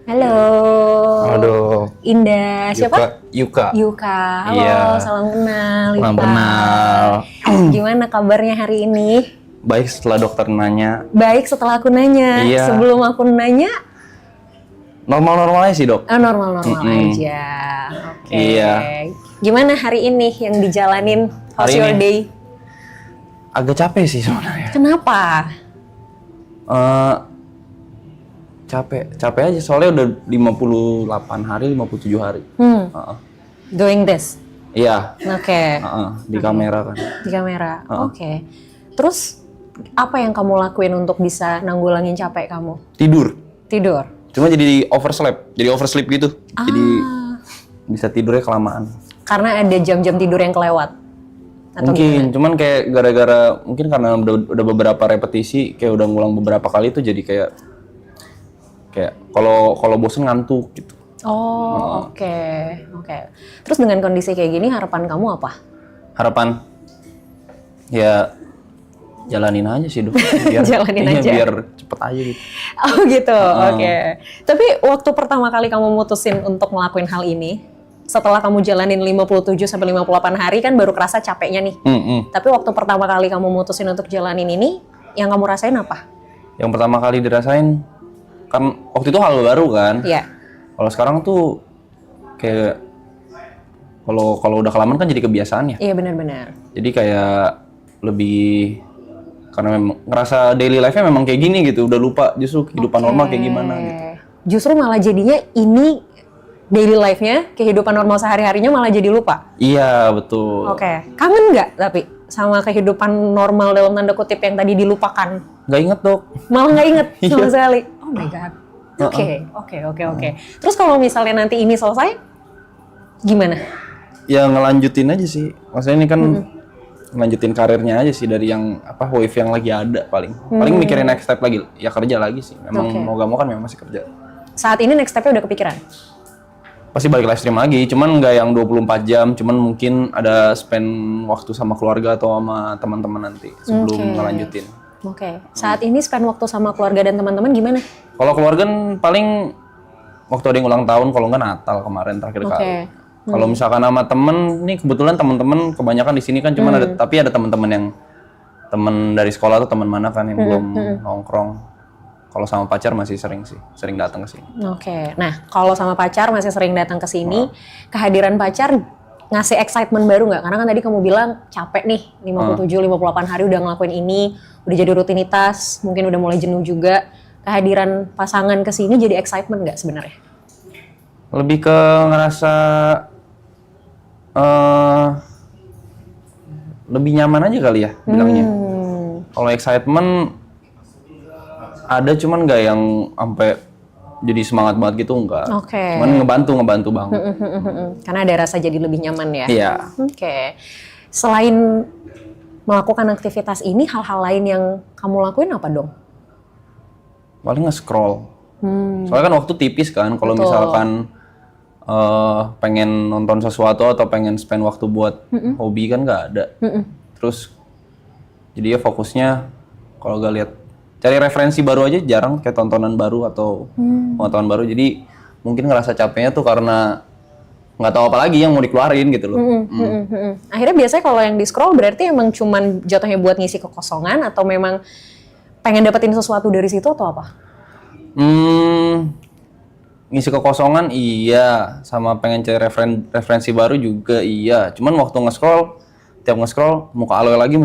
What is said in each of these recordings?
Halo. Aduh. Indah. Siapa? Yuka. Yuka. Halo, Iya. salam kenal. Salam Yuka. kenal. Gimana kabarnya hari ini? Baik setelah dokter nanya. Baik setelah aku nanya. Iya. Sebelum aku nanya, Normal-normal aja sih dok. normal-normal aja. Oke. Iya. Gimana hari ini yang dijalanin? How's Hari your ini? day? Agak capek sih sebenarnya. Kenapa? Capek aja soalnya udah 58 hari, 57 hari. Heeh. Doing this? Iya. Oke. Di kamera kan. Di kamera. Oke. Terus apa yang kamu lakuin untuk bisa nanggulangin capek kamu? Tidur. Tidur. Cuma jadi oversleep gitu. Jadi bisa tidurnya kelamaan. Karena ada jam-jam tidur yang kelewat. Atau Mungkin, cuman kayak gara-gara mungkin karena udah beberapa repetisi, kayak udah ngulang beberapa kali itu jadi kayak kalau bosen ngantuk gitu. Oh, oke. Terus dengan kondisi kayak gini harapan kamu apa? Harapan ya jalanin aja sih dok. Jalanin aja. Biar cepet aja gitu. Oh gitu, oke. Tapi waktu pertama kali kamu mutusin untuk ngelakuin hal ini, setelah kamu jalanin 57 sampai 58 hari kan baru kerasa capeknya nih. Tapi waktu pertama kali kamu mutusin untuk jalanin ini, yang kamu rasain apa? Yang pertama kali dirasain kan waktu itu hal baru kan. Iya. Kalau sekarang tuh kayak kalau udah kelamaan kan jadi kebiasaan ya. Iya benar-benar. Jadi kayak lebih karena memang ngerasa daily life-nya memang kayak gini gitu, udah lupa justru kehidupan normal kayak gimana gitu. Justru malah jadinya ini daily life-nya, kehidupan normal sehari-harinya malah jadi lupa. Iya, betul. Oke. Kangen nggak tapi sama kehidupan normal dalam tanda kutip yang tadi dilupakan? Nggak inget dok. Malah nggak inget sama Iya. sekali. Oh my god. Oke. Terus kalau misalnya nanti ini selesai, gimana? Ya ngelanjutin aja sih. Maksudnya ini kan ngelanjutin karirnya aja sih dari yang wave yang lagi ada paling. Paling mikirin next step lagi, ya kerja lagi sih. Memang mau gak mau kan memang masih kerja. Saat ini next step-nya udah kepikiran? Pasti balik live stream lagi, cuman nggak yang 24 jam, cuman mungkin ada spend waktu sama keluarga atau sama teman-teman nanti sebelum ngelanjutin. Oke. Saat ini spend waktu sama keluarga dan teman-teman gimana? Kalau keluarga kan paling waktu ada yang ulang tahun, kalau nggak Natal kemarin terakhir kali. Kalau misalkan sama temen, nih kebetulan teman-teman kebanyakan di sini kan cuman tapi ada teman-teman yang teman dari sekolah atau teman mana kan yang belum nongkrong. Kalau sama pacar masih sering datang ke sini. Oke. Nah, kalau sama pacar masih sering datang ke sini, kehadiran pacar ngasih excitement baru nggak? Karena kan tadi kamu bilang capek nih, 57-58 hari udah ngelakuin ini, udah jadi rutinitas, mungkin udah mulai jenuh juga. Kehadiran pasangan ke sini jadi excitement nggak sebenarnya? Lebih ke ngerasa lebih nyaman aja kali ya bilangnya. Kalau excitement ada cuman nggak yang sampai jadi semangat banget gitu enggak. Oke. Cuman ngebantu banget. Karena ada rasa jadi lebih nyaman ya. Iya. Oke. Selain melakukan aktivitas ini, hal-hal lain yang kamu lakuin apa dong? Paling nge-scroll. Soalnya kan waktu tipis kan. Kalau misalkan pengen nonton sesuatu atau pengen spend waktu buat hobi kan nggak ada. Terus jadi ya fokusnya kalau gak lihat cari referensi baru aja jarang, kayak tontonan baru atau pengetahuan baru. Jadi mungkin ngerasa capeknya tuh karena nggak tahu apa lagi yang mau dikeluarin gitu loh. Akhirnya biasanya kalau yang di scroll berarti emang cuman jatuhnya buat ngisi kekosongan atau memang pengen dapetin sesuatu dari situ atau apa? Ngisi kekosongan iya, sama pengen cari referensi baru juga iya. Cuman waktu tiap nge-scroll muka aloe lagi.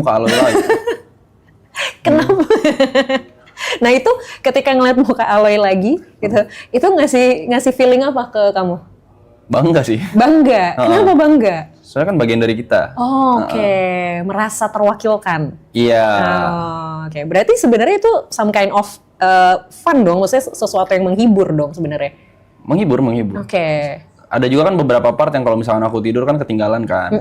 Kenapa? Nah itu ketika ngeliat muka Aloy lagi gitu, itu ngasih feeling apa ke kamu? Bangga sih. Bangga. Kenapa bangga? Soalnya kan bagian dari kita. Oh, oke. Merasa terwakilkan. Iya. Oke. Berarti sebenarnya itu some kind of fun dong, maksudnya sesuatu yang menghibur dong sebenarnya. Menghibur. Oke. Ada juga kan beberapa part yang kalau misalkan aku tidur kan ketinggalan kan.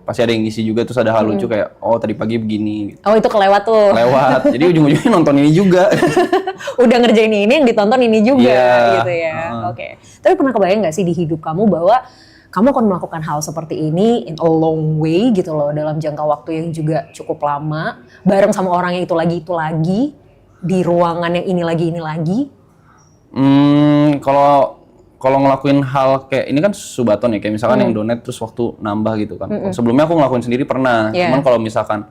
Pasti ada yang ngisi juga, terus ada hal lucu kayak, oh tadi pagi begini. Gitu. Oh itu kelewat tuh. Lewat, jadi ujung-ujungnya nonton ini juga. Udah ngerjain ini yang ditonton ini juga gitu ya. Oke. Tapi pernah kebayang nggak sih di hidup kamu bahwa kamu akan melakukan hal seperti ini in a long way gitu loh, dalam jangka waktu yang juga cukup lama, bareng sama orang yang itu lagi, di ruangan yang ini lagi. Kalau ngelakuin hal kayak ini kan subaton ya, kayak misalkan yang donate terus waktu nambah gitu kan. Sebelumnya aku ngelakuin sendiri pernah, cuman kalau misalkan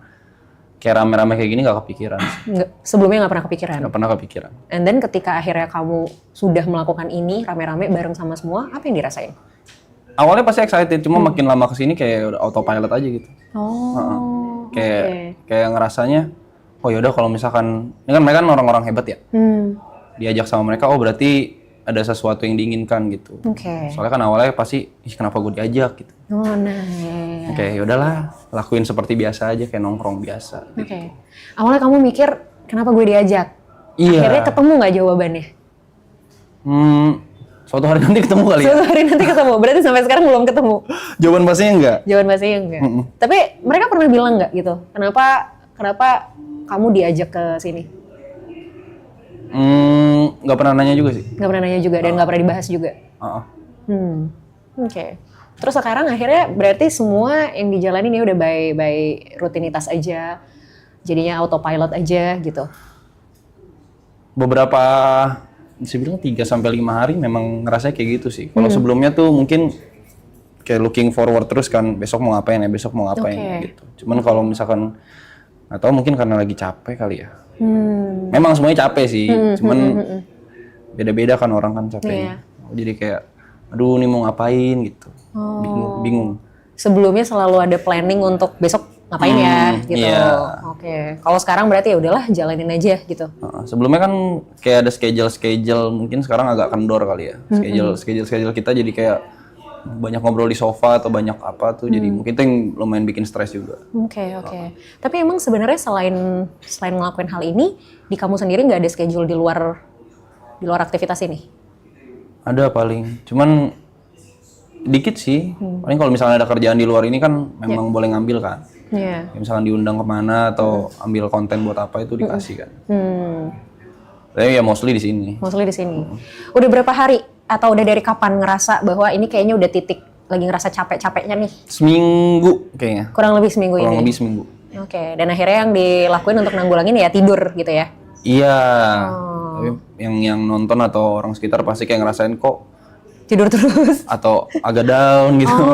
kayak rame-rame kayak gini nggak kepikiran. Sebelumnya nggak pernah kepikiran? Nggak pernah kepikiran. And then ketika akhirnya kamu sudah melakukan ini rame-rame bareng sama semua, apa yang dirasain? Awalnya pasti excited, cuma makin lama kesini kayak udah autopilot aja gitu. Kayak ngerasanya, oh yaudah kalau misalkan, ini kan mereka kan orang-orang hebat ya. Diajak sama mereka, oh berarti ada sesuatu yang diinginkan gitu. Soalnya kan awalnya pasti, kenapa gue diajak gitu. Oke, yaudahlah, lakuin seperti biasa aja, kayak nongkrong biasa. Gitu. Awalnya kamu mikir, kenapa gue diajak? Iya. Akhirnya ketemu nggak jawabannya? Suatu hari nanti ketemu kali ya? Suatu hari nanti ketemu, berarti sampai sekarang belum ketemu? Jawaban pastinya enggak? Jawaban pastinya enggak. Tapi mereka pernah bilang nggak gitu, kenapa kamu diajak ke sini? Nggak pernah nanya juga sih. Nggak pernah nanya juga dan nggak pernah dibahas juga. Terus sekarang akhirnya berarti semua yang dijalanin ya udah by rutinitas aja, jadinya autopilot aja gitu. Beberapa, bisa bilang 3-5 hari memang ngerasanya kayak gitu sih. Kalau sebelumnya tuh mungkin kayak looking forward terus kan, besok mau ngapain ya, gitu. Cuman kalau misalkan, atau mungkin karena lagi capek kali ya. Memang semuanya capek sih, cuman beda-beda kan orang kan capeknya. Jadi kayak, aduh ini mau ngapain gitu, bingung. Sebelumnya selalu ada planning untuk besok ngapain ya gitu. Kalau sekarang berarti ya udahlah jalanin aja gitu. Sebelumnya kan kayak ada schedule, mungkin sekarang agak kendor kali ya. Schedule kita jadi kayak banyak ngobrol di sofa atau banyak apa tuh, jadi mungkin itu yang lumayan bikin stres juga. Tapi emang sebenarnya selain ngelakuin hal ini, di kamu sendiri nggak ada schedule di luar aktivitas ini? Ada paling, cuman dikit sih. Paling kalau misalnya ada kerjaan di luar ini kan memang boleh ngambil kan. Misalkan diundang kemana atau ambil konten buat apa itu dikasih kan. Tapi ya mostly di sini. Udah berapa hari atau udah dari kapan ngerasa bahwa ini kayaknya udah titik lagi ngerasa capek-capeknya nih? Seminggu kayaknya. Kurang lebih seminggu ini? Kurang lebih seminggu. Dan akhirnya yang dilakuin untuk nanggulangin ya tidur gitu ya? Iya. Tapi yang nonton atau orang sekitar pasti kayak ngerasain kok tidur terus? Atau agak down gitu,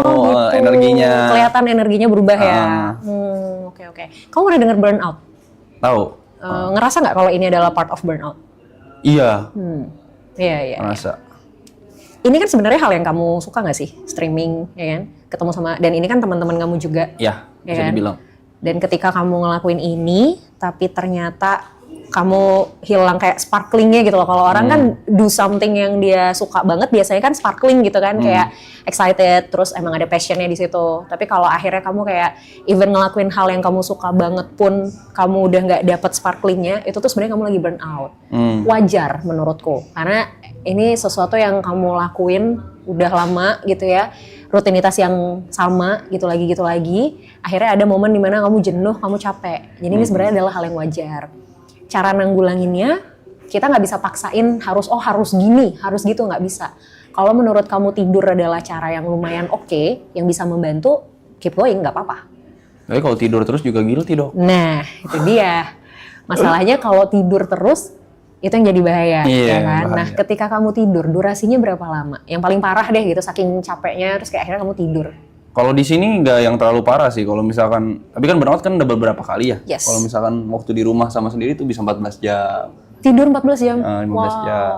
energinya. Kelihatan energinya berubah ya? Kamu pernah denger burnout? Tahu. Ngerasa nggak kalau ini adalah part of burnout? Iya. Iya. Ngerasa. Ini kan sebenarnya hal yang kamu suka nggak sih, streaming, ya kan? Ketemu sama, dan ini kan teman-teman kamu juga. Iya, bisa dibilang. Dan ketika kamu ngelakuin ini, tapi ternyata kamu hilang kayak sparklingnya gitu loh. Kalau orang kan do something yang dia suka banget, biasanya kan sparkling gitu kan, kayak excited, terus emang ada passionnya di situ. Tapi kalau akhirnya kamu kayak even ngelakuin hal yang kamu suka banget pun, kamu udah nggak dapet sparklingnya, itu tuh sebenarnya kamu lagi burn out. Wajar menurutku, karena ini sesuatu yang kamu lakuin udah lama gitu ya, rutinitas yang sama gitu lagi. Akhirnya ada momen dimana kamu jenuh, kamu capek. Jadi ini sebenarnya adalah hal yang wajar. Cara nanggulanginnya, kita nggak bisa paksain harus gini, harus gitu, nggak bisa. Kalau menurut kamu tidur adalah cara yang lumayan oke, yang bisa membantu, keep going, nggak apa-apa. Tapi kalau tidur terus juga guilty dong. Nah, itu dia. Masalahnya kalau tidur terus, itu yang jadi bahaya, ya kan? Bahaya. Nah, ketika kamu tidur, durasinya berapa lama? Yang paling parah deh gitu, saking capeknya, terus kayak akhirnya kamu tidur. Kalau di sini nggak yang terlalu parah sih. Kalau misalkan, tapi kan burnout kan udah beberapa kali ya. Kalau misalkan waktu di rumah sama sendiri tuh bisa 14 jam. Tidur 14 jam? 15 jam.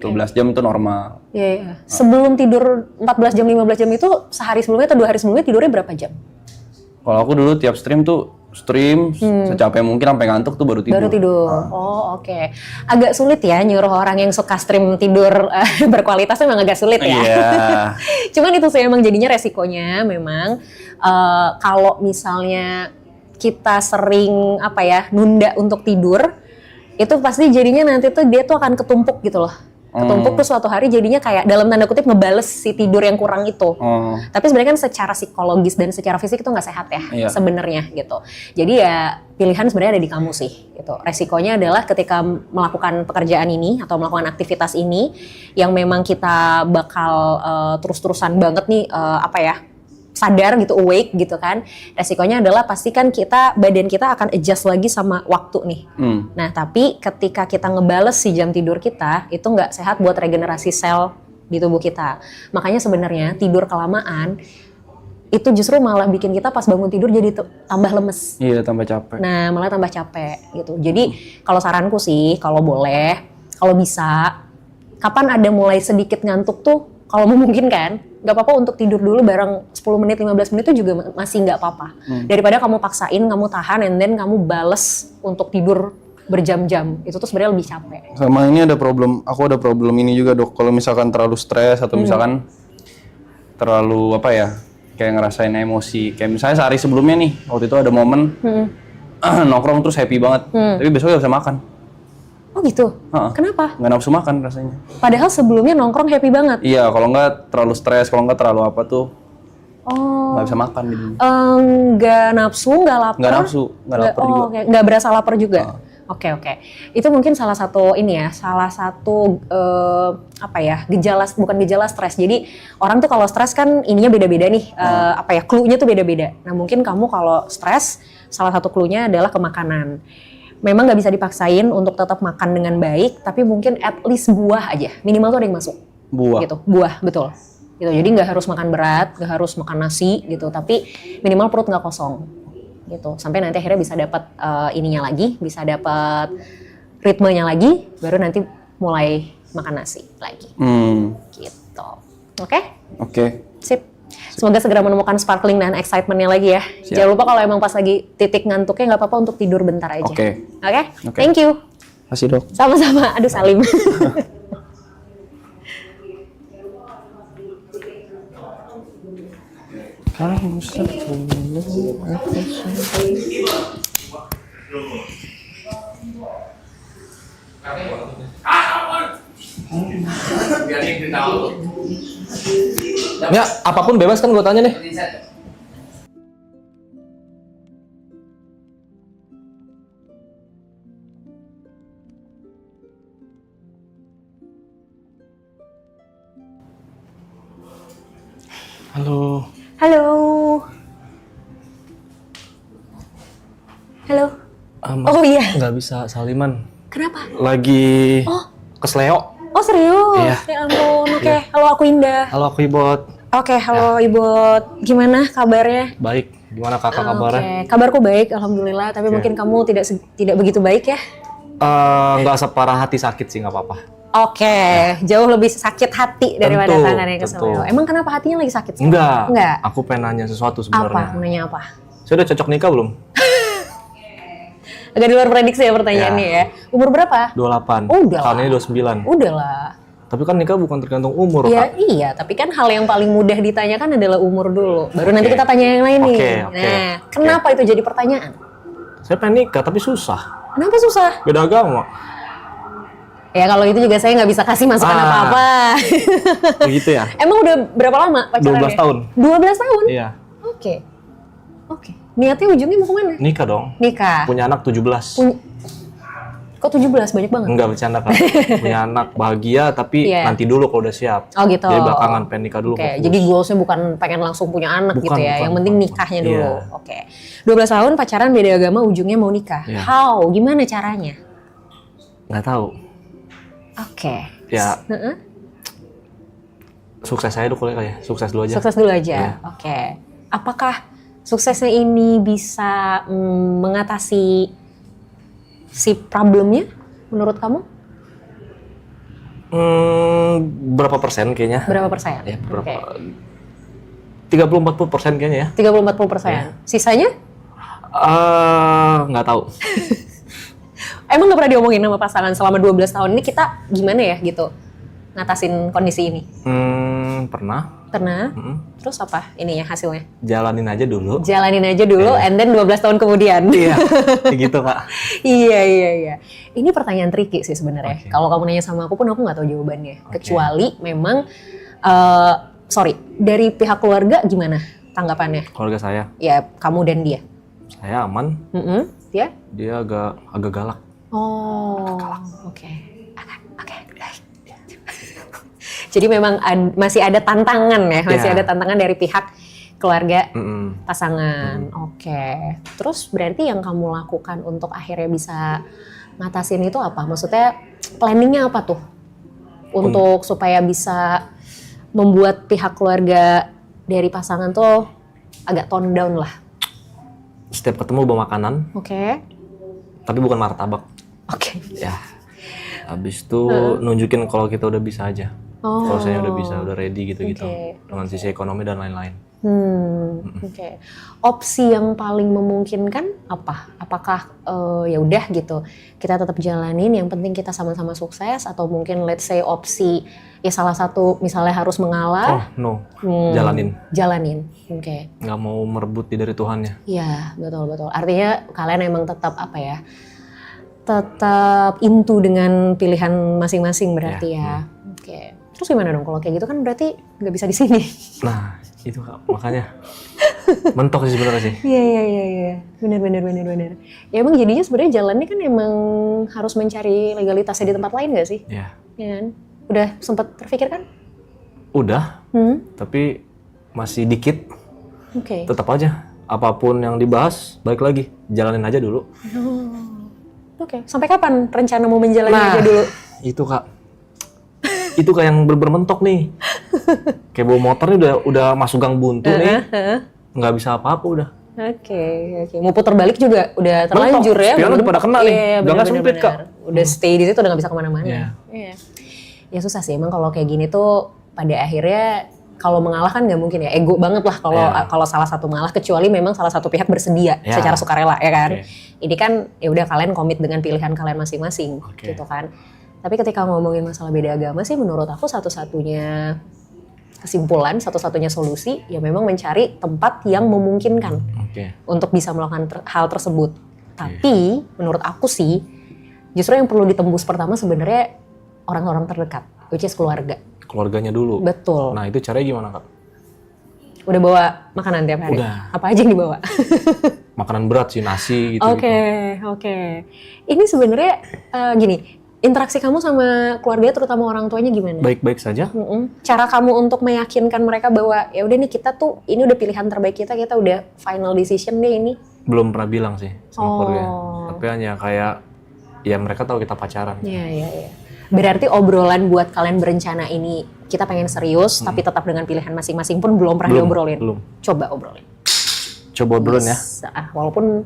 12 jam itu normal. Iya. Sebelum tidur 14 jam, 15 jam itu sehari sebelumnya atau 2 hari sebelumnya tidurnya berapa jam? Kalau aku dulu tiap stream secapek mungkin sampai ngantuk tuh baru tidur. Oke. Agak sulit ya nyuruh orang yang suka stream tidur berkualitas, memang agak sulit ya. Cuman itu sih emang jadinya resikonya memang kalau misalnya kita sering nunda untuk tidur, itu pasti jadinya nanti tuh dia tuh akan ketumpuk gitu loh. Ketumpuk terus suatu hari jadinya kayak dalam tanda kutip ngebales si tidur yang kurang itu. Tapi sebenarnya kan secara psikologis dan secara fisik itu nggak sehat ya sebenarnya gitu. Jadi ya pilihan sebenarnya ada di kamu sih gitu. Resikonya adalah ketika melakukan pekerjaan ini atau melakukan aktivitas ini yang memang kita bakal terus-terusan banget nih sadar gitu, awake gitu kan, resikonya adalah pastikan badan kita akan adjust lagi sama waktu nih. Nah tapi ketika kita ngebales si jam tidur kita, itu nggak sehat buat regenerasi sel di tubuh kita. Makanya sebenarnya tidur kelamaan itu justru malah bikin kita pas bangun tidur jadi tambah lemes. Iya, tambah capek. Nah, malah tambah capek gitu. Jadi, kalau saranku sih, kalau boleh, kalau bisa, kapan ada mulai sedikit ngantuk tuh, kalau memungkinkan, nggak apa-apa untuk tidur dulu bareng 10 menit, 15 menit itu juga masih nggak apa-apa. Daripada kamu paksain, kamu tahan, and then kamu bales untuk tidur berjam-jam. Itu tuh sebenarnya lebih capek. Sama ini aku ada problem ini juga dok, kalau misalkan terlalu stres atau misalkan terlalu apa ya, kayak ngerasain emosi, kayak misalnya sehari sebelumnya nih, waktu itu ada momen nongkrong terus happy banget, tapi besoknya gak bisa makan. Oh gitu? Kenapa? Nggak nafsu makan rasanya. Padahal sebelumnya nongkrong happy banget. Iya, kalau nggak terlalu stres, kalau nggak terlalu apa tuh, nggak bisa makan gitu. Nggak nafsu, nggak lapar? Nggak nafsu, nggak lapar juga. Okay. Nggak berasa lapar juga? Oke. Itu mungkin salah satu bukan gejala stres. Jadi orang tuh kalau stres kan ininya beda-beda nih, clue-nya tuh beda-beda. Nah mungkin kamu kalau stres, salah satu clue-nya adalah ke makanan. Memang nggak bisa dipaksain untuk tetap makan dengan baik, tapi mungkin at least buah aja, minimal tuh ada yang masuk. Buah? Gitu, buah, betul. Gitu, jadi nggak harus makan berat, nggak harus makan nasi gitu, tapi minimal perut nggak kosong. Gitu, sampai nanti akhirnya bisa dapat ininya lagi, bisa dapat ritmenya lagi, baru nanti mulai makan nasi lagi. Gitu. Oke? Sip. Semoga segera menemukan sparkling dan excitementnya lagi ya. Siap. Jangan lupa kalau emang pas lagi titik ngantuknya nggak apa-apa untuk tidur bentar aja. Oke. Thank you. Kasih dok. Sama-sama. Aduh Salim. Kamu sebelum aku Ya, apapun bebas kan gue tanya nih. Halo. Halo. Oh iya. Nggak bisa saliman. Kenapa? Lagi kesleo. Oh serius? Iya. Ya ampun. Oke. Iya. Halo aku Indah. Halo aku Ibot. Oke, halo Ibot. Gimana kabarnya? Baik. Gimana kakak kabarnya? Oke, kabarku baik, alhamdulillah. Tapi mungkin kamu tidak begitu baik ya? Nggak separah hati sakit sih, nggak apa-apa. Oke, jauh lebih sakit hati daripada Tentu, tangan yang kesleo. Emang kenapa hatinya lagi sakit? Enggak. Enggak. Aku pengen nanya sesuatu sebenarnya. Apa? Mau nanya apa? Saya udah cocok nikah belum? Agak di luar prediksi ya pertanyaannya ya. Umur berapa? 28. Oh, udah Tahun lah. ini 29. Udah lah. Tapi kan nikah bukan tergantung umur, Ya, Kak. iya, tapi kan hal yang paling mudah ditanyakan adalah umur dulu. Baru nanti kita tanya yang lain nih. Nah, kenapa itu jadi pertanyaan? Saya pengen nikah, tapi susah. Kenapa susah? Beda agama. Ya kalau itu juga saya nggak bisa kasih masukan apa-apa. Begitu ya? Emang udah berapa lama pacarannya? 12 tahun. 12 tahun? Iya. Oke. Niatnya ujungnya mau kemana? Nikah dong. Nikah. Punya anak 17. Kok 17? Banyak banget. Enggak bercanda, Kak. Punya anak bahagia, tapi Iya. nanti dulu kalau udah siap. Oh gitu. Jadi belakangan pengen nikah dulu. Oke, fokus. jadi goalsnya bukan pengen langsung punya anak Bukan, gitu ya. bukan, Yang penting bukan. nikahnya dulu. Iya. Oke. 12 tahun pacaran beda agama, ujungnya mau nikah. Iya. How? Gimana caranya? Nggak tahu. Oke. Ya, Heeh. sukses saya dulu kali ya. Sukses dulu aja. Sukses dulu aja. Iya. Oke. Apakah suksesnya ini bisa mengatasi si problemnya menurut kamu? Berapa persen kayaknya? Berapa persen? Ya, berapa? Oke. 30-40% kayaknya ya. 30-40%. Iya. Sisanya? Nggak tahu. Emang nggak pernah diomongin sama pasangan selama 12 tahun ini kita gimana ya gitu ngatasin kondisi ini? Pernah. Pernah? Terus apa ininya hasilnya? Jalanin aja dulu. Jalanin aja dulu, and then 12 tahun kemudian. Iya, gitu Kak. Iya. Ini pertanyaan tricky sih sebenarnya. Oke. Kalau kamu nanya sama aku pun aku nggak tahu jawabannya. Oke. Kecuali memang, dari pihak keluarga gimana tanggapannya? Keluarga saya, Ya kamu dan dia. saya aman. Dia? Dia agak galak. Oh, oke. Jadi memang masih ada tantangan ya, masih Iya. ada tantangan dari pihak keluarga, Mm-mm. pasangan. Oke. Terus berarti yang kamu lakukan untuk akhirnya bisa ngatasin itu apa? Maksudnya planningnya apa tuh? Untuk supaya bisa membuat pihak keluarga dari pasangan tuh agak tone down lah. Setiap ketemu bawa makanan, Oke. tapi bukan martabak. Oke. Ya. Habis itu nunjukin kalau kita udah bisa aja. Oh. Kalau saya udah bisa, udah ready gitu-gitu. Oke. Dengan sisi ekonomi dan lain-lain. Oke. Opsi yang paling memungkinkan apa? Apakah ya udah gitu, kita tetap jalanin, yang penting kita sama-sama sukses, atau mungkin let's say opsi ya salah satu misalnya harus Oh, mengalah, no. Jalanin. Oke. Nggak mau merebut dari Tuhannya. Iya, betul. Artinya kalian emang tetap apa ya? Tetap into dengan pilihan masing-masing berarti ya. Oke. Terus gimana dong kalau kayak gitu kan berarti nggak bisa di sini. Nah, itu Kak, makanya mentok sih sebenarnya sih. Iya. Benar. Ya emang jadinya sebenarnya jalannya kan emang harus mencari legalitasnya di tempat lain nggak sih? Ya, Ya kan? Udah sempat terpikir kan? udah, tapi masih dikit. Oke. Tetap aja, apapun yang dibahas, balik lagi, jalanin aja dulu. Oke. Sampai kapan rencana mau menjalani aja dulu? Itu Kak, itu kayak yang bermentok nih. Kayak bawa motor nih udah masuk gang buntu nih, nggak bisa apa-apa udah. Oke. Mau putar balik juga udah terlanjur ya? Spionnya udah pada kena nih, Iya, udah nggak bener, sempit bener. Kak. Udah stay di situ, udah nggak bisa kemana-mana. Iya. Ya susah sih emang kalau kayak gini tuh pada akhirnya kalau mengalah kan nggak mungkin ya, ego banget lah kalau salah satu mengalah, kecuali memang salah satu pihak bersedia secara sukarela ya kan. Ini kan ya udah kalian komit dengan pilihan kalian masing-masing gitu kan. Tapi ketika ngomongin masalah beda agama sih menurut aku satu-satunya kesimpulan, satu-satunya solusi ya memang mencari tempat yang memungkinkan untuk bisa melakukan hal tersebut. Tapi menurut aku sih justru yang perlu ditembus pertama sebenarnya orang-orang terdekat, which is keluarga. Keluarganya dulu. Betul. Nah itu caranya gimana Kak? Udah bawa makanan tiap hari? Udah. Apa aja yang dibawa? Makanan berat sih, nasi gitu. Oke. Ini sebenarnya gini, interaksi kamu sama keluarga terutama orang tuanya gimana? Baik-baik saja. Cara kamu untuk meyakinkan mereka bahwa ya udah nih kita tuh ini udah pilihan terbaik kita udah final decision deh ini. Belum pernah bilang sih sama keluarga. Tapi hanya kayak ya mereka tahu kita pacaran. Iya. Berarti obrolan buat kalian berencana ini kita pengen serius tapi tetap dengan pilihan masing-masing pun belum pernah diobrolin. Belum. Coba obrolin. Coba obrolin ya. Walaupun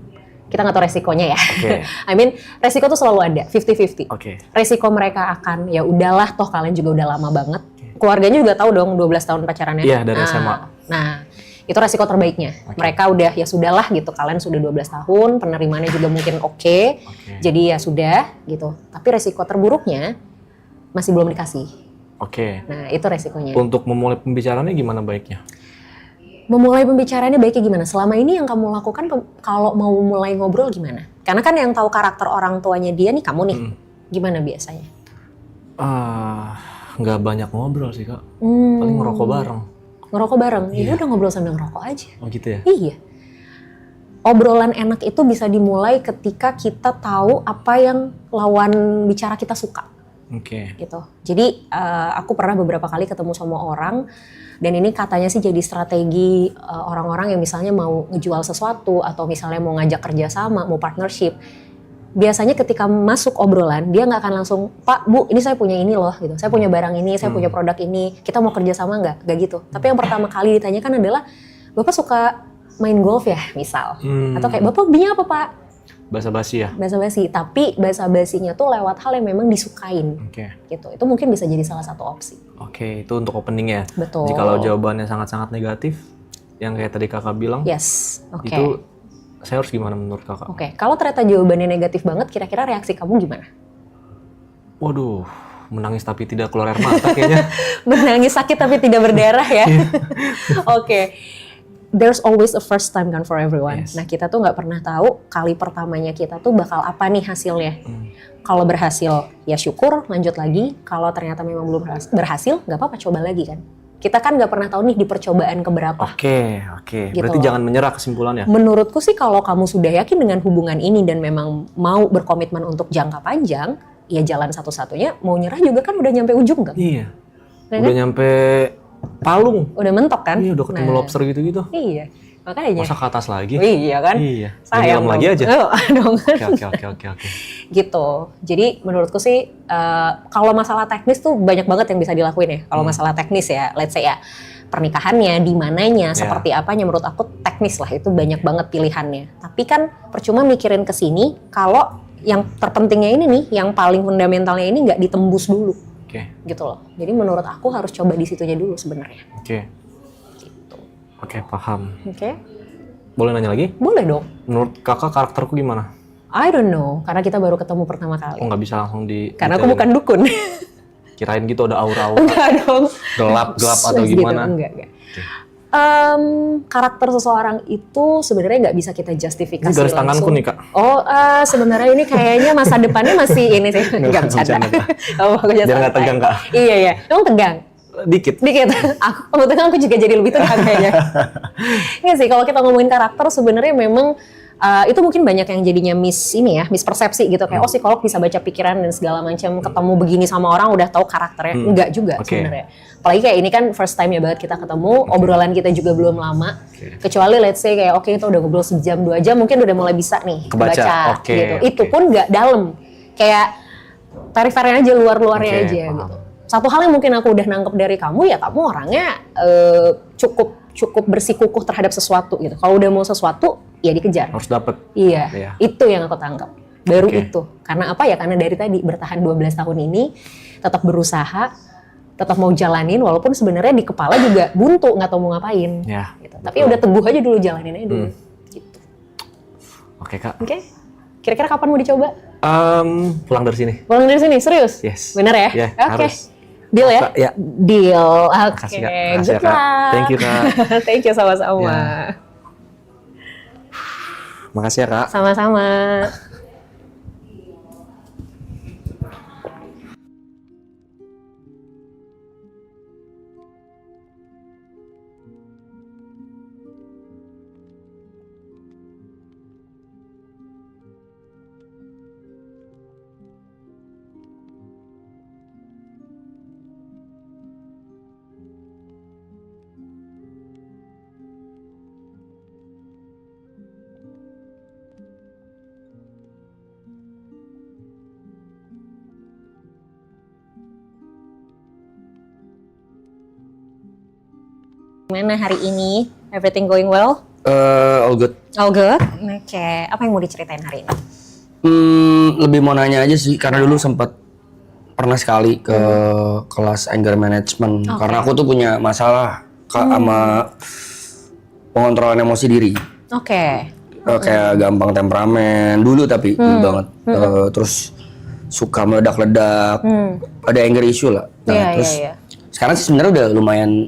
kita nggak tahu resikonya ya. Oke. I mean resiko tuh selalu ada, 50-50. Oke. Resiko mereka akan ya udahlah toh kalian juga udah lama banget. Keluarganya juga tahu dong 12 tahun pacarannya. Iya, dari SMA. Nah, itu resiko terbaiknya. Mereka udah ya sudahlah gitu, kalian sudah 12 tahun, penerimaannya juga mungkin oke. Jadi ya sudah gitu. Tapi resiko terburuknya masih belum dikasih. Oke. Nah, itu resikonya. Untuk memulai pembicaraannya gimana baiknya? Memulai pembicaraannya baiknya gimana? Selama ini yang kamu lakukan kalau mau mulai ngobrol gimana? Karena kan yang tahu karakter orang tuanya dia nih kamu nih. Gimana biasanya? Nggak banyak ngobrol sih Kak. Paling ngerokok bareng. Ngerokok bareng? Ya udah ngobrol sambil ngerokok aja. Oh gitu ya? Iya. Obrolan enak itu bisa dimulai ketika kita tahu apa yang lawan bicara kita suka. Oke. Gitu. Jadi aku pernah beberapa kali ketemu sama orang dan ini katanya sih jadi strategi orang-orang yang misalnya mau ngejual sesuatu atau misalnya mau ngajak kerjasama, mau partnership. Biasanya ketika masuk obrolan dia nggak akan langsung, Pak, Bu, ini saya punya ini loh, gitu. Saya punya barang ini, saya punya produk ini. Kita mau kerjasama nggak gitu. Tapi yang pertama kali ditanyakan adalah, Bapak suka main golf ya, misal? Atau kayak Bapak hobinya apa, Pak? Basa-basi ya? Basa-basi, tapi basa-basinya tuh lewat hal yang memang disukain. Oke. Gitu. Itu mungkin bisa jadi salah satu opsi. Oke, itu untuk opening ya? Betul. Jikalau jawabannya sangat-sangat negatif, yang kayak tadi kakak bilang, Yes, oke. itu saya harus gimana menurut kakak? Oke, kalau ternyata jawabannya negatif banget, kira-kira reaksi kamu gimana? Waduh, menangis tapi tidak keluar air mata kayaknya. Menangis sakit tapi tidak berdarah ya? Oke. There's always a first time kan for everyone. Nah kita tuh nggak pernah tahu kali pertamanya kita tuh bakal apa nih hasilnya. Kalau berhasil ya syukur, lanjut lagi. Kalau ternyata memang belum berhasil, nggak apa-apa, coba lagi kan. Kita kan nggak pernah tahu nih di percobaan keberapa. Oke. Gitu Berarti loh. jangan menyerah kesimpulannya. Menurutku sih kalau kamu sudah yakin dengan hubungan ini dan memang mau berkomitmen untuk jangka panjang, ya jalan satu-satunya mau nyerah juga kan udah nyampe ujung kan? Iya. Ya Udah kan? nyampe palung. Udah mentok kan? Iya, udah ketemu Nah, lobster gitu-gitu. Iya, makanya. Masa ke atas lagi? Iya kan? Iya. Sayang Nyelam lagi dong. aja. Oh, dong. Oke. Gitu. Jadi menurutku sih kalau masalah teknis tuh banyak banget yang bisa dilakuin ya. Kalau masalah teknis ya, let's say ya pernikahannya, di mananya, seperti apanya, menurut aku teknis lah itu banyak banget pilihannya. Tapi kan percuma mikirin ke sini kalau yang terpentingnya ini nih, yang paling fundamentalnya ini nggak ditembus dulu. Oke. Gitu loh. Jadi menurut aku harus coba di situnya dulu sebenarnya. Oke. Gitu. Oke, paham. Oke? Boleh nanya lagi? Boleh dong. Menurut kakak karakterku gimana? I don't know, karena kita baru ketemu pertama kali. Kok nggak bisa langsung di... Karena aku bukan dukun. Kirain gitu ada aura-aura Enggak dong. gelap-gelap atau Gitu, gimana? enggak. Karakter seseorang itu sebenarnya nggak bisa kita justifikasi Ini garis langsung. tanganku nih, Kak. Oh, sebenarnya ini kayaknya masa depannya masih ini sih. Enggak bercanda. bercanda, Kak. Oh, aku Biar nggak tegang, Kak. Iya. Emang tegang? Dikit. Kebetulan aku juga jadi lebih tegang kayaknya. Iya sih, kalau kita ngomongin karakter sebenarnya memang itu mungkin banyak yang jadinya mispersepsi gitu, kayak psikolog bisa baca pikiran dan segala macam, ketemu begini sama orang udah tahu karakternya. Enggak juga sebenarnya. Apalagi kayak ini kan first time ya banget kita ketemu, obrolan kita juga belum lama. Kecuali let's say kayak kita udah ngobrol sejam 2 jam mungkin udah mulai bisa nih kebaca gitu. Itu pun nggak dalam. Kayak perifernya aja, luar-luarnya aja gitu. Satu hal yang mungkin aku udah nangkep dari kamu ya, kamu orangnya cukup bersikukuh terhadap sesuatu gitu. Kalau udah mau sesuatu ya dikejar. Harus dapet. Iya. Itu yang aku tangkap. Baru itu. Karena apa ya? Karena dari tadi bertahan 12 tahun ini tetap berusaha, tetap mau jalanin walaupun sebenarnya di kepala juga buntu, nggak tahu mau ngapain. Ya. Gitu. Tapi udah teguh aja dulu, jalanin aja dulu. Gitu. Oke, Kak. Oke. Kira-kira kapan mau dicoba? Pulang dari sini. Pulang dari sini, serius? Yes. Bener ya? Ya, Oke. harus. Deal ya? Ya. Deal. Oke. Makasih, Kak. Makasih, Good ya, Kak. luck. Thank you, Kak. Thank you sama-sama. Ya. Makasih ya, Kak. Sama-sama. Gimana hari ini? Everything going well? All good. All good? Oke. Apa yang mau diceritain hari ini? Lebih mau nanya aja sih, karena dulu sempat pernah sekali ke kelas anger management. Karena aku tuh punya masalah sama pengontrolan emosi diri. Oke. Kayak gampang temperamen dulu, tapi dulu banget. Terus suka meledak-ledak. Ada anger issue lah. Nah, terus sekarang sih sebenarnya udah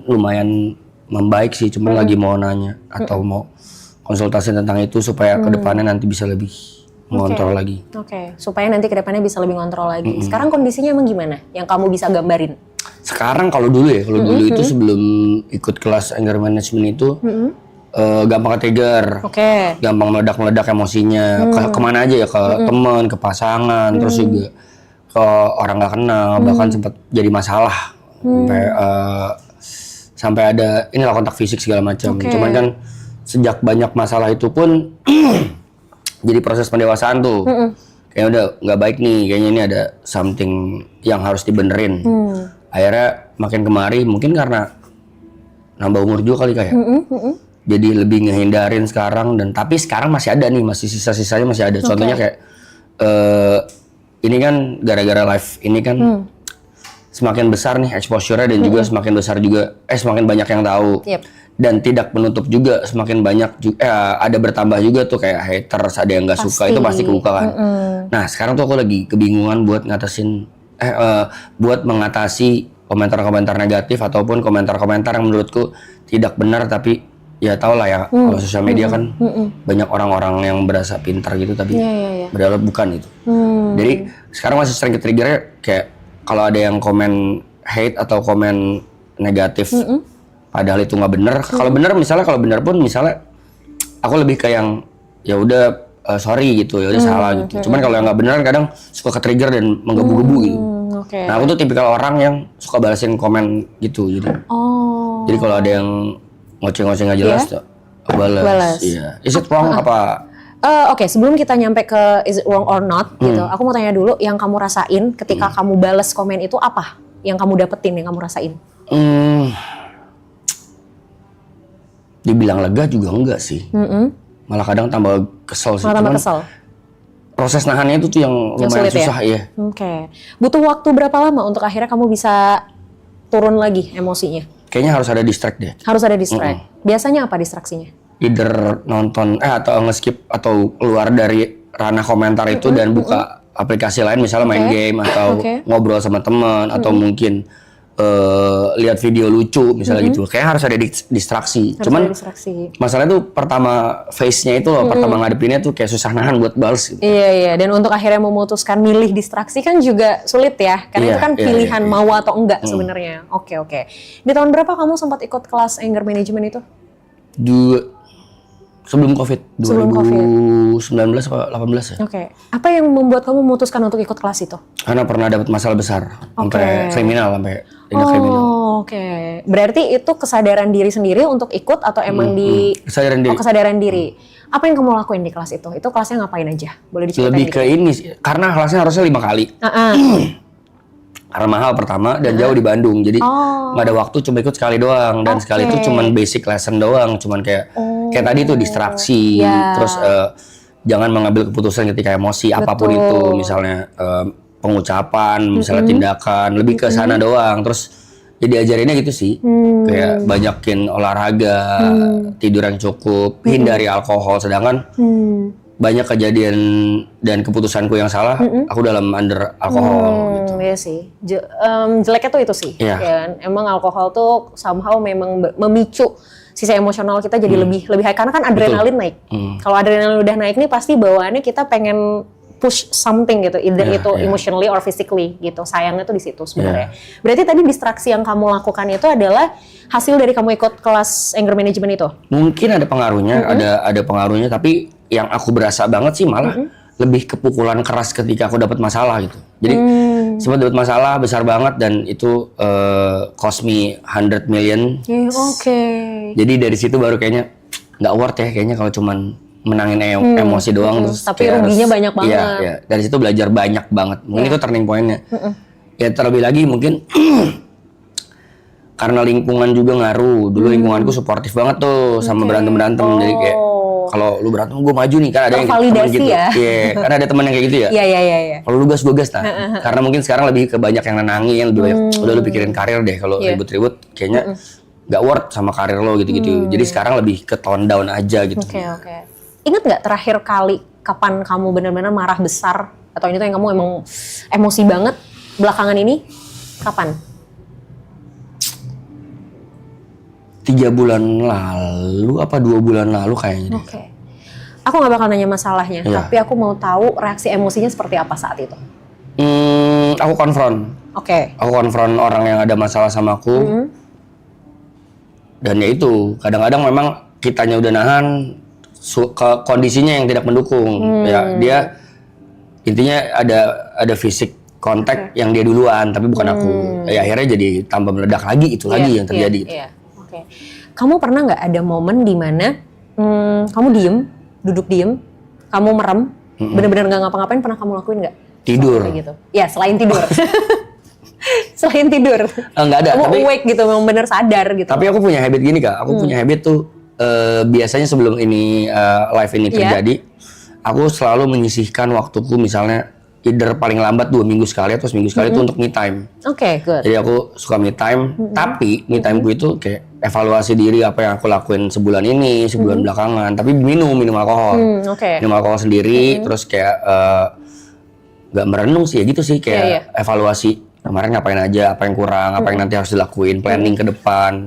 lumayan membaik sih. Cuma lagi mau nanya atau mau konsultasi tentang itu supaya kedepannya nanti bisa lebih mengontrol lagi. Oke. Supaya nanti kedepannya bisa lebih ngontrol lagi. Sekarang kondisinya emang gimana? Yang kamu bisa gambarin? Sekarang kalau dulu ya, dulu itu sebelum ikut kelas anger management itu gampang ke-trigger, gampang meledak-meledak emosinya, kemana aja ya, ke teman, ke pasangan, terus juga ke orang nggak kenal, bahkan sempat jadi masalah sampai ada inilah kontak fisik segala macam. Cuman kan sejak banyak masalah itu pun jadi proses pendewasaan tuh. Kayaknya udah nggak baik nih, kayaknya ini ada something yang harus dibenerin. Akhirnya makin kemari, mungkin karena nambah umur juga kali kayak. Jadi lebih ngehindarin sekarang, dan tapi sekarang masih ada nih, masih sisa-sisanya masih ada. Contohnya kayak ini kan gara-gara live ini kan semakin besar nih exposure-nya, dan juga semakin besar juga semakin banyak yang tahu. Dan tidak menutup juga, semakin banyak juga, ada bertambah juga tuh kayak haters, ada yang nggak suka, itu pasti kebuka kan. Nah sekarang tuh aku lagi kebingungan buat buat mengatasi komentar-komentar negatif ataupun komentar-komentar yang menurutku tidak benar, tapi ya tau lah ya, kalau sosial media kan banyak orang-orang yang berasa pintar gitu tapi padahal bukan itu. Jadi sekarang masih sering ke-triggernya kayak kalau ada yang komen hate atau komen negatif padahal itu nggak bener. Kalau bener pun misalnya aku lebih kayak yang ya udah sorry gitu, ya udah salah gitu. Cuman kalau yang nggak bener kadang suka ke-trigger dan menggebu-gebu gitu. Nah aku tuh tipikal orang yang suka balasin komen gitu, jadi Jadi kalau ada yang ngoceh-ngoceh nggak jelas tuh balas. Iya. Is it wrong apa? Oke, sebelum kita nyampe ke is it wrong or not gitu, aku mau tanya dulu yang kamu rasain ketika kamu balas komen itu apa? Yang kamu dapetin, yang kamu rasain? Dibilang lega juga enggak sih. Malah kadang tambah kesel sih. Malah tambah Cuman kesel. proses nahannya itu tuh yang lumayan sulit susah ya. Oke. Butuh waktu berapa lama untuk akhirnya kamu bisa turun lagi emosinya? Kayaknya harus ada distract deh. Harus ada distract. Biasanya apa distraksinya? Either nonton atau nge-skip atau keluar dari ranah komentar itu dan buka aplikasi lain misalnya main game atau ngobrol sama teman atau mungkin lihat video lucu misalnya gitu. Kayaknya harus ada distraksi. Cuman masalahnya tuh pertama face-nya itu loh, pertama ngadepinnya tuh kayak susah nahan buat balas gitu. Iya, dan untuk akhirnya memutuskan milih distraksi kan juga sulit ya. Karena itu kan pilihan mau atau enggak sebenarnya. Oke. Di tahun berapa kamu sempat ikut kelas anger management itu? Sebelum COVID, 2019 atau 18 ya. Oke. Apa yang membuat kamu memutuskan untuk ikut kelas itu? Karena pernah dapat masalah besar, sampai kriminal, sampai tindak kriminal. Oke. Berarti itu kesadaran diri sendiri untuk ikut atau emang kesadaran diri. Kesadaran diri. Apa yang kamu lakuin di kelas itu? Itu kelasnya ngapain aja? Boleh diceritain? Lebih ke ini sih, karena kelasnya harusnya 5 kali. Karena mahal pertama dan jauh di Bandung, jadi nggak ada waktu, cuma ikut sekali doang dan sekali itu cuman basic lesson doang, cuman kayak tadi tuh distraksi, terus jangan mengambil keputusan ketika emosi apapun itu, misalnya pengucapan, misalnya tindakan, lebih ke sana doang. Terus jadi ajarinnya gitu sih, kayak banyakin olahraga, tidur yang cukup, hindari alkohol, sedangkan banyak kejadian dan keputusanku yang salah, aku dalam under alkohol. Gitu. Iya sih, jeleknya tuh itu sih. Ya, emang alkohol tuh somehow memang memicu sisi emosional kita jadi lebih high karena kan adrenalin naik. Kalau adrenalin udah naik nih pasti bawaannya kita pengen push something gitu, either itu emotionally or physically gitu. Sayangnya tuh di situ sebenarnya. Berarti tadi distraksi yang kamu lakukan itu adalah hasil dari kamu ikut kelas anger management itu? Mungkin ada pengaruhnya, ada pengaruhnya, tapi yang aku berasa banget sih malah lebih ke pukulan keras ketika aku dapat masalah gitu. Jadi sempat dapat masalah besar banget dan itu cost me 100 million. Jadi dari situ baru kayaknya nggak worth ya kayaknya kalau cuman menangin emosi doang terus. Tapi ruginya banyak banget. Iya. Dari situ belajar banyak banget. Mungkin itu turning point-nya. Ya terlebih lagi mungkin karena lingkungan juga ngaruh. Dulu lingkunganku suportif banget tuh sama berantem-berantem. Jadi kayak kalau lu berantem gue maju nih, kan ada yang teman gitu. Iya, kan ada teman yang kayak gitu ya. Iya. Kalau lu gas gue gas karena mungkin sekarang lebih ke banyak yang nenangin, lebih banyak udah lu pikirin karir deh. Kalau ribut-ribut kayaknya nggak worth sama karir lo gitu-gitu. Jadi sekarang lebih ke tone down aja gitu. Oke. Ingat nggak terakhir kali kapan kamu benar-benar marah besar atau ini tuh yang kamu emang emosi banget belakangan ini? Kapan? 3 bulan lalu apa 2 bulan lalu kayaknya. Oke. Aku nggak bakal nanya masalahnya, tapi aku mau tahu reaksi emosinya seperti apa saat itu. Aku konfront. Aku konfront orang yang ada masalah sama aku. Dan ya itu, kadang-kadang memang kitanya udah nahan, kondisinya yang tidak mendukung. Ya dia intinya ada fisik kontak yang dia duluan, tapi bukan aku. Ya akhirnya jadi tambah meledak lagi itu lagi yang terjadi. Gitu. Kamu pernah nggak ada momen di mana kamu duduk diem, kamu merem, benar-benar nggak ngapa-ngapain, pernah kamu lakuin nggak? Tidur. Gitu. Ya selain tidur. Selain tidur. Nggak ada. Kamu tapi awake gitu, memang bener sadar gitu. Tapi aku punya habit gini Kak, aku punya habit tuh biasanya sebelum ini live ini terjadi, aku selalu menyisihkan waktuku misalnya either paling lambat 2 minggu sekali atau seminggu sekali itu untuk me time. Good. Jadi aku suka me time, tapi me timeku itu kayak evaluasi diri apa yang aku lakuin sebulan ini, sebulan belakangan. Tapi minum alkohol, minum alkohol sendiri, terus kayak nggak merenung sih ya gitu sih, kayak evaluasi kemarin ngapain aja, apa yang kurang, apa yang nanti harus dilakuin, planning ke depan,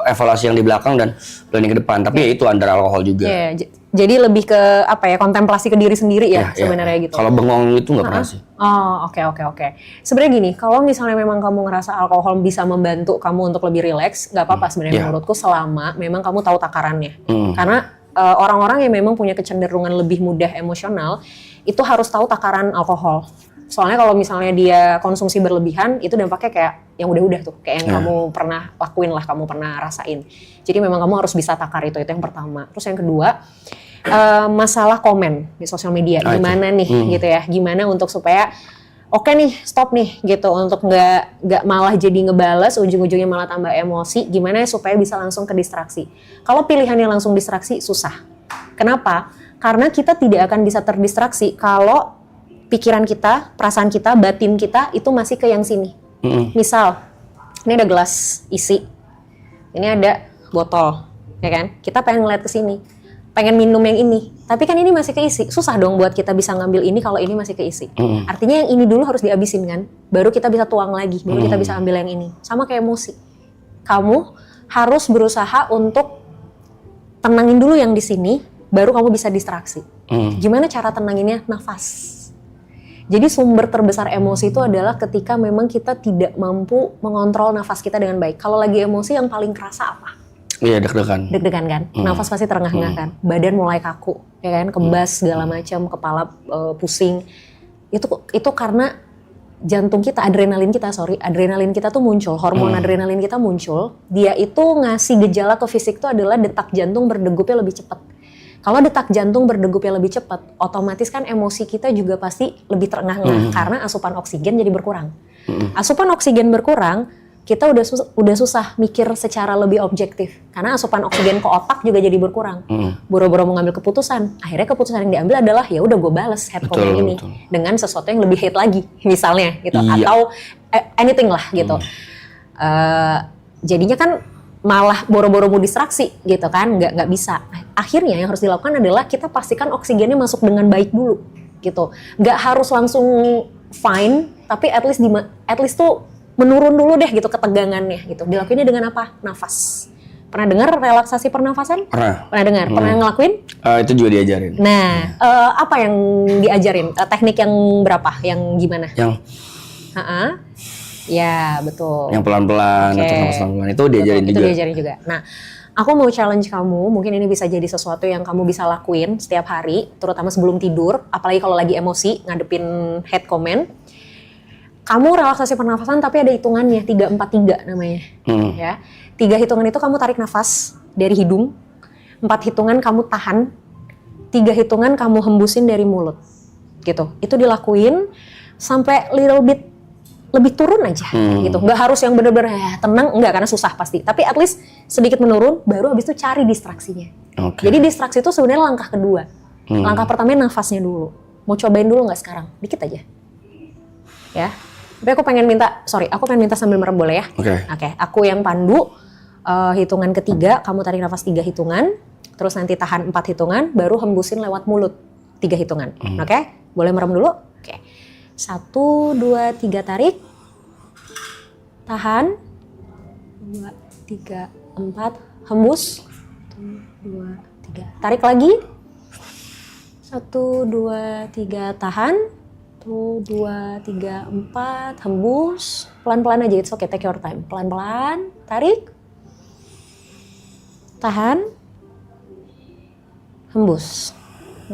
evaluasi yang di belakang dan planning ke depan. Tapi ya itu under alkohol juga. Jadi lebih ke apa ya, kontemplasi ke diri sendiri ya sebenarnya gitu. Kalau bengong itu nggak pernah sih. Oke. Sebenarnya gini, kalau misalnya memang kamu ngerasa alkohol bisa membantu kamu untuk lebih rileks, nggak apa-apa sebenarnya menurutku selama memang kamu tahu takarannya. Karena orang-orang yang memang punya kecenderungan lebih mudah emosional itu harus tahu takaran alkohol. Soalnya kalau misalnya dia konsumsi berlebihan, itu dampaknya kayak yang udah-udah tuh, kayak yang kamu pernah lakuin lah, kamu pernah rasain. Jadi memang kamu harus bisa takar itu yang pertama. Terus yang kedua, masalah komen di sosial media, gimana nih gitu ya, gimana untuk supaya oke nih, stop nih gitu, untuk nggak malah jadi ngebales, ujung-ujungnya malah tambah emosi, gimana supaya bisa langsung ke distraksi. Kalau pilihannya langsung distraksi, susah. Kenapa? Karena kita tidak akan bisa terdistraksi kalau pikiran kita, perasaan kita, batin kita itu masih ke yang sini. Misal, ini ada gelas isi, ini ada botol, ya kan? Kita pengen ngeliat ke sini, pengen minum yang ini, tapi kan ini masih keisi. Susah dong buat kita bisa ngambil ini kalau ini masih keisi. Artinya yang ini dulu harus dihabisin kan, baru kita bisa tuang lagi, baru kita bisa ambil yang ini. Sama kayak emosi. Kamu harus berusaha untuk tenangin dulu yang di sini, baru kamu bisa distraksi. Gimana cara tenanginnya? Nafas. Jadi sumber terbesar emosi itu adalah ketika memang kita tidak mampu mengontrol nafas kita dengan baik. Kalau lagi emosi yang paling kerasa apa? Iya, deg-degan. Deg-degan kan? Nafas pasti terengah-engah kan? Badan mulai kaku, ya kan? Kebas segala macam, kepala pusing. Itu karena jantung kita, adrenalin kita tuh muncul, hormon adrenalin kita muncul. Dia itu ngasih gejala ke fisik itu adalah detak jantung berdegupnya lebih cepat. Kalau detak jantung berdegupnya lebih cepat, otomatis kan emosi kita juga pasti lebih terengah-engah karena asupan oksigen jadi berkurang. Asupan oksigen berkurang, kita udah susah mikir secara lebih objektif karena asupan oksigen ke otak juga jadi berkurang. Boro-boro mengambil keputusan, akhirnya keputusan yang diambil adalah ya udah gue balas head comment ini dengan sesuatu yang lebih hate lagi, misalnya gitu, atau anything lah gitu. Jadinya kan malah boro-boro mau distraksi gitu kan, nggak bisa. Akhirnya yang harus dilakukan adalah kita pastikan oksigennya masuk dengan baik dulu gitu. Nggak harus langsung fine, tapi at least tuh menurun dulu deh gitu ketegangannya gitu. Dilakuinnya dengan apa? Nafas. Pernah dengar relaksasi pernafasan? Pernah. Pernah dengar? Pernah ngelakuin? Itu juga diajarin. Nah, apa yang diajarin? Teknik yang berapa? Yang gimana? Yang ya, betul. yang pelan-pelan, atau nafas pelan-pelan itu diajarin Betul, juga. Itu diajarin juga. Nah, aku mau challenge kamu, mungkin ini bisa jadi sesuatu yang kamu bisa lakuin setiap hari, terutama sebelum tidur, apalagi kalau lagi emosi, ngadepin hate comment. Kamu relaksasi pernafasan tapi ada hitungannya, 3-4-3 namanya. Ya. 3 hitungan itu kamu tarik nafas dari hidung, 4 hitungan kamu tahan, 3 hitungan kamu hembusin dari mulut. Gitu. Itu dilakuin sampai little bit lebih turun aja gitu. Nggak harus yang bener-bener tenang, enggak, karena susah pasti. Tapi at least sedikit menurun, baru habis itu cari distraksinya. Jadi distraksi itu sebenarnya langkah kedua. Langkah pertamanya nafasnya dulu. Mau cobain dulu nggak sekarang? Dikit aja. Ya. Tapi aku pengen minta sambil merem, boleh ya? Oke. Aku yang pandu, hitungan ketiga, kamu tarik nafas 3 hitungan, terus nanti tahan 4 hitungan, baru hembusin lewat mulut 3 hitungan. Oke? Boleh merem dulu? Oke. 1, 2, 3 tarik, tahan, 2, 3, 4, hembus, 1, 2, 3, tarik lagi, 1, 2, 3, tahan, 1, 2, 3, 4, hembus, pelan-pelan aja, it's okay, take your time, pelan-pelan, tarik, tahan, hembus.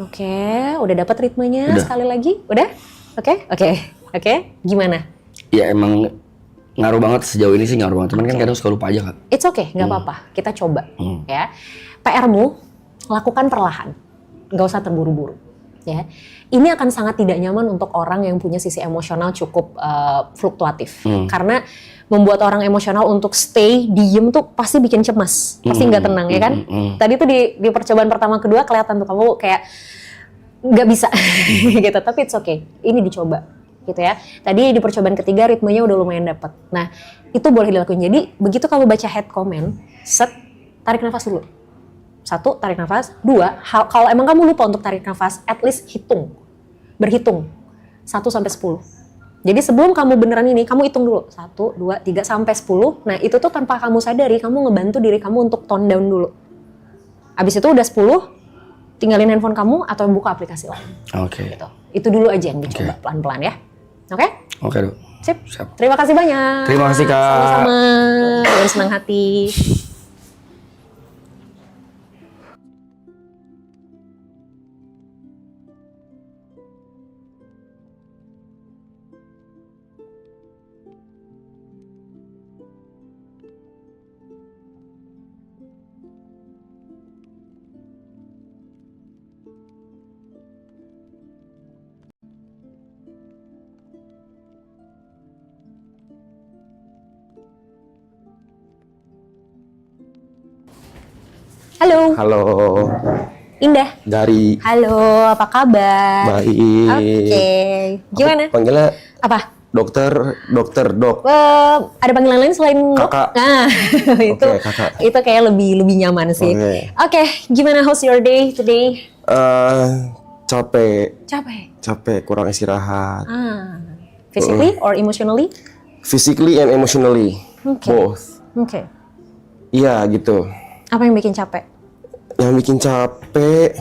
Oke, udah dapat ritmenya. Sekali lagi, udah? Oke. Gimana? Ya emang ngaruh banget sejauh ini sih, ngaruh banget. Cuman kan kadang suka lupa aja kan. It's okay, nggak apa-apa. Kita coba. Ya. PR-mu lakukan perlahan, nggak usah terburu-buru. Ya. Ini akan sangat tidak nyaman untuk orang yang punya sisi emosional cukup fluktuatif. Karena membuat orang emosional untuk stay diem tuh pasti bikin cemas, pasti nggak tenang, ya kan? Tadi tuh di percobaan pertama kedua kelihatan tuh kamu kayak nggak bisa gitu, tapi it's okay, ini dicoba gitu ya. Tadi di percobaan ketiga ritmenya udah lumayan dapet. Nah, itu boleh dilakuin. Jadi begitu kamu baca head comment, tarik nafas dulu. 1, tarik nafas. 2, kalau emang kamu lupa untuk tarik nafas, at least berhitung 1 sampai 10. Jadi sebelum kamu beneran ini, kamu hitung dulu 1, 2, 3 sampai 10. Nah, itu tuh tanpa kamu sadari, kamu ngebantu diri kamu untuk tone down dulu. Abis itu udah 10, tinggalin handphone kamu atau buka aplikasi lain. Gitu. Itu dulu aja yang dicoba pelan-pelan ya. Oke, Dok. Sip. Terima kasih banyak. Terima kasih, Kak. Sama-sama. Dengan senang hati. Halo, Halo, Indah. dari Halo, apa kabar? baik. Oke, gimana? Aku panggilnya Apa? dokter, dok. Ada panggilan lain selain Dok? Kakak. Nah, itu Oke, kakak. itu kayak lebih nyaman sih. Oke, gimana how's your day today? Capek, Capek. kurang istirahat. Physically or emotionally? Physically and emotionally, Oke. both. Oke. Iya gitu. Apa yang bikin capek? Yang bikin capek,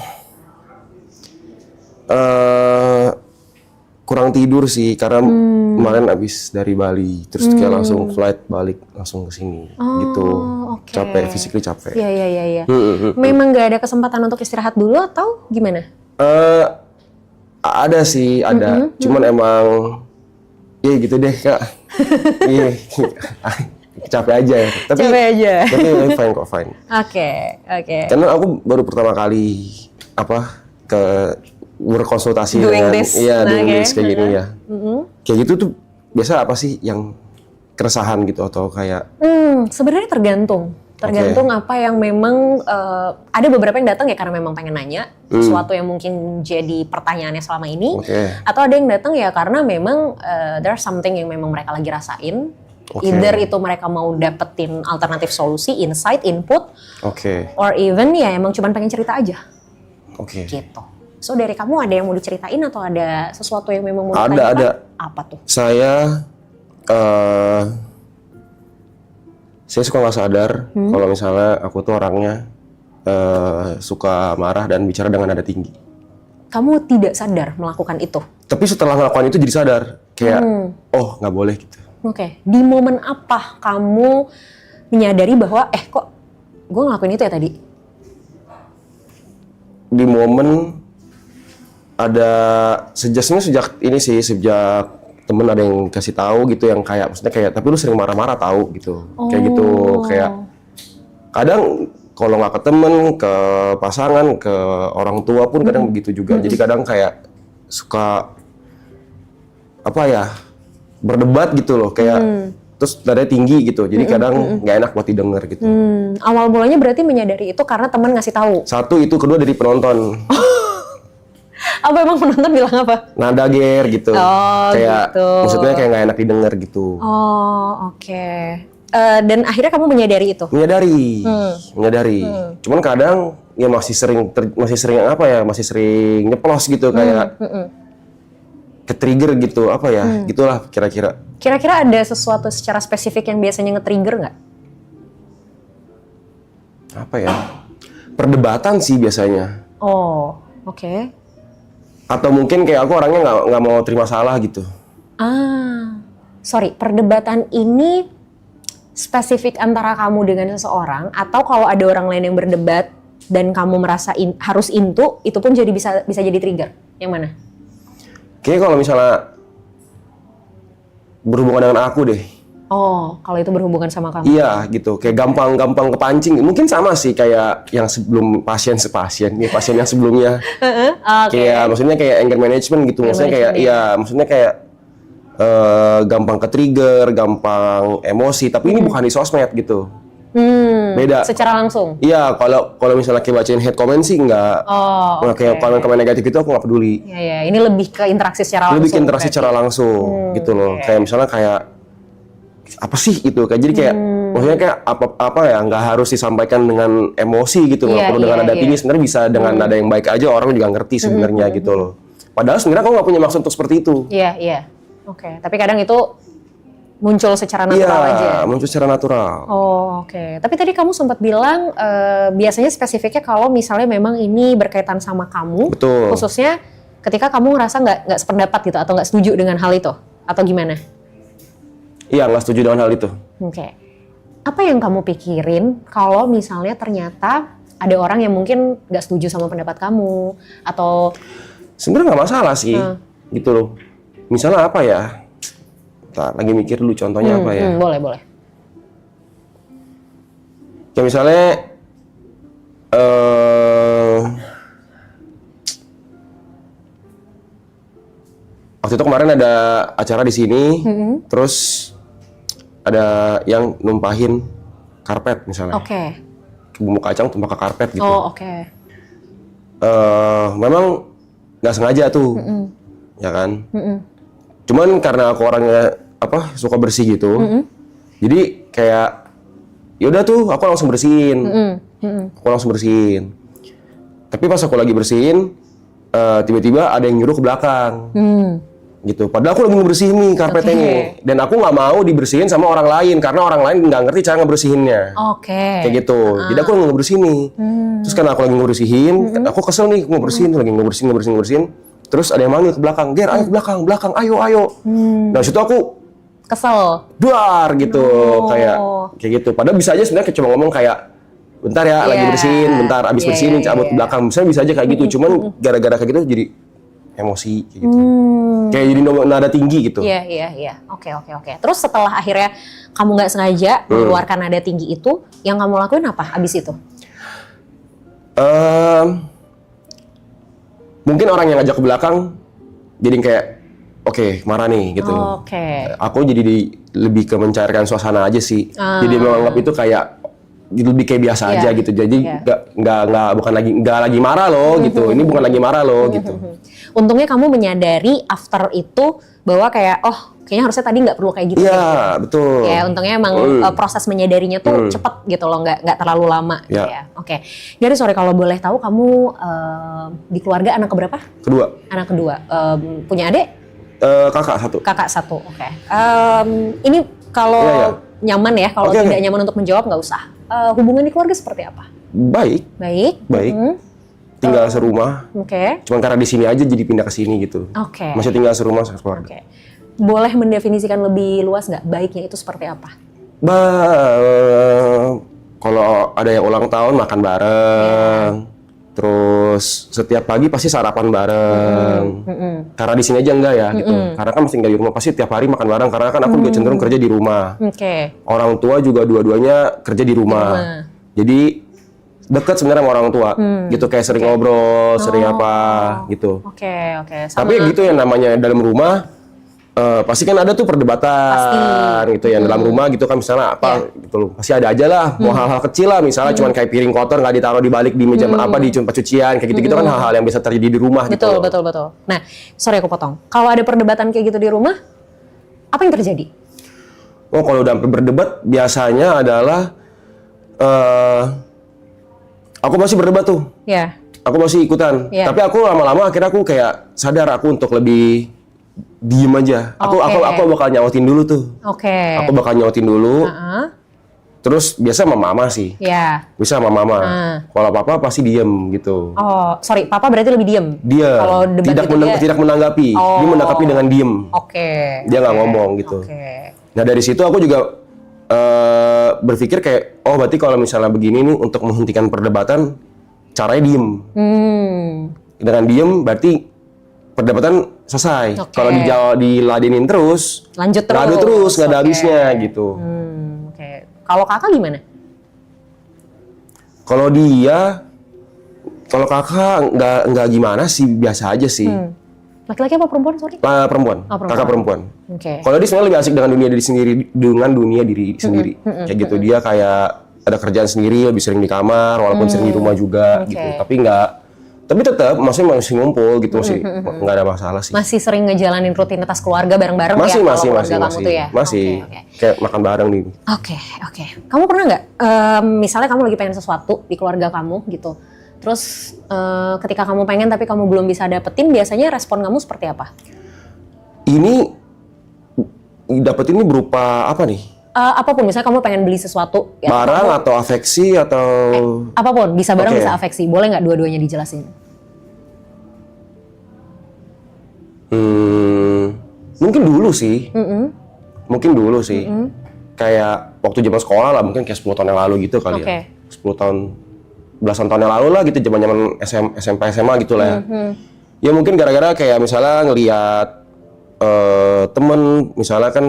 kurang tidur sih, karena kemarin abis dari Bali, terus kayak langsung flight balik langsung ke sini, gitu. Oke. Capek, physically capek. Iya. Memang nggak ada kesempatan untuk istirahat dulu atau gimana? Ada sih, ada. Cuman emang, ya gitu deh kak. Iya, capek aja ya. Tapi, Capek aja. Tapi fine kok, fine. Oke. Karena aku baru pertama kali ke berkonsultasi Doing dengan, this. iya, doing Oke. this kayak gini ya. Kayak gitu tuh biasa apa sih yang keresahan gitu atau kayak Sebenarnya tergantung apa yang memang ada beberapa yang datang ya karena memang pengen nanya sesuatu yang mungkin jadi pertanyaannya selama ini, atau ada yang datang ya karena memang there's something yang memang mereka lagi rasain. Either itu mereka mau dapetin alternatif solusi, insight, input, or even ya emang cuma pengen cerita aja. Gitu. So dari kamu ada yang mau diceritain atau ada sesuatu yang memang mau ditanyakan? Ada. Apa tuh? Saya suka nggak sadar kalau misalnya aku tuh orangnya suka marah dan bicara dengan nada tinggi. Kamu tidak sadar melakukan itu? Tapi setelah melakukan itu jadi sadar, kayak oh nggak boleh gitu. Oke. Di momen apa kamu menyadari bahwa kok gue ngelakuin itu ya tadi? Di momen ada sejak temen ada yang kasih tahu gitu, yang kayak maksudnya kayak tapi lu sering marah-marah tahu gitu. Kayak gitu, kayak kadang kalau nggak ke temen, ke pasangan, ke orang tua pun kadang begitu juga. Jadi kadang kayak suka berdebat gitu loh, kayak terus nadanya tinggi gitu. Jadi kadang nggak enak buat didengar gitu. Awal mulanya berarti menyadari itu karena teman ngasih tahu. Satu itu, kedua dari penonton. Apa emang penonton bilang apa? Nada ger gitu. Kayak gitu. maksudnya kayak nggak enak didengar gitu. Oke. Dan akhirnya kamu menyadari itu? Menyadari. Cuman kadang ya masih sering nyeplos gitu, kayak ke-trigger gitu, gitulah kira-kira. Kira-kira ada sesuatu secara spesifik yang biasanya nge-trigger nggak? Perdebatan sih biasanya. Oke. Atau mungkin kayak aku orangnya nggak mau terima salah gitu. Sorry, perdebatan ini spesifik antara kamu dengan seseorang, atau kalau ada orang lain yang berdebat dan kamu merasa harus into, itu pun jadi bisa jadi trigger. Yang mana? Kayaknya kalau misalnya berhubungan dengan aku deh. Kalau itu berhubungan sama kamu. Iya gitu, kayak gampang kepancing. Mungkin sama sih kayak yang sebelum pasien yang sebelumnya. Kayak maksudnya kayak anger management gitu. Maksudnya kayak maksudnya kayak gampang ke-trigger, gampang emosi, tapi ini bukan di sosmed gitu. Beda. Secara langsung? Iya, kalau misalnya kayak bacain hate comment sih enggak. Kayak komen-komen negatif itu aku nggak peduli. Iya, ini lebih ke interaksi secara langsung. Lebih ke interaksi secara langsung gitu loh. Kayak misalnya kayak apa sih gitu, kayak jadi kayak maksudnya kayak apa ya, nggak harus disampaikan dengan emosi gitu, nggak perlu dengan nada tinggi, sebenarnya bisa dengan nada yang baik aja, orang juga ngerti sebenarnya gitu loh. Padahal sebenarnya aku nggak punya maksud untuk seperti itu. Iya. Oke. Tapi kadang itu muncul secara natural aja. Iya, muncul secara natural. Oke. Tapi tadi kamu sempat bilang biasanya spesifiknya kalau misalnya memang ini berkaitan sama kamu, Betul. Khususnya ketika kamu ngerasa nggak sependapat gitu atau nggak setuju dengan hal itu, atau gimana? Iya, nggak setuju dengan hal itu. Oke. Apa yang kamu pikirin kalau misalnya ternyata ada orang yang mungkin nggak setuju sama pendapat kamu, atau Sebenarnya nggak masalah sih, gitu loh. Misalnya apa ya? Ntar lagi mikir dulu contohnya apa ya? Boleh. Kayak misalnya waktu itu kemarin ada acara di sini, terus ada yang numpahin karpet misalnya. Oke. bumbu kacang tumpah ke karpet gitu. Oh, oke. Memang nggak sengaja tuh, ya kan. Cuman karena aku orangnya suka bersih gitu, jadi kayak yaudah tuh aku langsung bersihin, Tapi pas aku lagi bersihin, tiba-tiba ada yang nyuruh ke belakang, gitu. Padahal aku lagi ngebersihin nih karpetnya nih, dan aku nggak mau dibersihin sama orang lain karena orang lain nggak ngerti cara ngebersihinnya. Kayak gitu. Jadi aku lagi ngebersihin nih. Terus karena aku lagi ngebersihin, aku kesel nih ngebersihin, lagi ngebersihin. Terus ada yang manggil ke belakang, "Ger, ayo ke belakang, ayo." Nah, situ aku Kesel. duar gitu, kayak gitu. Padahal bisa aja sebenarnya cuma ngomong kayak, "Bentar ya, lagi bersihin, bentar abis bersihin cabut ke belakang." Misalnya bisa aja kayak gitu. Cuman gara-gara kayak gitu jadi emosi kayak gitu. Kayak jadi nada tinggi gitu. Iya. Oke. Terus setelah akhirnya kamu nggak sengaja mengeluarkan nada tinggi itu, yang kamu lakuin apa abis itu? Mungkin orang yang ngajak ke belakang jadi kayak oke, marah nih gitu. Aku jadi lebih ke mencairkan suasana aja sih. Jadi menganggap itu kayak lebih kayak biasa aja gitu. Jadi nggak lagi marah loh gitu. Ini bukan lagi marah loh gitu. Untungnya kamu menyadari after itu bahwa kayak kayaknya harusnya tadi nggak perlu kayak gitu. Iya, betul. Ya, untungnya emang proses menyadarinya tuh cepet gitu loh, nggak terlalu lama. Ya. Oke. Jadi sorry kalau boleh tahu kamu di keluarga anak keberapa? Kedua. Anak kedua. Punya adik? Kakak satu. Kakak satu. Oke. Ini kalau nyaman ya, kalau tidak nyaman untuk menjawab nggak usah. Hubungan di keluarga seperti apa? Baik. Tinggal serumah. Cuman karena di sini aja jadi pindah ke sini gitu. Masih tinggal serumah keluarga. Boleh mendefinisikan lebih luas nggak baiknya itu seperti apa? Kalau ada yang ulang tahun makan bareng, terus setiap pagi pasti sarapan bareng. Karena di sini aja enggak ya gitu. Karena kan masih tinggal di rumah, pasti tiap hari makan bareng. Karena kan aku juga cenderung kerja di rumah. Orang tua juga dua-duanya kerja di rumah. Jadi deket sebenarnya sama orang tua, gitu kayak sering ngobrol, sering apa gitu. Tapi gitu yang namanya dalam rumah. Pasti kan ada tuh perdebatan gitu ya dalam rumah gitu kan, misalnya apa gitu loh, pasti ada aja lah, mau hal-hal kecil lah, misalnya cuman kayak piring kotor nggak ditaruh di balik di meja apa di tempat cucian kayak gitu kan, hal-hal yang bisa terjadi di rumah gitu. Betul. Nah, sorry aku potong. Kalau ada perdebatan kayak gitu di rumah, apa yang terjadi? Kalau udah berdebat biasanya adalah aku masih berdebat tuh. Aku masih ikutan. Tapi aku lama-lama akhirnya aku kayak sadar aku untuk lebih diem aja. Aku bakal nyautin dulu tuh. Aku bakal nyautin dulu. Terus biasa sama mama sih. Bisa sama mama. Kalau papa pasti diem gitu. Sorry, papa berarti lebih diem? Dia kalau tidak menanggapi. Dia menanggapi dengan diem. Dia nggak ngomong gitu. Nah dari situ aku juga berpikir kayak, berarti kalau misalnya begini nih untuk menghentikan perdebatan, caranya diem. Dengan diem berarti perdebatan selesai. Kalau diladenin terus, lanjut terus, nggak ada habisnya gitu. Kalau kakak gimana? Kalau kakak nggak gimana sih, biasa aja sih. Laki-laki apa perempuan? Sorry. Perempuan. Kakak perempuan. Kalau dia sebenarnya lebih asik dengan dunia diri sendiri. Kayak gitu, dia kayak ada kerjaan sendiri, lebih sering di kamar, walaupun sering di rumah juga gitu. Tapi tetap masih ngumpul gitu, masih nggak ada masalah sih. Masih sering ngejalanin rutinitas keluarga bareng-bareng masih, ya? Masih. Kayak makan bareng nih. Oke. Kamu pernah nggak, misalnya kamu lagi pengen sesuatu di keluarga kamu gitu, terus ketika kamu pengen tapi kamu belum bisa dapetin, biasanya respon kamu seperti apa? Ini dapetin ini berupa apa nih? Apapun, misalnya kamu pengen beli sesuatu. Barang atau afeksi atau... apapun, bisa barang bisa afeksi. Boleh nggak dua-duanya dijelasin? Mungkin dulu sih. Kayak waktu zaman sekolah lah, mungkin kayak 10 tahun yang lalu gitu kali ya. 10 tahun, belasan tahun yang lalu lah gitu, zaman SMP SMA gitu lah ya. Ya mungkin gara-gara kayak misalnya ngelihat temen, misalnya kan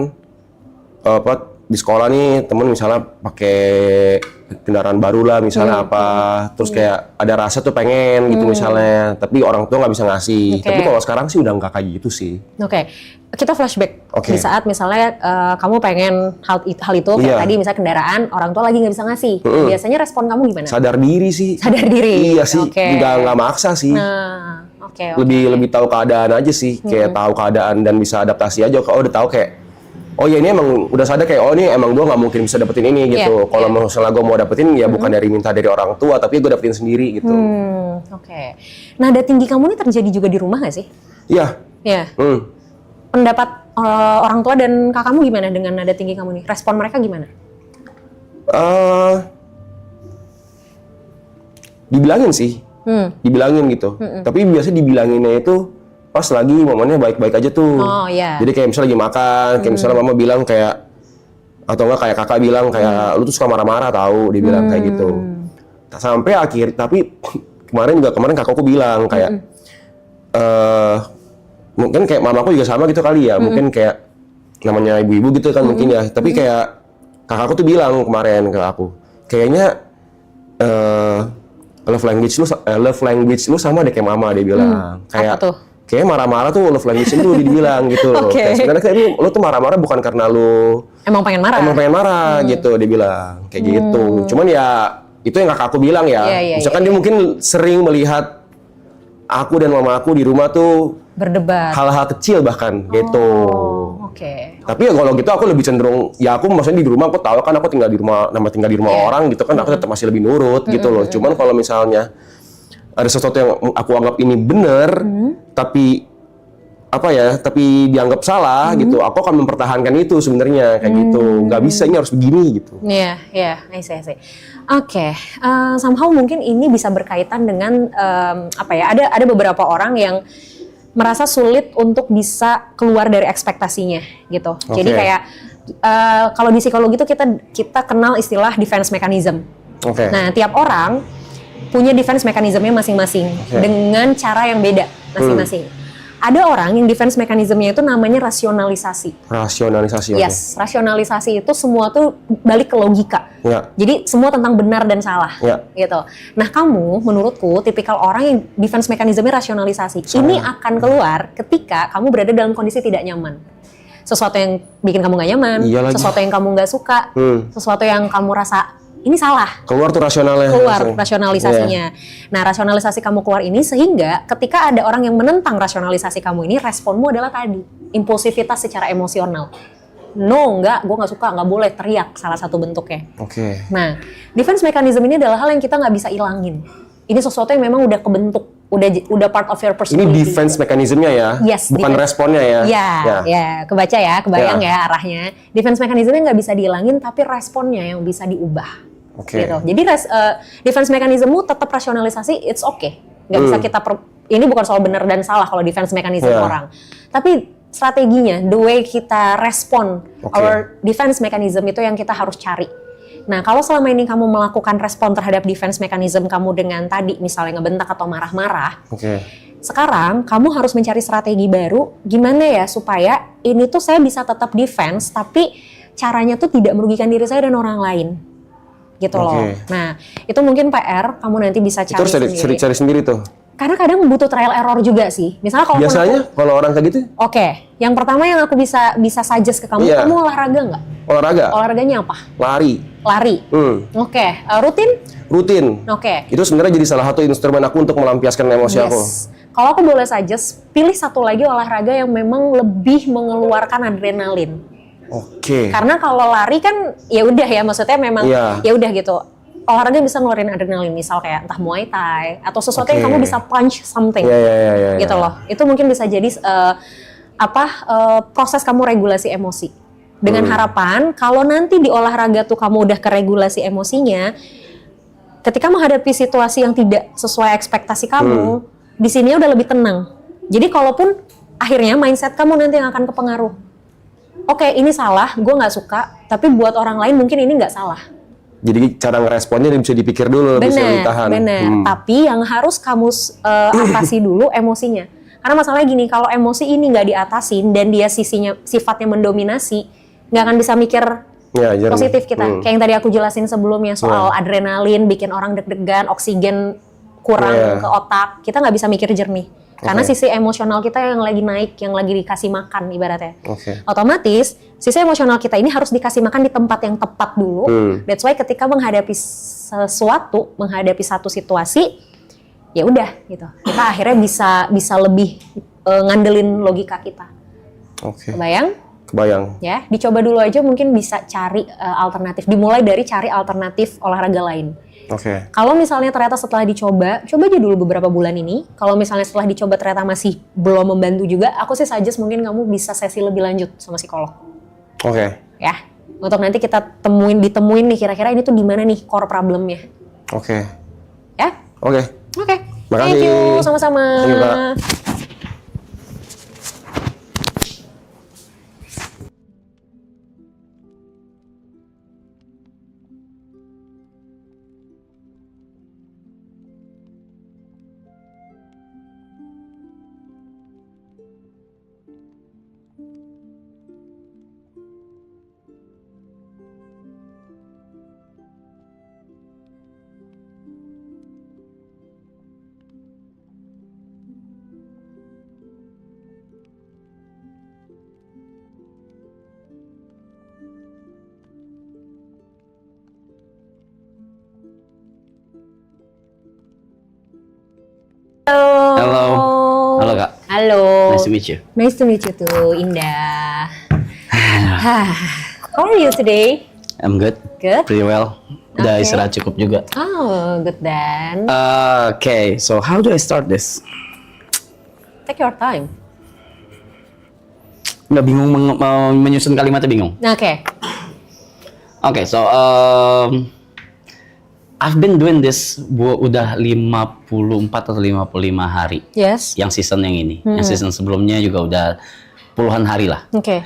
di sekolah nih temen misalnya pakai kendaraan baru lah misalnya apa, terus kayak ada rasa tuh pengen gitu misalnya, tapi orang tua nggak bisa ngasih. Oke. Tapi kalau sekarang sih udah nggak kayak gitu sih. Oke, kita flashback Oke. di saat misalnya kamu pengen hal itu kayak Iya. tadi misalnya kendaraan, orang tua lagi nggak bisa ngasih. Biasanya respon kamu gimana? Sadar diri sih. Sadar diri. Iya sih, Oke. nggak maksa sih. Nah, oke. Lebih tahu keadaan aja sih, kayak tahu keadaan dan bisa adaptasi aja. Kalau udah tahu kayak, oh ya ini emang udah sadar kayak, oh ini emang gue nggak mungkin bisa dapetin ini gitu. Iya, Kalau misalnya gue mau dapetin ya bukan minta dari orang tua, tapi gue dapetin sendiri gitu. Oke. Nada tinggi kamu ini terjadi juga di rumah nggak sih? Iya. Iya. Hmm. Pendapat orang tua dan kakakmu gimana dengan nada tinggi kamu nih? Respon mereka gimana? Dibilangin sih, dibilangin gitu. Tapi biasanya dibilanginnya itu pas lagi momennya baik-baik aja tuh. Oh, iya. Jadi kayak misalnya lagi makan, kayak misalnya mama bilang kayak, atau enggak kayak kakak bilang kayak, lu tuh suka marah-marah tahu, dia bilang kayak gitu. Sampai tapi kemarin kakakku bilang kayak, mungkin kayak mamaku juga sama gitu kali ya, mungkin kayak namanya ibu-ibu gitu kan mungkin ya. Tapi kayak kakakku tuh bilang kemarin ke aku, kayaknya love language lu sama deh kayak mama, dia bilang. Kayak Apa tuh? kayak marah-marah tuh love language lu dibilang gitu. Oke. Kayak sebenarnya kayak lu tuh marah-marah bukan karena lu Emang pengen marah? emang pengen marah gitu, dia bilang kayak gitu. Cuman ya itu yang kakakku bilang ya. Iya, Misalkan dia mungkin sering melihat aku dan mama aku di rumah tuh Berdebat. hal-hal kecil bahkan gitu. Oke. Tapi ya kalau gitu aku lebih cenderung, ya aku maksudnya di rumah aku tahu kan aku tinggal di rumah orang gitu kan, aku tetap masih lebih nurut gitu loh. Cuman kalau misalnya ada sesuatu yang aku anggap ini benar, tapi tapi dianggap salah gitu, aku akan mempertahankan itu sebenarnya kayak gitu. Nggak bisa, ini harus begini gitu. Iya, I see. Oke, somehow mungkin ini bisa berkaitan dengan ada beberapa orang yang merasa sulit untuk bisa keluar dari ekspektasinya gitu. Oke. Jadi kayak kalau di psikologi itu kita kenal istilah defense mechanism. Oke. Nah, tiap orang punya defense mechanismnya masing-masing dengan cara yang beda masing-masing. Ada orang yang defense mechanismnya itu namanya rasionalisasi. Rasionalisasi. oke. Yes, rasionalisasi itu semua tuh balik ke logika. Ya. Jadi semua tentang benar dan salah, Ya. gitu. Nah, kamu menurutku tipikal orang yang defense mechanismnya rasionalisasi. Ini akan keluar ketika kamu berada dalam kondisi tidak nyaman. Sesuatu yang bikin kamu gak nyaman, Iya lagi. sesuatu yang kamu gak suka, sesuatu yang kamu rasa ini salah. Keluar tuh rasionalnya. Keluar langsung. rasionalisasinya. Nah, rasionalisasi kamu keluar ini sehingga ketika ada orang yang menentang rasionalisasi kamu ini, responmu adalah tadi, impulsivitas secara emosional. No, enggak, gue nggak suka, nggak boleh, teriak, salah satu bentuknya. Oke. Nah, defense mechanism ini adalah hal yang kita nggak bisa ilangin. Ini sesuatu yang memang udah kebentuk, udah part of your Ini personality. defense mekanismenya ya, Yes, bukan defense. responnya ya. Ya, kebaca ya, kebayang Ya. ya arahnya. Defense mechanismnya nggak bisa dihilangin, tapi responnya yang bisa diubah. Oke. Gitu. Jadi defense mechanismmu tetap rasionalisasi, it's okay. Nggak bisa kita ini bukan soal benar dan salah kalau defense mechanism Ya. orang. Tapi strateginya, the way kita respon, Oke. our defense mechanism itu yang kita harus cari. Nah, kalau selama ini kamu melakukan respon terhadap defense mechanism kamu dengan tadi misalnya ngebentak atau marah-marah, Oke. sekarang kamu harus mencari strategi baru gimana ya supaya ini tuh saya bisa tetap defense tapi caranya tuh tidak merugikan diri saya dan orang lain. Gitu loh. Oke. Nah, itu mungkin PR kamu nanti bisa Itu cari harus sendiri. cari sendiri tuh. Karena kadang butuh trial error juga sih. Misalnya kalau Biasanya kalau orang kayak gitu, Oke, yang pertama yang aku bisa suggest ke kamu, Iya. kamu olahraga nggak? olahraga, Olahraganya apa? lari, Lari. Oke, rutin? rutin. Oke. Itu sebenarnya jadi salah satu instrumen aku untuk melampiaskan emosi aku. Yes. Kalau aku boleh suggest, pilih satu lagi olahraga yang memang lebih mengeluarkan adrenalin. Oke. Karena kalau lari kan ya udah ya, maksudnya memang Iya. ya udah gitu. Olahraga bisa ngeluarin adrenalin, misal kayak entah Muay Thai atau sesuatu yang Oke. kamu bisa punch something. Iya. Gitu loh. Itu mungkin bisa jadi proses kamu regulasi emosi. Dengan harapan kalau nanti di olahraga tuh kamu udah keregulasi emosinya, ketika menghadapi situasi yang tidak sesuai ekspektasi kamu, di sini udah lebih tenang. Jadi kalaupun akhirnya mindset kamu nanti yang akan kepengaruh. Oke, ini salah, gue nggak suka, tapi buat orang lain mungkin ini nggak salah. Jadi cara ngeresponnya bisa dipikir dulu, bisa ditahan. Benar. Tapi yang harus kamu atasi dulu emosinya. Karena masalahnya gini, kalau emosi ini nggak diatasin dan dia sifatnya mendominasi, nggak akan bisa mikir Ya, jernih. positif kita. Kayak yang tadi aku jelasin sebelumnya soal adrenalin bikin orang deg-degan, oksigen kurang ke otak. Kita nggak bisa mikir jernih. Karena sisi emosional kita yang lagi naik, yang lagi dikasih makan ibaratnya. Otomatis sisi emosional kita ini harus dikasih makan di tempat yang tepat dulu. That's why ketika menghadapi sesuatu, menghadapi satu situasi, ya udah gitu. Kita akhirnya bisa lebih ngandelin logika kita. Kebayang? Kebayang. Ya, dicoba dulu aja mungkin bisa cari alternatif. Dimulai dari cari alternatif olahraga lain. Kalau misalnya ternyata setelah dicoba, coba aja dulu beberapa bulan ini. Kalau misalnya setelah dicoba ternyata masih belum membantu juga, aku sih suggest mungkin kamu bisa sesi lebih lanjut sama psikolog. Ya, untuk nanti kita ditemuin nih kira-kira ini tuh di mana nih core problemnya. Ya? Oke. Makasih. Thank you, sama-sama. Thank you, Kak. Halo Kak. Halo. Nice to meet you. Nice to meet you too, Indah. How are you today? I'm good. Good? Pretty well. Udah Okay. istirahat cukup juga. Oh, good then. Okay, so how do I start this? Take your time. Nggak bingung menyusun kalimatnya bingung. Oke. Okay, so I've been doing this udah 54 atau 55 hari. Yes. Yang season yang ini. Yang season sebelumnya juga udah puluhan hari lah. Oke.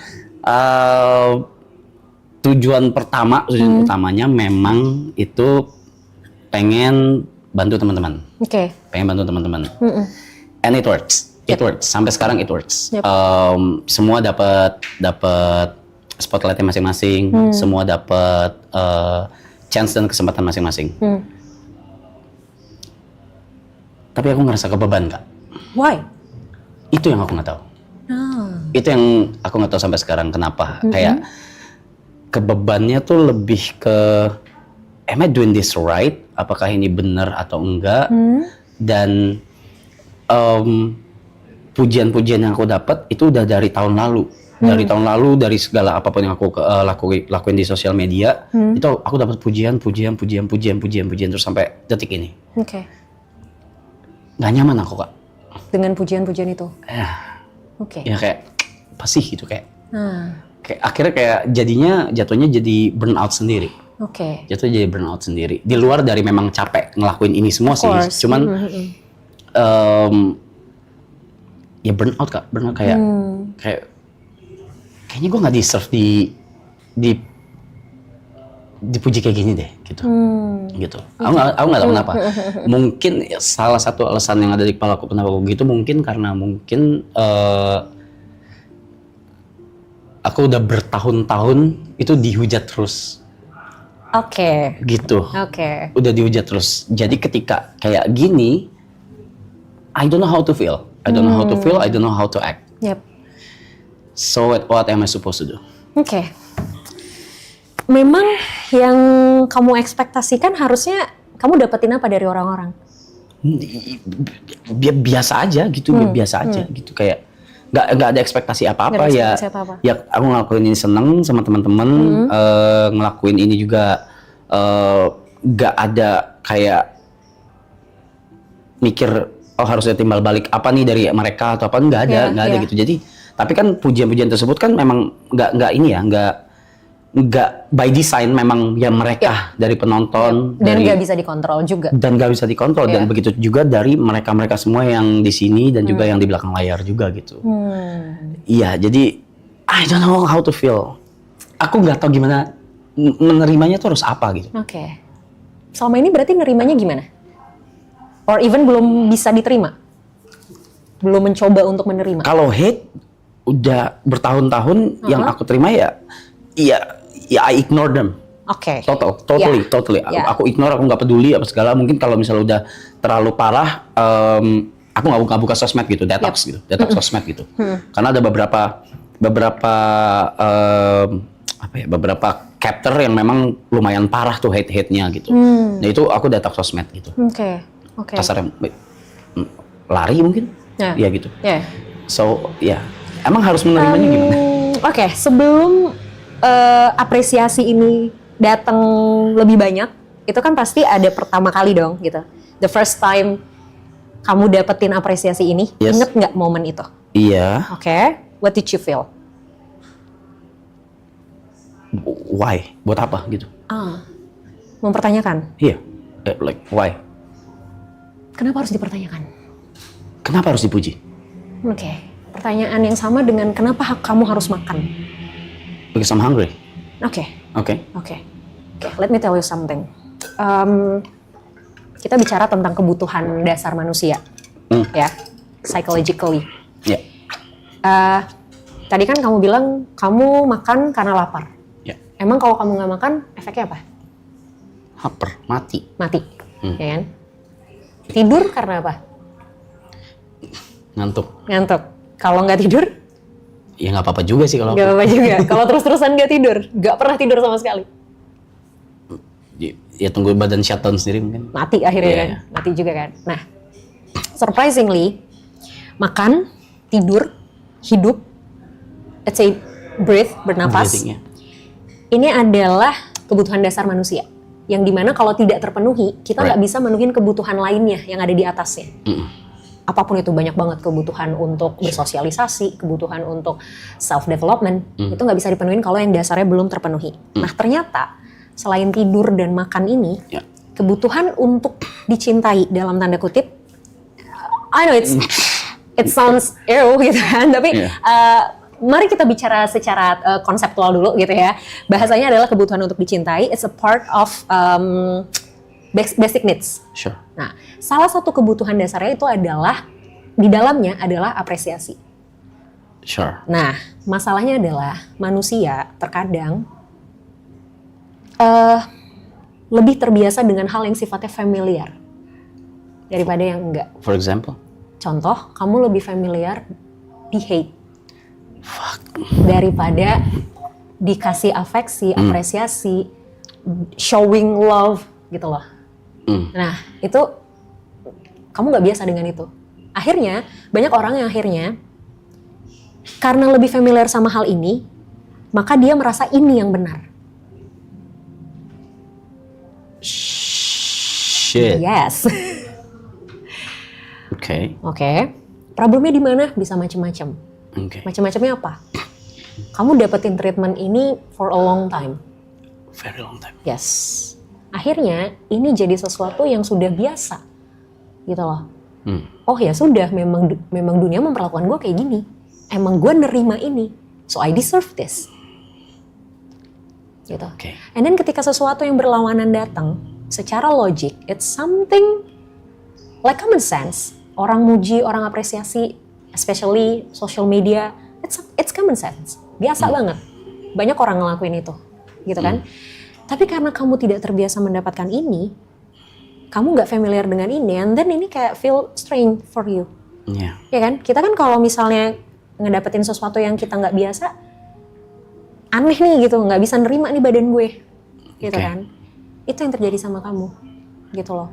Tujuan utamanya memang itu pengen bantu teman-teman. Oke. Pengen bantu teman-teman. And it works. It works. Sampai sekarang it works. Yep. Semua dapat spotlightnya masing-masing. Semua dapat chance dan kesempatan masing-masing. Tapi aku ngerasa kebeban, Kak. Why? Itu yang aku nggak tahu. Itu yang aku nggak tahu sampai sekarang kenapa. Kayak kebebannya tuh lebih ke am I doing this right? Apakah ini benar atau enggak? Dan pujian-pujian yang aku dapat itu udah dari tahun lalu. Dari segala apapun yang aku lakuin di sosial media, itu aku dapat pujian terus sampai detik ini. Oke. Nggak nyaman aku, Kak. Dengan pujian-pujian itu. Oke. Ya kayak apa sih gitu kayak akhirnya kayak jatuhnya jadi burnout sendiri. Oke. Jatuhnya jadi burnout sendiri. Di luar dari memang capek ngelakuin ini semua sih. Cuman ya burnout, Kak. Burnout kayak kayaknya gue nggak deserve dipuji kayak gini deh gitu. Gitu. Aku nggak tahu kenapa. Mungkin salah satu alasan yang ada di kepala aku kenapa aku gitu mungkin karena aku udah bertahun-tahun itu dihujat terus. Oke. Gitu. Oke. Udah dihujat terus. Jadi ketika kayak gini, I don't know how to feel. I don't know how to feel. I don't know how to act. Yep. So what am I supposed to do? Oke. Memang yang kamu ekspektasikan harusnya kamu dapetin apa dari orang-orang? Biasa aja gitu, biasa aja gitu kayak nggak ada ekspektasi apa-apa ya. Ya aku ngelakuin ini seneng sama teman-teman, ngelakuin ini juga nggak ada kayak mikir harusnya timbal balik apa nih dari mereka atau apa, nggak ada gitu. Jadi tapi kan pujian-pujian tersebut kan memang nggak by design, memang ya mereka dari penonton dan nggak bisa dikontrol juga. Dan begitu juga dari mereka semua yang di sini dan juga yang di belakang layar juga gitu. Iya, jadi I don't know how to feel. Aku nggak tahu gimana menerimanya tuh harus apa gitu. Oke. Selama ini berarti nerimanya gimana? Or even belum bisa diterima? Belum mencoba untuk menerima? Kalau hate udah bertahun-tahun yang aku terima ya ya I ignore them. Oke. Totally. Yeah. Aku ignore, aku nggak peduli apa segala. Mungkin kalau misalnya udah terlalu parah, aku nggak buka sosmed gitu, detox gitu, detox sosmed gitu. Karena ada beberapa beberapa chapter yang memang lumayan parah tuh hate-nya gitu. Nah itu aku detox sosmed gitu. Oke. Kasarnya lari mungkin, ya gitu. Yeah. So ya, emang harus menerimanya gimana? Oke, sebelum apresiasi ini datang lebih banyak, itu kan pasti ada pertama kali dong gitu. The first time kamu dapetin apresiasi ini, Yes. inget nggak momen itu? Iya. Oke, what did you feel? Why? Buat apa gitu? Mempertanyakan. Iya. Like why? Kenapa harus dipertanyakan? Kenapa harus dipuji? Oke, pertanyaan yang sama dengan kenapa kamu harus makan? Because I'm hungry. Oke. Oke. Let me tell you something. Kita bicara tentang kebutuhan dasar manusia, ya, psychologically. Ya. Tadi kan kamu bilang kamu makan karena lapar. Ya. Emang kalau kamu nggak makan, efeknya apa? Haper, mati. Mati, ya kan? Tidur karena apa? Ngantuk. Ngantuk. Kalau nggak tidur, Ya nggak apa-apa juga sih kalau nggak apa-apa juga. Kalau terus-terusan nggak tidur, nggak pernah tidur sama sekali, ya tunggu badan shutdown sendiri mungkin. mati akhirnya Iya, kan? iya. Mati juga kan? Nah, surprisingly, makan, tidur, hidup, let's say breathe, bernapas, Breathing, ya. ini adalah kebutuhan dasar manusia. Yang dimana kalau tidak terpenuhi, kita nggak bisa menuhin kebutuhan lainnya yang ada di atasnya. Apapun itu, banyak banget kebutuhan untuk bersosialisasi, kebutuhan untuk self-development, itu nggak bisa dipenuhin kalau yang dasarnya belum terpenuhi. Nah ternyata, selain tidur dan makan ini, Ya. kebutuhan untuk dicintai dalam tanda kutip, I know it sounds ew gitu kan, tapi mari kita bicara secara konseptual dulu gitu ya. Bahasanya adalah kebutuhan untuk dicintai, it's a part of basic needs. Sure. Nah, salah satu kebutuhan dasarnya itu adalah, di dalamnya adalah apresiasi. Sure. Nah, masalahnya adalah manusia terkadang lebih terbiasa dengan hal yang sifatnya familiar daripada yang enggak. For example. Contoh, kamu lebih familiar di hate daripada dikasih afeksi, apresiasi, showing love gitu loh. Nah, itu kamu nggak biasa dengan itu. Akhirnya, banyak orang yang akhirnya karena lebih familiar sama hal ini, maka dia merasa ini yang benar. Shit. Yes. Oke. Oke. Problemnya di mana? Bisa macam-macam. Oke. Macam-macamnya apa? Kamu dapetin treatment ini for a long time. Very long time. Yes. Akhirnya ini jadi sesuatu yang sudah biasa, gitu loh. Oh ya sudah, memang dunia memperlakukan gue kayak gini. Emang gue nerima ini, so I deserve this. Gitu. Oke. And then ketika sesuatu yang berlawanan datang, secara logik, it's something like common sense. Orang muji, orang apresiasi, especially social media, it's common sense. Biasa banget. Banyak orang ngelakuin itu, gitu kan? Tapi karena kamu tidak terbiasa mendapatkan ini, kamu nggak familiar dengan ini, and then ini kayak feel strange for you. Iya. Ya kan? Kita kan kalau misalnya ngedapetin sesuatu yang kita nggak biasa, aneh nih gitu, nggak bisa nerima nih badan gue, gitu Oke. kan? Itu yang terjadi sama kamu, gitu loh.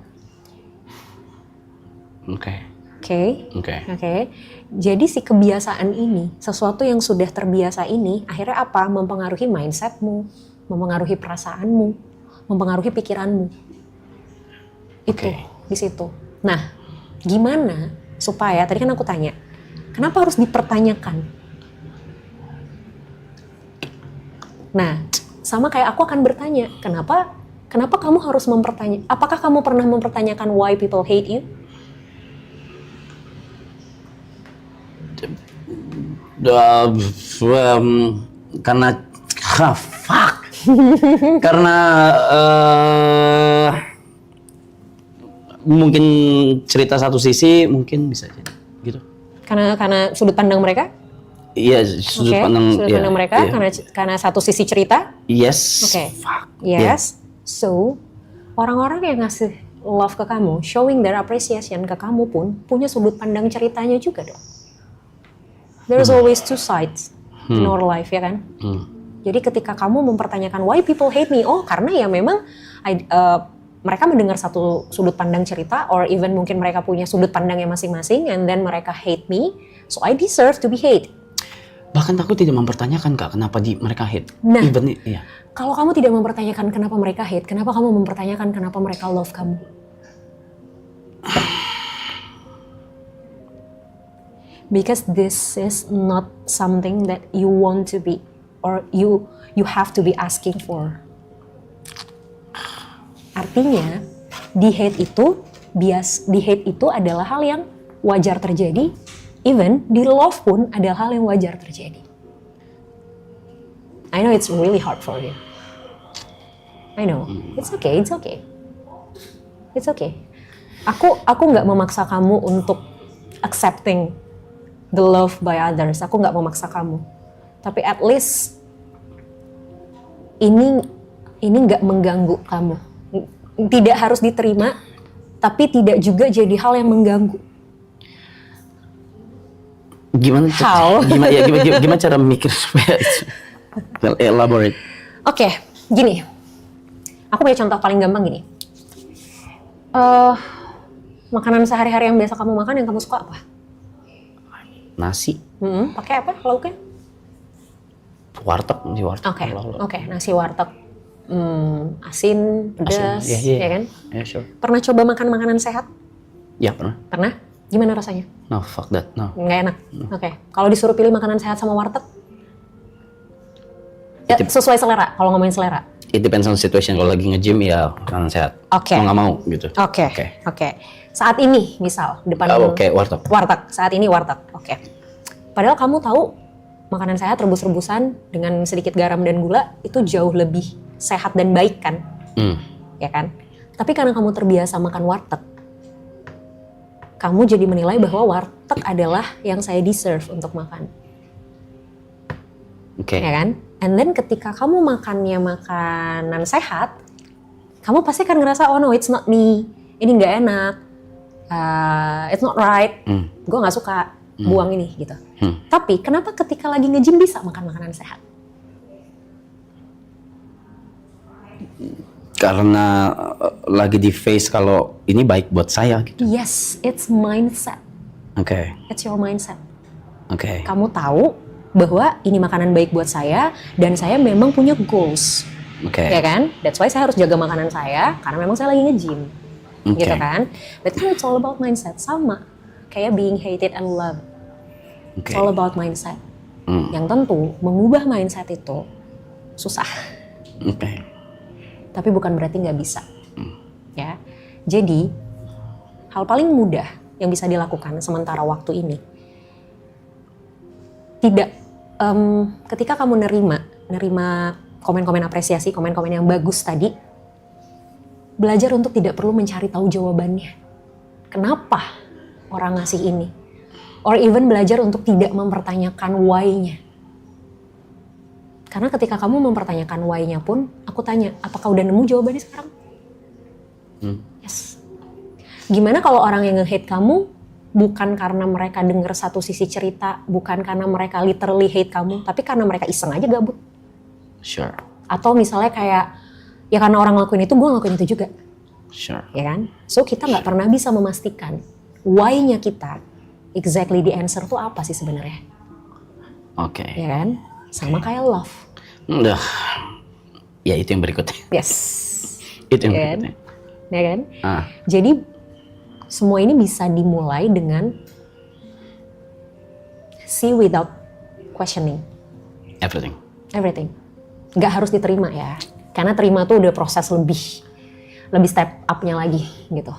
Oke. Oke. Jadi si kebiasaan ini, sesuatu yang sudah terbiasa ini, akhirnya apa? Mempengaruhi mindsetmu, mempengaruhi perasaanmu, mempengaruhi pikiranmu. Itu Oke. di situ. Nah, gimana supaya tadi kan aku tanya, kenapa harus dipertanyakan? Nah, sama kayak aku akan bertanya, kenapa kamu harus mempertanyakan? Apakah kamu pernah mempertanyakan why people hate you? Karena fuck. Karena mungkin cerita satu sisi mungkin bisa jadi gitu. Karena sudut pandang mereka? Iya, sudut pandang sudut ya, pandang mereka iya. karena satu sisi cerita. Yes. Oke. Fuck. Yes. So, orang-orang yang ngasih love ke kamu, showing their appreciation ke kamu pun punya sudut pandang ceritanya juga dong. There's always two sides in our life, ya kan? Jadi ketika kamu mempertanyakan why people hate me, oh karena ya memang mereka mendengar satu sudut pandang cerita, or even mungkin mereka punya sudut pandangnya masing-masing, and then mereka hate me, so I deserve to be hate. Bahkan aku tidak mempertanyakan Kak, kenapa mereka hate. Nah. Even, iya. Kalau kamu tidak mempertanyakan kenapa mereka hate, kenapa kamu mempertanyakan kenapa mereka love kamu? Because this is not something that you want to be, or you have to be asking for. Artinya, di hate itu adalah hal yang wajar terjadi, even di love pun adalah hal yang wajar terjadi. I know it's really hard for you. I know, it's okay. It's okay. Aku nggak memaksa kamu untuk accepting the love by others. Aku nggak memaksa kamu. Tapi at least ini nggak mengganggu kamu. Tidak harus diterima, tapi tidak juga jadi hal yang mengganggu. Gimana cara mikir supaya elaborate? Oke, gini. Aku punya contoh paling gampang gini. Makanan sehari-hari yang biasa kamu makan yang kamu suka apa? Nasi, Pakai apa lauknya? warteg, nasi warteg. Oke, nasi warteg. Asin, pedas, Asin, ya kan? Yeah, sure. Pernah coba makan makanan sehat? Ya pernah. Pernah? Gimana rasanya? No, fuck that. No. Nggak enak. Oke. Kalau disuruh pilih makanan sehat sama warteg? Ya, sesuai selera, kalau ngomongin selera. It depends on situation. Kalau lagi nge-gym ya makanan sehat. Oke. Kalau nggak mau gitu. Oke. Saat ini misal depan warteg. Warteg. Saat ini warteg. Oke. Padahal kamu tahu makanan sehat rebus-rebusan dengan sedikit garam dan gula itu jauh lebih sehat dan baik kan? Ya kan? Tapi karena kamu terbiasa makan warteg, kamu jadi menilai bahwa warteg adalah yang saya deserve untuk makan. Oke. Ya kan? And then ketika kamu makannya makanan sehat, kamu pasti akan ngerasa, oh no, it's not me. Ini nggak enak. It's not right. Gue nggak suka. Buang ini gitu. Tapi kenapa ketika lagi nge-gym bisa makan makanan sehat? Karena lagi di face kalau ini baik buat saya gitu. Yes, it's mindset. Oke. It's your mindset. Oke. Kamu tahu bahwa ini makanan baik buat saya dan saya memang punya goals. Oke. Ya kan? That's why saya harus jaga makanan saya karena memang saya lagi nge-gym. Oke. Gitu kan? But it's all about mindset. Sama kayak being hated and loved. Oke. It's all about mindset. Yang tentu mengubah mindset itu susah. Oke. Tapi bukan berarti nggak bisa. Ya. Jadi hal paling mudah yang bisa dilakukan sementara waktu ini, ketika kamu nerima komen-komen apresiasi, komen-komen yang bagus tadi, belajar untuk tidak perlu mencari tahu jawabannya. Kenapa orang ngasih ini? Or even belajar untuk tidak mempertanyakan why-nya. Karena ketika kamu mempertanyakan why-nya pun, aku tanya, apakah udah nemu jawabannya sekarang? Yes. Gimana kalau orang yang nge-hate kamu bukan karena mereka dengar satu sisi cerita, bukan karena mereka literally hate kamu, tapi karena mereka iseng aja gabut. Sure. Atau misalnya kayak, ya karena orang ngelakuin itu, gue ngelakuin itu juga. Sure. Ya kan? So kita nggak pernah bisa memastikan why-nya kita, exactly the answer tuh apa sih sebenarnya. Oke. Ya kan? Sama kayak love. Udah. Ya itu yang berikutnya. Yes. Itu yang Ya kan? berikutnya. Ya kan? Jadi Semua ini bisa dimulai dengan see without questioning. Everything. Nggak harus diterima ya. Karena terima tuh udah proses lebih step up-nya lagi gitu.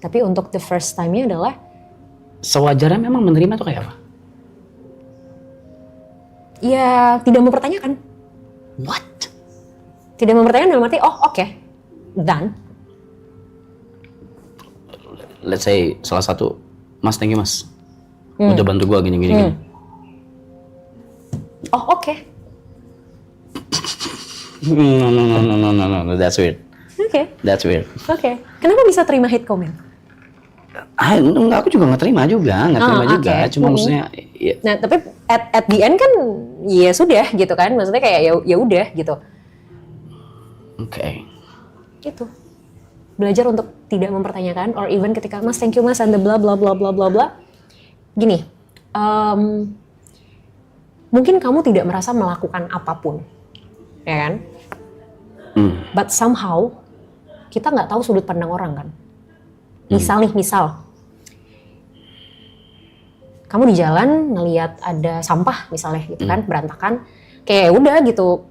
Tapi untuk the first time-nya adalah sewajarnya memang menerima tuh kayak apa? ya tidak mempertanyakan. What? Tidak mempertanyakan dalam arti, oh oke, done. Let's say salah satu, Mas, thank you Mas. Udah bantu gua gini. Oh, oke. No, that's weird. Oke. That's weird. Oke. Kenapa bisa terima hate comment? Enggak, aku juga nggak terima juga. Oke. Cuma maksudnya, ya, Nah, tapi at the end kan ya sudah gitu kan. Maksudnya kayak ya udah gitu. oke. Gitu. Belajar untuk tidak mempertanyakan, or even ketika Mas thank you Mas and the bla bla bla bla bla bla. Gini, mungkin kamu tidak merasa melakukan apapun, ya kan? But somehow kita nggak tahu sudut pandang orang kan. Misal kamu di jalan ngelihat ada sampah misalnya gitu kan, berantakan, kayak udah gitu,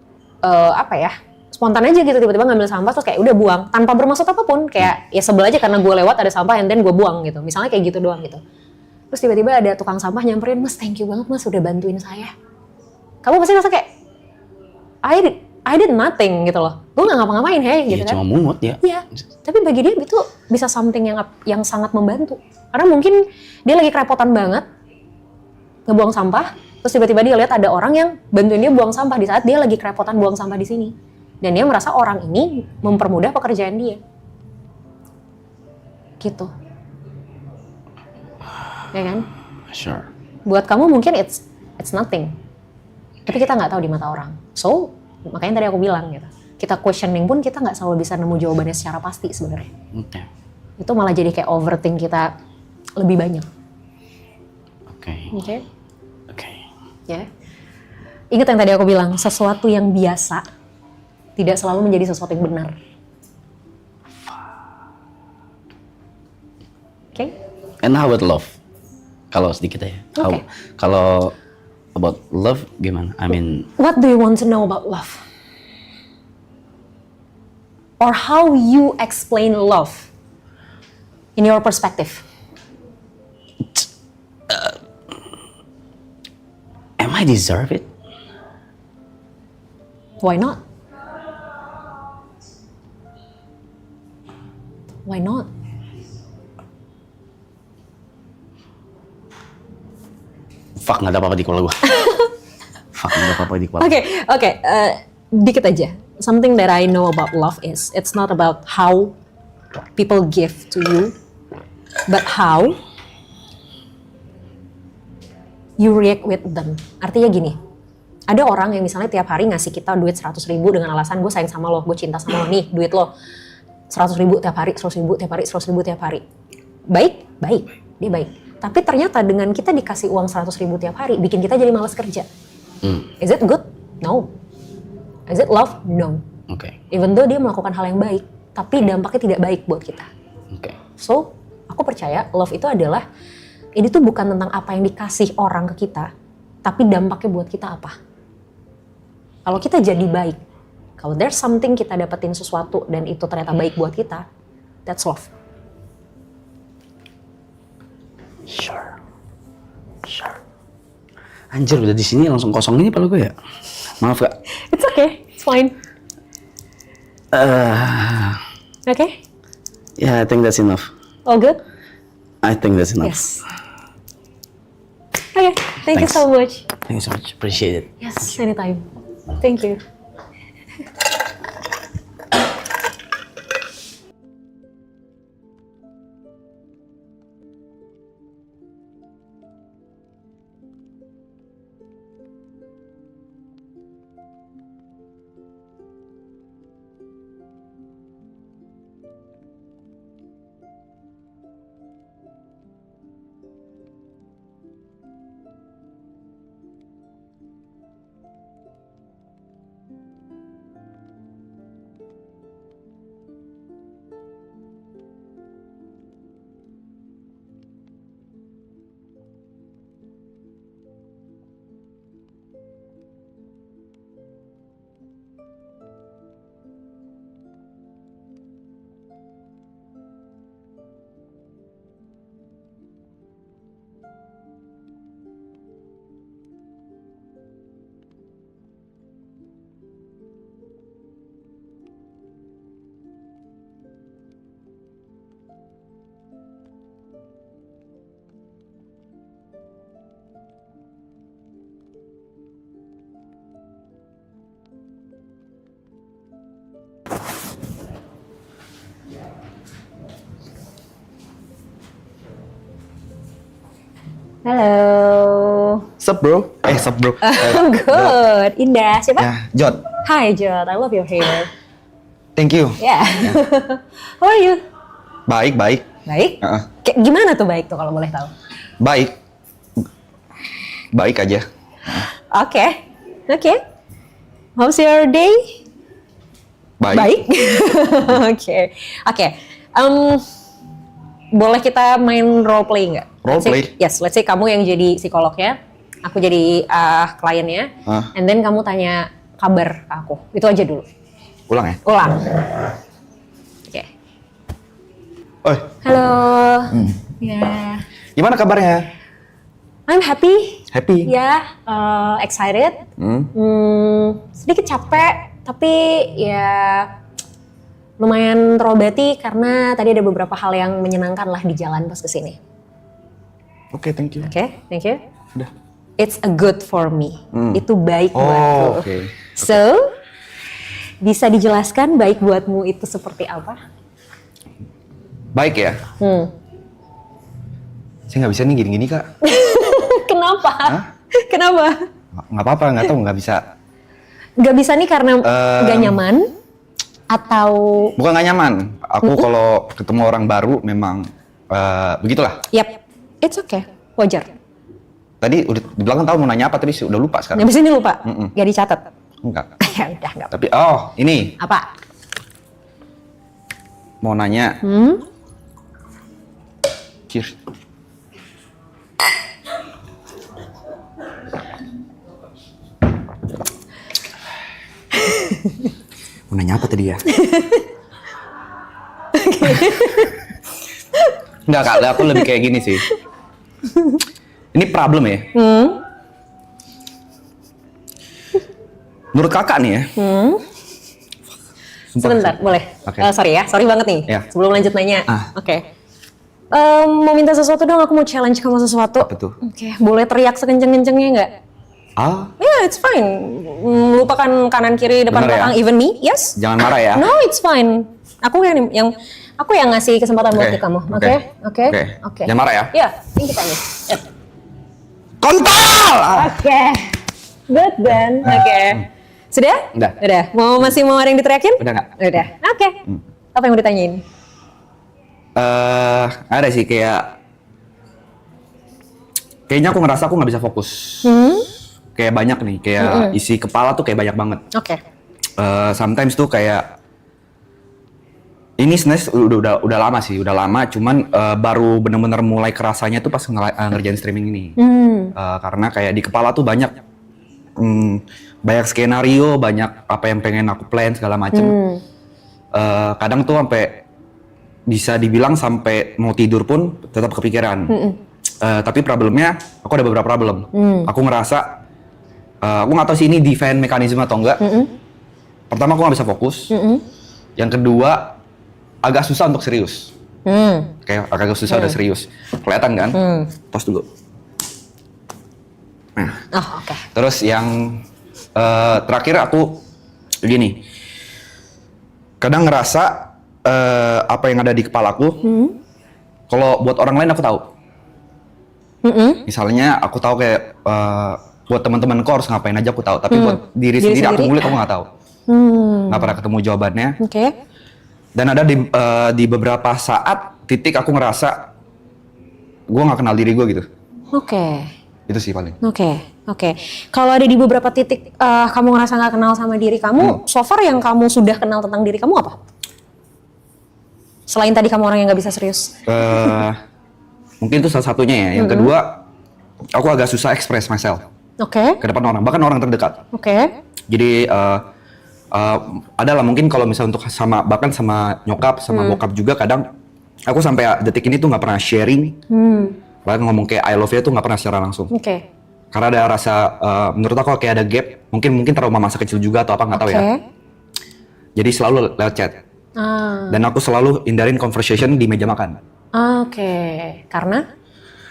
apa ya? Spontan aja gitu tiba-tiba ngambil sampah terus kayak udah buang tanpa bermaksud apapun, kayak ya sebel aja karena gue lewat ada sampah and then gue buang gitu, misalnya kayak gitu doang gitu. Terus tiba-tiba ada tukang sampah nyamperin, Mas thank you banget Mas udah bantuin saya. Kamu pasti ngerasa kayak I did nothing gitu loh, gue nggak ngapa-ngapain gitu Ya, kan. cuma mungut ya. Iya, tapi bagi dia itu bisa something yang sangat membantu, karena mungkin dia lagi kerepotan banget ngebuang sampah, terus tiba-tiba dia lihat ada orang yang bantuin dia buang sampah di saat dia lagi kerepotan buang sampah di sini. Dan dia merasa orang ini mempermudah pekerjaan dia. Gitu. Ya kan? Sure. Buat kamu mungkin it's nothing. Tapi kita nggak tahu di mata orang. So, makanya tadi aku bilang gitu. Kita questioning pun kita nggak selalu bisa nemu jawabannya secara pasti sebenarnya. Oke. Itu malah jadi kayak overthink kita lebih banyak. Oke. Oke? Oke. Ya. Ingat yang tadi aku bilang, sesuatu yang biasa tidak selalu menjadi sesuatu yang benar. Oke? And how about love? Kalau sedikit aja. Oke. Kalau about love gimana? I mean, What do you want to know about love? Or how you explain love in your perspective? am I deserve it? Why not? Why not? Fuck, nggak ada apa-apa di kepala gua. Fuck, nggak ada apa-apa di kepala. Oke, dikit aja. Something that I know about love is it's not about how people give to you, but how you react with them. Artinya gini, ada orang yang misalnya tiap hari ngasih kita duit 100.000 dengan alasan gue sayang sama lo, gue cinta sama lo, nih duit lo 100.000 tiap hari, 100.000 tiap hari, 100.000 tiap hari. Baik, dia baik. Tapi ternyata dengan kita dikasih uang 100.000 tiap hari, bikin kita jadi malas kerja. Is it good? No. Is it love? No. Oke. Even though dia melakukan hal yang baik, tapi dampaknya tidak baik buat kita. Oke. So, aku percaya love itu adalah, ini tuh bukan tentang apa yang dikasih orang ke kita, tapi dampaknya buat kita apa. Kalau kita jadi baik, kalau there's something kita dapetin sesuatu dan itu ternyata baik buat kita, that's love. Sure. Anjir, udah di sini langsung kosong ini kepala gue ya. Maaf Kak. It's okay, it's fine. Okay? Yeah, I think that's enough. All good? I think that's enough. Yes. Okay, thank you Thanks. so much. Thank you so much. Appreciate it. Yes, anytime. Thank you. Halo. Sup bro? Sup bro. Good. Indah. Siapa? Ya, Jod. Hi, Jod. I love your hair. Thank you. Yeah. How are you? Baik, baik. Baik? Heeh. Kayak gimana tuh baik tuh kalau boleh tahu? Baik. Baik aja. Oke. Oke. How's your day? Baik. Oke. Oke. Boleh kita main role play nggak? Role play? Yes, let's say kamu yang jadi psikolognya, aku jadi kliennya, and then kamu tanya kabar ke aku. Itu aja dulu. Ulang ya? Ulang. Oke. Oi, Halo. Ya. gimana kabarnya? I'm happy. Happy? Ya, excited. Sedikit capek, tapi ya lumayan terobati karena tadi ada beberapa hal yang menyenangkan lah di jalan pas kesini. Oke, thank you. Oke, thank you. Udah. It's a good for me. Itu baik Oh, buatku. oke. So, bisa dijelaskan baik buatmu itu seperti apa? Baik ya? Saya nggak bisa nih gini-gini kak. Kenapa? Kenapa? Nggak apa-apa, nggak tahu, nggak bisa. Gak bisa nih karena gak nyaman? Atau... Bukan nggak nyaman. Aku kalau ketemu orang baru memang begitulah. Yap, it's okay. Wajar. Tadi udah di belakang tahu mau nanya apa tadi udah lupa sekarang. Habis ini lupa? Gak dicatat? Enggak. Ya udah, gak apa. Tapi ini Apa? mau nanya. Cheers. Mau nanya apa tadi ya? Enggak kak, aku lebih kayak gini sih. Ini problem ya. Menurut kakak nih ya. Sebentar, boleh? Oke. Sorry ya, sorry banget nih. Ya. Sebelum lanjut nanya. Ah. Oke. Mau minta sesuatu dong, aku mau challenge kamu sesuatu. Apa tuh? Oke, boleh teriak sekenceng-kencengnya nggak? Ah, It's fine. Lupakan kanan kiri depan Bener ya? belakang, even me. Yes. jangan marah ya. No, it's fine. Aku yang ngasih kesempatan buat Oke, kamu. oke. Oke. Oke. Jangan marah ya. Ya, thank you Pak. Kontol! Oke. Good then. Oke. Sudah? Udah. Udah. Masih mau ada yang diteriakin? Udah nggak? Udah. Oke. Apa yang mau ditanyain? Ada sih kayaknya aku ngerasa aku nggak bisa fokus. Kayak banyak nih, kayak isi kepala tuh kayak banyak banget. Oke. Sometimes tuh kayak ini sebenarnya udah lama sih, cuman baru bener-bener mulai kerasanya tuh pas ngerjain streaming ini. Karena kayak di kepala tuh banyak skenario, banyak apa yang pengen aku plan segala macem. Kadang tuh sampai bisa dibilang sampai mau tidur pun tetap kepikiran. Tapi problemnya, aku ada beberapa problem. Aku ngerasa, aku nggak tahu sih ini defense mekanisme atau enggak. Pertama aku nggak bisa fokus. Yang kedua, agak susah untuk serius. Kayak agak susah udah serius. Kelihatan kan? Tos dulu. Nah, Oh, oke. terus yang terakhir aku gini. Kadang ngerasa apa yang ada di kepalaku, kalau buat orang lain aku tahu. Misalnya aku tahu kayak buat teman-temanku harus ngapain aja aku tahu, tapi buat diri sendiri aku ngulik aku nggak tahu. Nggak pernah ketemu jawabannya. Oke. Dan ada di beberapa saat titik aku ngerasa gue nggak kenal diri gue gitu. Oke. Itu sih paling. Oke. Kalau ada di beberapa titik kamu ngerasa nggak kenal sama diri kamu, so far yang kamu sudah kenal tentang diri kamu apa? Selain tadi kamu orang yang nggak bisa serius. Mungkin itu salah satunya ya. Yang kedua, aku agak susah express myself Oke. ke depan orang, bahkan orang terdekat. Oke. Jadi adalah mungkin kalau misalnya untuk bahkan sama nyokap, sama bokap juga kadang aku sampai detik ini tuh nggak pernah sharing. Bahkan ngomong kayak I love you tuh nggak pernah secara langsung. Oke. Karena ada rasa, menurut aku kayak ada gap. Mungkin trauma masa kecil juga atau apa nggak tahu ya. Jadi selalu lewat chat. Dan aku selalu hindarin conversation di meja makan. Oke. Karena?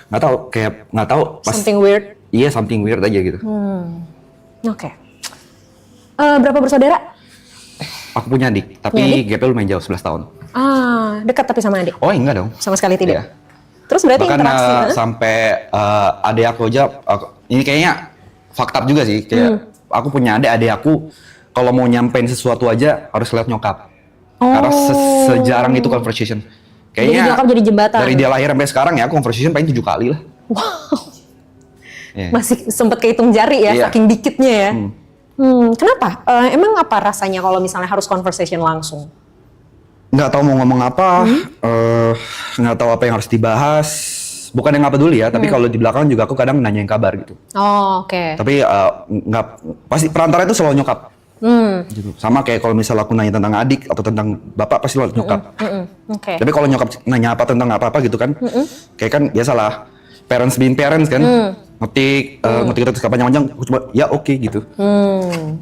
Nggak tahu pas. Something weird? Iya, something weird aja gitu. Oke. Berapa bersaudara? Aku punya adik, tapi gapnya lumayan jauh, 11 tahun. Dekat tapi sama adik? Oh enggak dong. Sama sekali tidak? Iya. Terus berarti Bahkan interaksi, sampai adik aku aja, ini kayaknya fakta juga sih. Kayak aku punya adik aku kalau mau nyampein sesuatu aja harus lihat nyokap. Karena sejarang itu conversation. Kayaknya Jadi nyokap jadi jembatan. dari dia lahir sampai sekarang ya conversation paling 7 kali lah. Yeah. Masih sempet kehitung jari ya, Iya. saking dikitnya ya. Kenapa? Emang apa rasanya kalau misalnya harus conversation langsung? Nggak tahu mau ngomong apa, nggak tahu apa yang harus dibahas. Bukan yang nggak peduli ya, tapi kalau di belakang juga aku kadang nanyain kabar gitu. Oh, oke. Tapi nggak pasti perantara itu selalu nyokap. Gitu. Sama kayak kalau misalnya aku nanya tentang adik atau tentang bapak pasti selalu nyokap. Oke. Tapi kalau nyokap nanya apa tentang apa gitu kan, kayak kan biasalah parents being parents kan, ngetik terus panjang-panjang, aku cuma ya oke gitu.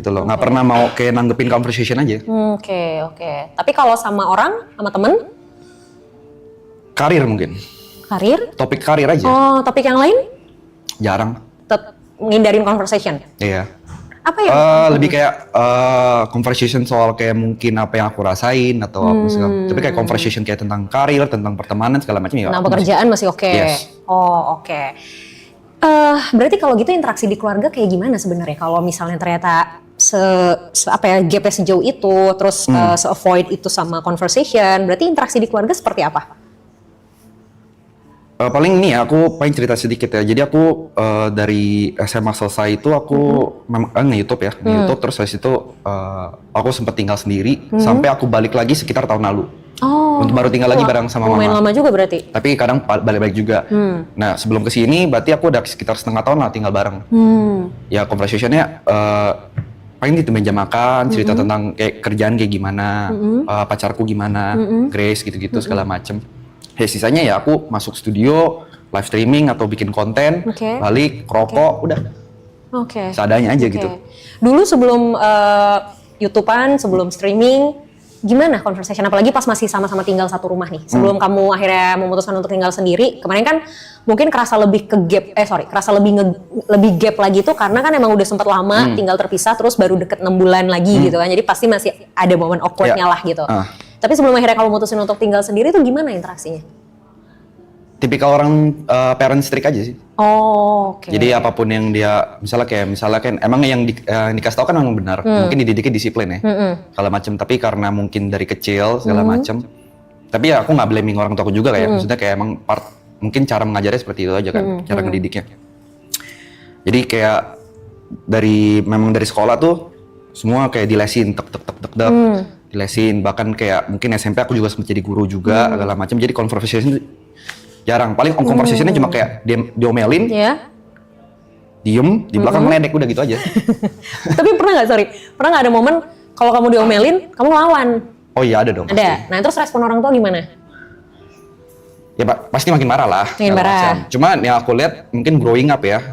Gitu loh, nggak pernah mau kayak nanggepin conversation aja. Oke. Tapi kalau sama orang, sama temen, Karir mungkin, karir? topik karir aja, Oh, topik yang lain? jarang. Tetap ngindarin conversation. Iya. Apa ya? Lebih kayak conversation soal kayak mungkin apa yang aku rasain atau apa segala. Tapi kayak conversation kayak tentang karir, tentang pertemanan segala macam ya. Tentang pekerjaan masih oke. Yes. Oh, oke. Berarti kalau gitu interaksi di keluarga kayak gimana sebenarnya? Kalau misalnya ternyata apa ya gapnya sejauh itu, terus se-avoid itu sama conversation, berarti interaksi di keluarga seperti apa? Paling ini ya, aku paling cerita sedikit ya. Jadi aku dari SMA selesai itu aku nge-YouTube ya, nge-YouTube terus habis itu aku sempat tinggal sendiri sampai aku balik lagi sekitar tahun lalu. Oh. Baru tinggal lagi bareng sama Lumayan mama. lama juga berarti. Tapi kadang balik-balik juga. Nah sebelum kesini berarti aku udah sekitar setengah tahun lah tinggal bareng. Ya conversationnya paling di meja makan, cerita tentang kayak kerjaan kayak gimana, pacarku gimana, Grace gitu-gitu segala macem. Ya sisanya ya aku masuk studio, live streaming atau bikin konten, Oke. balik, rokok, udah. Oke. Seadanya aja Oke. gitu. Dulu sebelum YouTubean, sebelum streaming, gimana conversation? Apalagi pas masih sama-sama tinggal satu rumah nih. Sebelum kamu akhirnya memutuskan untuk tinggal sendiri, kemarin kan mungkin kerasa lebih kerasa lebih gap lagi tuh karena kan emang udah sempet lama tinggal terpisah, terus baru deket 6 bulan lagi gitu kan. Jadi pasti masih ada momen awkwardnya Ya. lah gitu. Tapi sebelum akhirnya kamu mutusin untuk tinggal sendiri tuh gimana interaksinya? Tipikal orang parent strict aja sih. Oh, oke. Jadi apapun yang dia, misalnya kan emang yang dikasih tahu kan memang benar. Mungkin dididiknya disiplin ya, segala macam. Tapi karena mungkin dari kecil segala macam. Tapi ya aku nggak blaming orang tuaku juga kayak, maksudnya kayak emang mungkin cara mengajarnya seperti itu aja kan, cara ngedidiknya. Jadi kayak memang dari sekolah tuh semua kayak dilesin, tek, dilesin. Bahkan kayak mungkin SMP aku juga sempat jadi guru juga, segala macam. Jadi conversation jarang, paling conversationnya cuma kayak diomelin, Ya. diem, di belakang meledek, udah gitu aja. Tapi pernah nggak ada momen kalau kamu diomelin, kamu lawan? Oh iya ada dong. Pasti. Ada. Nah terus respon orang tua gimana? Ya pasti makin marah lah. Makin segala marah. macam. Cuma yang aku lihat mungkin growing up ya,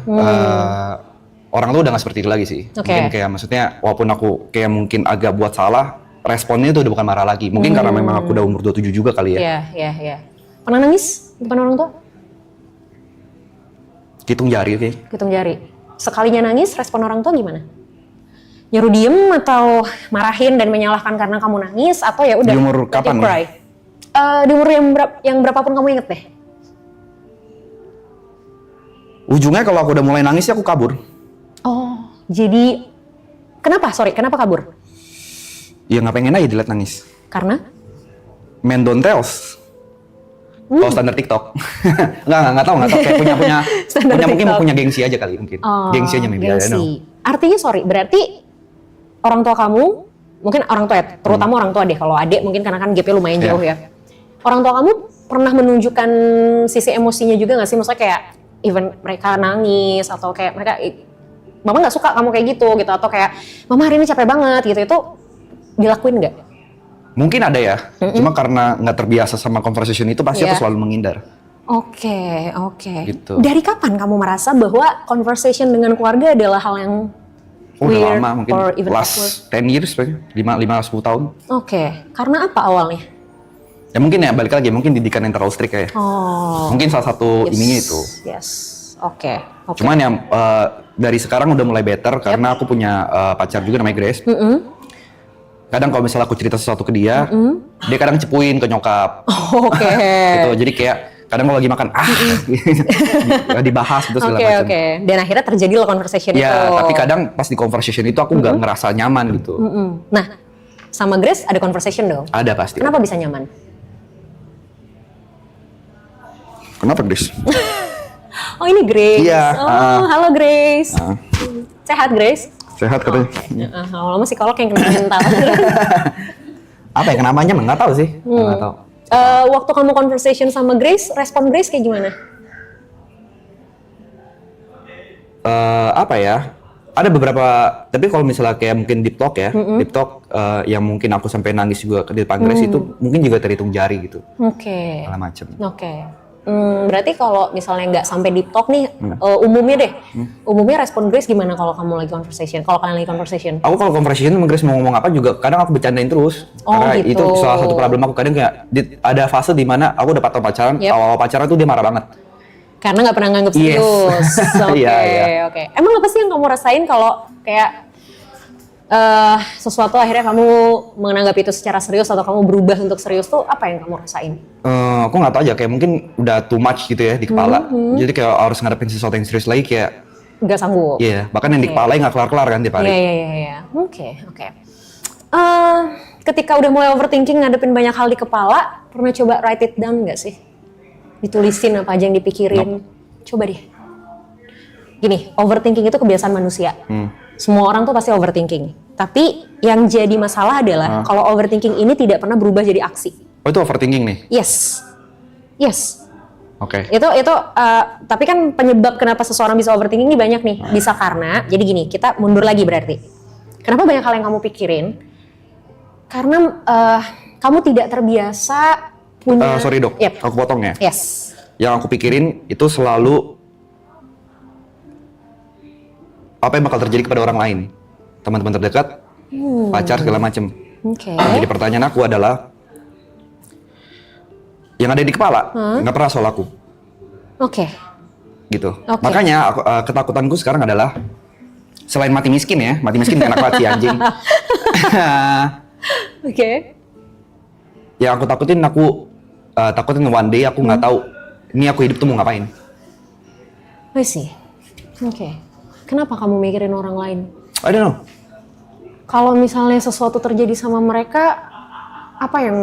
orang tuh udah nggak seperti itu lagi sih. Oke. Mungkin kayak maksudnya walaupun aku kayak mungkin agak buat salah, responnya itu udah bukan marah lagi. Mungkin karena memang aku udah umur 27 juga kali ya. Iya. Pernah nangis di depan orang tua? Hitung jari oke. Hitung jari. Sekalinya nangis, respon orang tua gimana? Nyuruh diem atau marahin dan menyalahkan karena kamu nangis atau ya udah? Di umur let it kapan nih? cry? Di umur yang berapapun kamu inget deh. Ujungnya kalau aku udah mulai nangis ya aku kabur. Oh, jadi kenapa? Kenapa kabur? Ya nggak pengen aja dilihat nangis. Karena? Men don't tells. Oh standar TikTok. nggak tahu kayak punya Standar mungkin TikTok. punya gengsi aja kali mungkin. Gengsi aja maybe. I don't know. Gengsi. Artinya berarti orang tua kamu, mungkin orang tua ya, terutama orang tua deh, kalau adik mungkin karena kan gapnya lumayan Iya. jauh ya. Orang tua kamu pernah menunjukkan sisi emosinya juga gak sih? Maksudnya kayak even mereka nangis atau kayak mereka, mama gak suka kamu kayak gitu atau kayak mama hari ini capek banget gitu, itu dilakuin gak? Mungkin ada ya, cuma karena nggak terbiasa sama conversation itu pasti Iya. aku selalu menghindar. Oke. Gitu. Dari kapan kamu merasa bahwa conversation dengan keluarga adalah hal yang Udah weird lama mungkin, or even awkward? last 10 years, 5-10 tahun. Oke, karena apa awalnya? Ya mungkin ya balik lagi, mungkin didikan yang terlalu strict kayak. Oh, Mungkin salah satu ininya itu. Yes, oke. Cuman yang dari sekarang udah mulai better karena aku punya pacar juga namanya Grace. Kadang kalau misalnya aku cerita sesuatu ke dia, dia kadang cepuin ke nyokap. Oke. Gitu. Jadi kayak kadang kalau lagi makan dibahas gitu segala Oke, macam. oke. Dan akhirnya terjadilah conversation itu. Ya, tapi kadang pas di conversation itu aku nggak ngerasa nyaman gitu. Nah, sama Grace ada conversation dong. Ada pasti. Kenapa bisa nyaman? Kenapa, Grace? Oh, ini Grace. Iya, Oh, halo Grace. Sehat Grace? Sehat katanya. Lama-lama psikolog yang kena mental. Apa ya kenamanya? Nggak tahu sih. Nggak tahu. Waktu kamu conversation sama Grace, respon Grace kayak gimana? Apa ya? Ada beberapa, tapi kalau misalnya kayak mungkin deep talk ya, deep talk yang mungkin aku sampai nangis juga ke depan Grace itu mungkin juga terhitung jari gitu, Oke. segala macem. Oke. Berarti kalau misalnya nggak sampai deep talk nih, umumnya deh, umumnya respon Grace gimana kalau kamu lagi conversation? Kalau kalian lagi conversation? Aku kalau conversation sama Grace mau ngomong apa juga kadang aku bercandain terus. Oh, Karena gitu. itu salah satu problem aku. Kadang kayak ada fase di mana aku udah pacaran, Yep. awal pacaran tuh dia marah banget. Karena nggak pernah nganggep Yes. serius. Oke, Iya, iya. oke. Emang apa sih yang kamu rasain kalau kayak sesuatu akhirnya kamu menganggap itu secara serius atau kamu berubah untuk serius tuh apa yang kamu rasain? Aku nggak tahu aja, kayak mungkin udah too much gitu ya di kepala. Jadi kayak harus ngadepin sesuatu yang serius lagi kayak, Nggak sanggup? iya, bahkan yang di kepala nggak kelar-kelar kan tiap hari. Iya. Oke. Ketika udah mulai overthinking ngadepin banyak hal di kepala, pernah coba write it down nggak sih? Ditulisin apa aja yang dipikirin. Coba deh. Gini, overthinking itu kebiasaan manusia. Semua orang tuh pasti overthinking. Tapi yang jadi masalah adalah kalau overthinking ini tidak pernah berubah jadi aksi. Oh itu overthinking nih? Yes. Oke. Itu tapi kan penyebab kenapa seseorang bisa overthinking ini banyak nih. Bisa karena, jadi gini, kita mundur lagi berarti. Kenapa banyak hal yang kamu pikirin? Karena kamu tidak terbiasa punya... Sorry dok, Yep. aku potong ya. Yes. Yang aku pikirin itu selalu apa yang bakal terjadi kepada orang lain, teman-teman terdekat, pacar segala macem. Oke. Jadi pertanyaan aku adalah yang ada di kepala nggak pernah soal aku, Oke. gitu. Oke. Makanya aku, ketakutanku sekarang adalah selain mati miskin ya, mati miskin enak banget sih anjing. Oke. Yang aku takutin one day aku nggak tahu ini aku hidup tuh mau ngapain. I see. Oke. Kenapa kamu mikirin orang lain? I don't know. Kalau misalnya sesuatu terjadi sama mereka, apa yang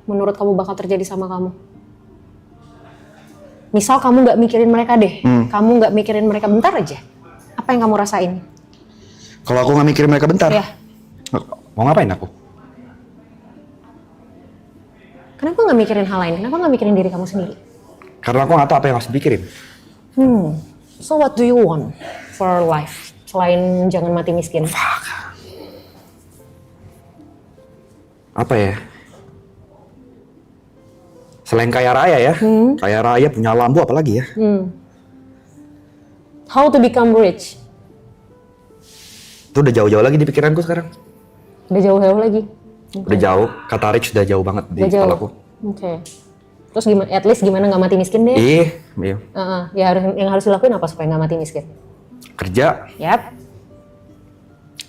menurut kamu bakal terjadi sama kamu? Misal kamu nggak mikirin mereka deh, kamu nggak mikirin mereka bentar aja. Apa yang kamu rasain? Kalau aku nggak mikirin mereka bentar, Ya. mau ngapain aku? Kenapa nggak mikirin hal lain? Kenapa nggak mikirin diri kamu sendiri? Karena aku nggak tahu apa yang harus dipikirin. So what do you want for life? Selain jangan mati miskin. Apa ya? Selain kaya raya ya, kaya raya punya lampu apalagi ya? How to become rich? Itu udah jauh-jauh lagi di pikiranku sekarang. Udah jauh-jauh lagi. Udah jauh, kata rich udah jauh banget di Udah jauh. kepalaku. Oke. Terus gimana? At least gimana nggak mati miskin deh? Iya. Ya yang harus dilakuin apa supaya nggak mati miskin? Kerja, Yap.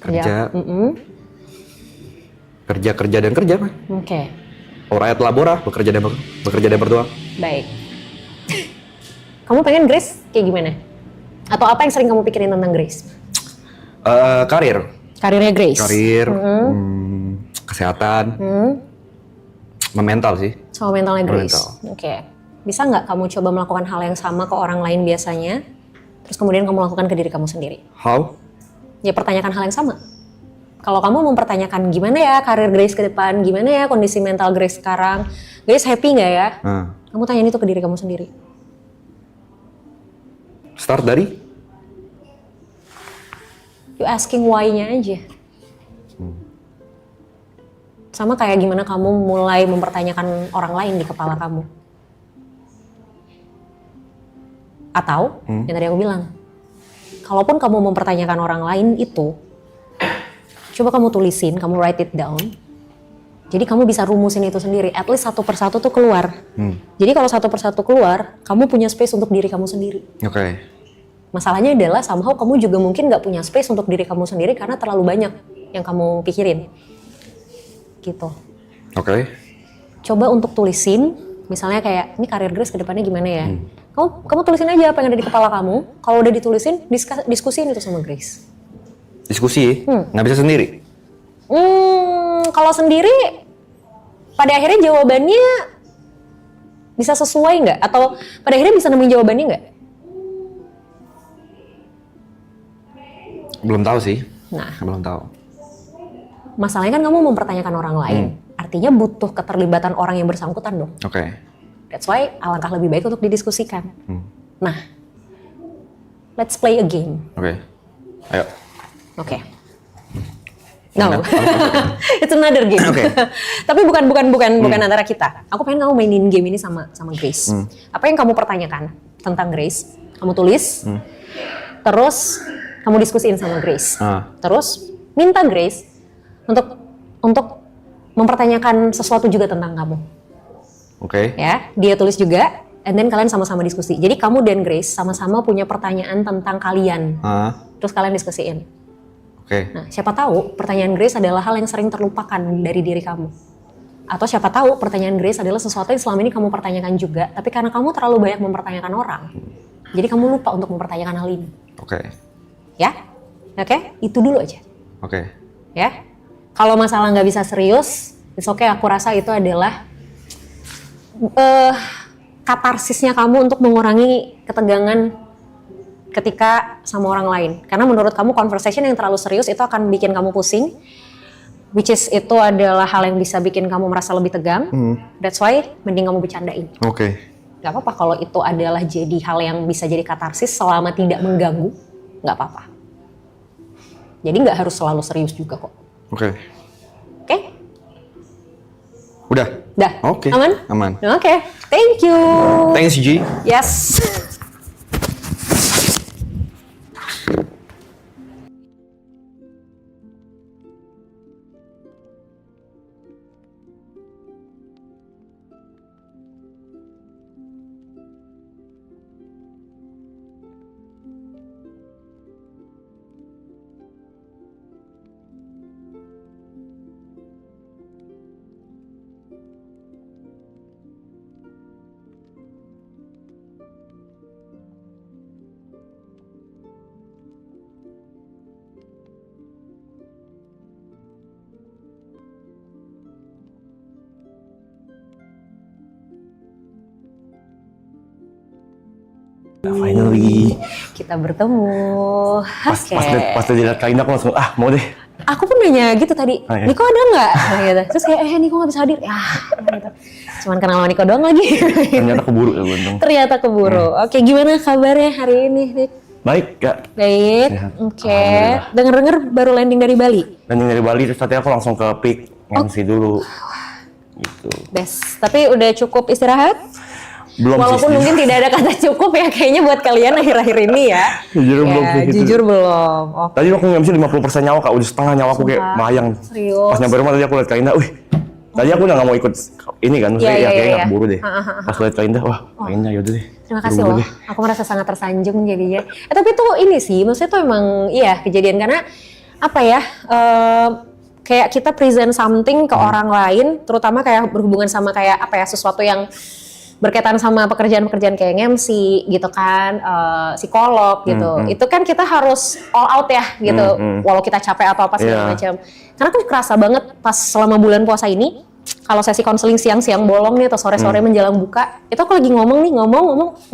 kerja, Mm-mm. kerja dan kerja mah. Oke. Ora et labora, bekerja dan berdoa. Baik. Kamu pengen Grace kayak gimana? Atau apa yang sering kamu pikirin tentang Grace? Karir, Karirnya Grace. kesehatan, mental sih. Sama mentalnya Grace. Mental. Oke. Bisa nggak kamu coba melakukan hal yang sama ke orang lain biasanya, terus kemudian kamu lakukan ke diri kamu sendiri? How? Ya pertanyakan hal yang sama. Kalau kamu mempertanyakan gimana ya karir Grace ke depan, gimana ya kondisi mental Grace sekarang, Grace happy nggak ya? Kamu tanyain itu ke diri kamu sendiri. Start dari? You asking why-nya aja. Sama kayak gimana kamu mulai mempertanyakan orang lain di kepala kamu. Atau, yang tadi aku bilang, kalaupun kamu mempertanyakan orang lain itu, coba kamu tulisin, kamu write it down. Jadi kamu bisa rumusin itu sendiri, at least satu persatu tuh keluar. Jadi kalau satu persatu keluar, kamu punya space untuk diri kamu sendiri. Oke. Masalahnya adalah somehow kamu juga mungkin nggak punya space untuk diri kamu sendiri karena terlalu banyak yang kamu pikirin. Gitu. Oke. Coba untuk tulisin, Misalnya kayak ini karir Grace ke depannya gimana ya? Kamu tulisin aja apa yang ada di kepala kamu. Kalau udah ditulisin, diskusiin itu sama Grace. Diskusi, nggak bisa sendiri. Kalau sendiri, pada akhirnya jawabannya bisa sesuai nggak? Atau pada akhirnya bisa nemuin jawabannya nggak? Belum tahu sih. Nah, Belum tahu. masalahnya kan kamu mempertanyakan orang lain. Artinya butuh keterlibatan orang yang bersangkutan dong. Oke. That's why alangkah lebih baik untuk didiskusikan. Nah, let's play a game. Oke. Ayo. Oke. No, it's another game. Oke. Tapi bukan antara kita. Aku pengen kamu mainin game ini sama Grace. Apa yang kamu pertanyakan tentang Grace, kamu tulis. Terus kamu diskusiin sama Grace. Terus minta Grace untuk mempertanyakan sesuatu juga tentang kamu. Oke. Ya, dia tulis juga, and then kalian sama-sama diskusi. Jadi kamu dan Grace sama-sama punya pertanyaan tentang kalian. Terus kalian diskusiin. Oke. Nah, siapa tahu pertanyaan Grace adalah hal yang sering terlupakan dari diri kamu. Atau siapa tahu pertanyaan Grace adalah sesuatu yang selama ini kamu pertanyakan juga, tapi karena kamu terlalu banyak mempertanyakan orang, jadi kamu lupa untuk mempertanyakan hal ini. Oke. Ya? Oke? Itu dulu aja. Oke. Ya? Kalau masalah nggak bisa serius, it's okay, aku rasa itu adalah katarsisnya kamu untuk mengurangi ketegangan ketika sama orang lain. Karena menurut kamu conversation yang terlalu serius itu akan bikin kamu pusing, which is itu adalah hal yang bisa bikin kamu merasa lebih tegang. That's why mending kamu bercandain. Oke. Gak apa-apa kalau itu adalah jadi hal yang bisa jadi katarsis selama tidak mengganggu, gak apa-apa. Jadi gak harus selalu serius juga kok. Oke. Oke? Udah. Dah? Oke. Aman? Aman. Oke. Thank you. Thanks G. Yes. Finally. Kita bertemu. Oke. Pas dilihat kain aku langsung mau deh. Aku pun nanya gitu tadi, iya. Niko ada nggak? Nah, gitu. Terus kayak, Niko nggak bisa hadir. Ya, gitu. Cuman kenal sama Niko doang lagi. Ternyata keburu ya Buntung. Ternyata keburu. Oke, gimana kabarnya hari ini, Dik? Baik Kak. Baik. Sehat. Oke. Alhamdulillah. Dengar-dengar baru landing dari Bali. Landing dari Bali terus tadi aku langsung ke PIK MC dulu. Gitu. Best. Tapi udah cukup istirahat? Belum Walaupun sih. mungkin tidak ada kata cukup ya kayaknya buat kalian akhir-akhir ini ya. Jujur belum sih, gitu. Jujur belum. Oke. Tadi aku MC 50% nyawa Kak, udah setengah nyawa aku kayak melayang. Serius? Pas nyampe rumah tadi aku liat Kak Indah, tadi aku udah gak mau ikut ini kan, maksudnya Iya, kayaknya iya. gak keburu deh. Pas liat Kak Indah, Kak Indah yaudah deh. Terima kasih Buru-buru loh, deh. aku merasa sangat tersanjung jadinya. Tapi tuh ini sih, maksudnya tuh emang iya kejadian karena apa ya, kayak kita present something ke orang lain, terutama kayak berhubungan sama kayak apa ya, sesuatu yang berkaitan sama pekerjaan-pekerjaan kayak MC gitu kan, psikolog gitu. Itu kan kita harus all out ya gitu, walau kita capek atau apa segala macam. Karena aku kerasa banget pas selama bulan puasa ini, kalau sesi konseling siang-siang bolong nih atau sore-sore menjelang buka, itu aku lagi ngomong,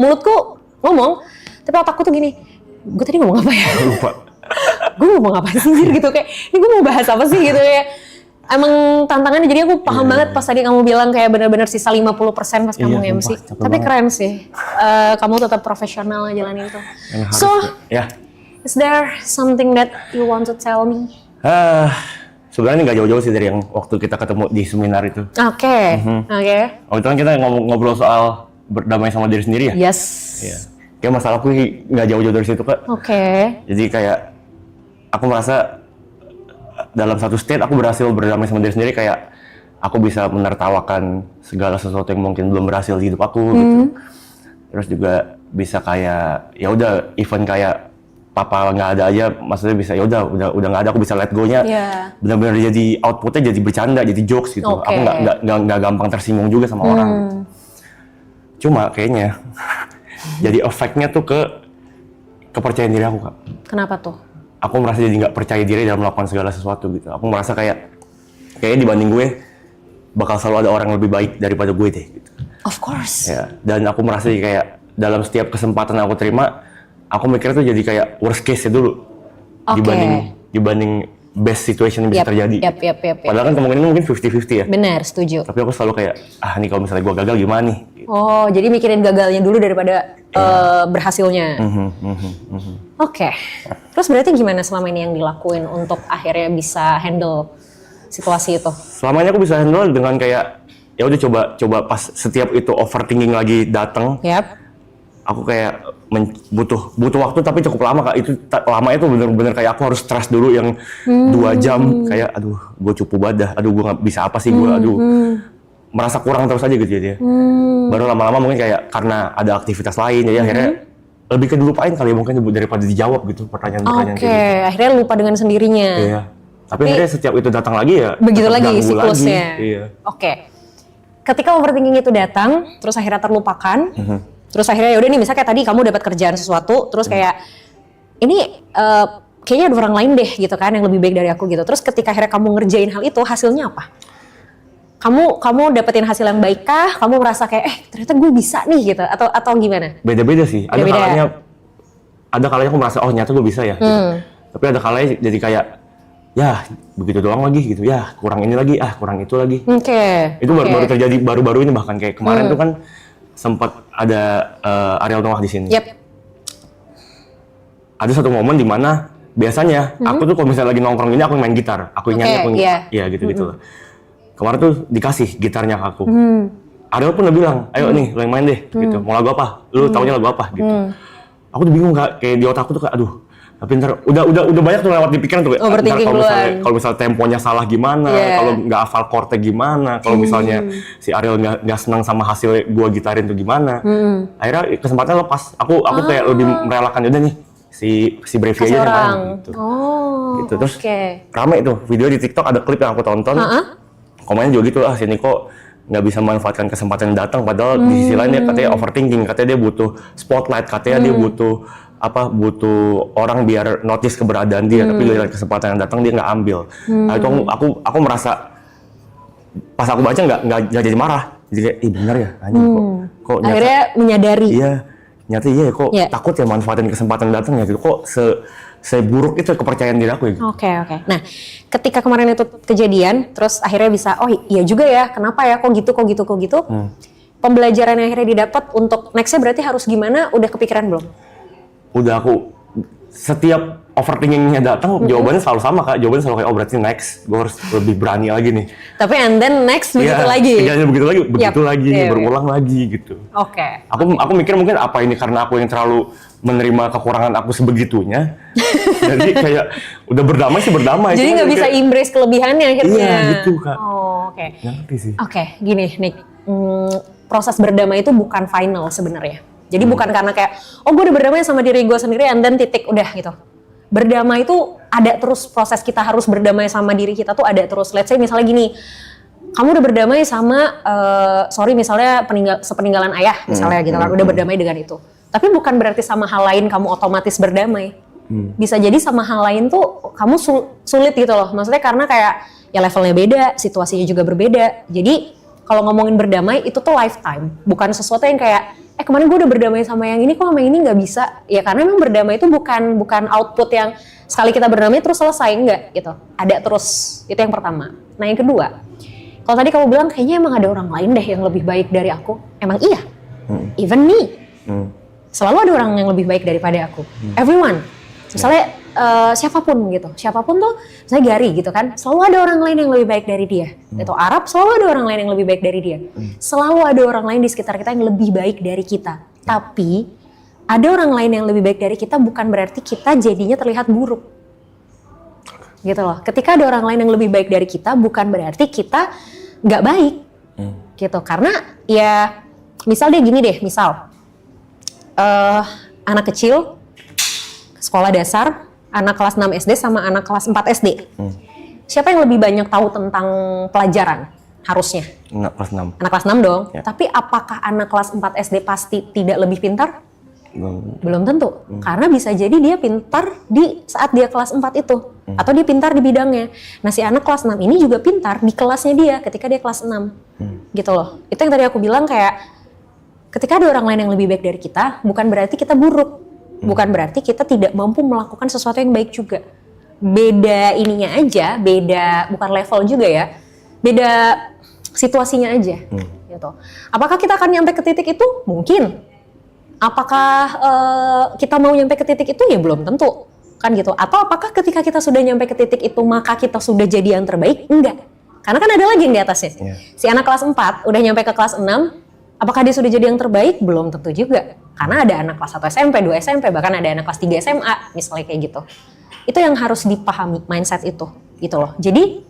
mulutku ngomong, tapi otakku tuh gini, gue tadi ngomong apa ya? Lupa. Gue ngomong apa sih gitu, kayak ini gue mau bahas apa sih gitu ya. Emang tantangannya, jadi aku paham banget pas tadi kamu bilang kayak benar-benar sisa 50% pas kamu MC. sumpah, capek Tapi banget. keren sih, kamu tetap profesional jalanin itu. Yang harus So, ya. is there something that you want to tell me? Sebenarnya nggak jauh-jauh sih dari yang waktu kita ketemu di seminar itu. Oke. Waktu itu kan kita ngobrol soal berdamai sama diri sendiri ya. Yes. Iya. Kayak masalahku nggak jauh-jauh dari situ Kak. Oke. Jadi kayak aku merasa dalam satu state aku berhasil berdamai sama diri sendiri, kayak aku bisa menertawakan segala sesuatu yang mungkin belum berhasil di hidup aku gitu. Terus juga bisa kayak ya udah, even kayak papa nggak ada aja, maksudnya bisa ya udah nggak ada, aku bisa let go-nya. Benar-benar jadi outputnya jadi bercanda, jadi jokes gitu. Oke. Aku nggak gampang tersinggung juga sama orang. Cuma kayaknya jadi efeknya tuh ke kepercayaan diri aku, Kak. Kenapa tuh? Aku merasa jadi nggak percaya diri dalam melakukan segala sesuatu gitu. Aku merasa kayaknya dibanding gue bakal selalu ada orang yang lebih baik daripada gue deh gitu. Of course. Ya, dan aku merasa kayak dalam setiap kesempatan yang aku terima, aku mikir tuh jadi kayak worst case dulu dibanding best situation yang bisa terjadi. Yap. Padahal kan kemungkinan mungkin 50-50 ya. Benar, setuju. Tapi aku selalu kayak, nih kalau misalnya gue gagal gimana nih? Oh, jadi mikirin gagalnya dulu daripada berhasilnya. Oke. Terus berarti gimana selama ini yang dilakuin untuk akhirnya bisa handle situasi itu? Selama ini aku bisa handle dengan kayak, ya udah coba pas setiap itu overthinking lagi datang. Yap. Aku kayak butuh waktu tapi cukup lama, Kak. Itu lama itu bener-bener kayak aku harus stress dulu yang 2 jam kayak aduh gue cupu banget dah, aduh gue nggak bisa apa sih gue, merasa kurang terus aja gitu ya. Baru lama-lama mungkin kayak karena ada aktivitas lain jadi akhirnya lebih ke dilupain kali ya mungkin daripada dijawab gitu pertanyaan-pertanyaan Oke, kayak gitu. akhirnya lupa dengan sendirinya. Iya. Tapi akhirnya setiap itu datang lagi ya Begitu tetap lagi ganggu siklusnya. lagi. Iya. Oke. Ketika overthinking itu datang, terus akhirnya terlupakan, terus akhirnya yaudah nih misalnya kayak tadi kamu dapat kerjaan sesuatu, terus kayak ini kayaknya ada orang lain deh gitu kan yang lebih baik dari aku gitu. Terus ketika akhirnya kamu ngerjain hal itu, hasilnya apa? Kamu dapetin hasil yang baik kah? Kamu merasa kayak ternyata gue bisa nih gitu atau gimana? Beda-beda sih. Ada kalanya aku merasa nyata gue bisa ya. Gitu. Tapi ada kalanya jadi kayak ya begitu doang lagi gitu. Ya kurang ini lagi, kurang itu lagi. Oke. Itu baru terjadi baru-baru ini bahkan kayak kemarin tuh kan sempat ada Ariel Noah di sini. Yep. Ada satu momen di mana biasanya aku tuh kalau misalnya lagi nongkrong ini aku main gitar, aku nyanyi, ya gitu-gitu lah. Kemarin tuh dikasih gitarnya ke aku. Ariel pun udah bilang, ayo nih lo yang main deh, gitu. Mau lagu apa? Lu taunya lagu apa? Gitu. Aku tuh bingung kayak di otakku tuh kayak aduh. Tapi ntar udah banyak tuh lewat di pikiran tuh. Kalau misalnya temponya salah gimana, kalau nggak hafal chordnya gimana, kalau misalnya si Ariel nggak senang sama hasil gua gitarin tuh gimana. Akhirnya kesempatan lepas. Aku kayak lebih merelakan udah nih si Brevi aja yang main gitu. Gitu. Terus rame tuh video di TikTok ada klip yang aku tonton. Komennya juga gitu si Niko nggak bisa memanfaatkan kesempatan yang datang padahal di sisi lain dia katanya overthinking, katanya dia butuh spotlight, katanya dia butuh orang biar notice keberadaan dia, tapi dari kesempatan yang datang dia nggak ambil. Nah, itu aku merasa pas aku baca nggak jadi marah, jadi kayak bener ya, kok akhirnya menyadari. Iya, nyata kok takut ya manfaatin kesempatan datang ya gitu, kok seburuk itu kepercayaan diri aku ya. Oke. Nah, ketika kemarin itu kejadian, terus akhirnya bisa, iya juga ya, kenapa ya, kok gitu. Pembelajaran yang akhirnya didapat untuk nextnya berarti harus gimana, udah kepikiran belum? Udah, aku setiap overthinkingnya datang jawabannya selalu sama, Kak. Jawabannya selalu kayak berarti next gue harus lebih berani lagi nih. Tapi and then next begitu lagi. Iya, begitu lagi, berulang lagi gitu. Oke. Aku mikir mungkin apa ini karena aku yang terlalu menerima kekurangan aku sebegitunya. Jadi kayak udah berdamai. Jadi nggak bisa embrace kelebihannya akhirnya. Iya gitu, Kak. Oke. Ngerti sih. Oke, gini Nick. Proses berdamai itu bukan final sebenarnya. Jadi bukan karena kayak, gue udah berdamai sama diri gue sendiri and then titik, udah gitu. Berdamai itu ada terus, proses kita harus berdamai sama diri kita tuh ada terus. Let's say misalnya gini, kamu udah berdamai sama, misalnya sepeninggalan ayah misalnya gitu kan, udah berdamai dengan itu. Tapi bukan berarti sama hal lain kamu otomatis berdamai. Bisa jadi sama hal lain tuh kamu sulit gitu loh. Maksudnya karena kayak ya levelnya beda, situasinya juga berbeda. Jadi kalau ngomongin berdamai itu tuh lifetime, bukan sesuatu yang kayak kemarin gue udah berdamai sama yang ini, kok sama yang ini nggak bisa. Ya karena memang berdamai itu bukan output yang sekali kita berdamai terus selesai, enggak gitu. Ada terus, itu yang pertama. Nah yang kedua, kalau tadi kamu bilang kayaknya emang ada orang lain deh yang lebih baik dari aku. Emang iya, even me. Selalu ada orang yang lebih baik daripada aku. Everyone. Misalnya siapapun tuh, misalnya Gary gitu kan, selalu ada orang lain yang lebih baik dari dia. Atau Arab, selalu ada orang lain yang lebih baik dari dia. Selalu ada orang lain di sekitar kita yang lebih baik dari kita. Tapi ada orang lain yang lebih baik dari kita bukan berarti kita jadinya terlihat buruk. Gitu loh. Ketika ada orang lain yang lebih baik dari kita bukan berarti kita nggak baik. Gitu. Karena ya misal deh gini deh, anak kecil sekolah dasar, anak kelas 6 SD sama anak kelas 4 SD. Siapa yang lebih banyak tahu tentang pelajaran? harusnya. Anak kelas 6. Anak kelas 6 dong. Ya. Tapi apakah anak kelas 4 SD pasti tidak lebih pintar? Belum tentu. Karena bisa jadi dia pintar di saat dia kelas 4 itu. Atau dia pintar di bidangnya. Nah si anak kelas 6 ini juga pintar di kelasnya dia ketika dia kelas 6. Gitu loh. Itu yang tadi aku bilang kayak ketika ada orang lain yang lebih baik dari kita, bukan berarti kita buruk. Bukan berarti kita tidak mampu melakukan sesuatu yang baik juga. Beda ininya aja, beda bukan level juga ya. Beda situasinya aja. Gitu. Apakah kita akan nyampe ke titik itu? Mungkin. Apakah kita mau nyampe ke titik itu? Ya belum tentu, kan gitu. Atau apakah ketika kita sudah nyampe ke titik itu maka kita sudah jadi yang terbaik? Enggak. Karena kan ada lagi yang di atasnya. Si anak kelas 4 udah nyampe ke kelas 6, apakah dia sudah jadi yang terbaik? Belum tentu juga. Karena ada anak kelas 1 SMP, 2 SMP, bahkan ada anak kelas 3 SMA, misalnya kayak gitu. Itu yang harus dipahami, mindset itu, gitu loh. Jadi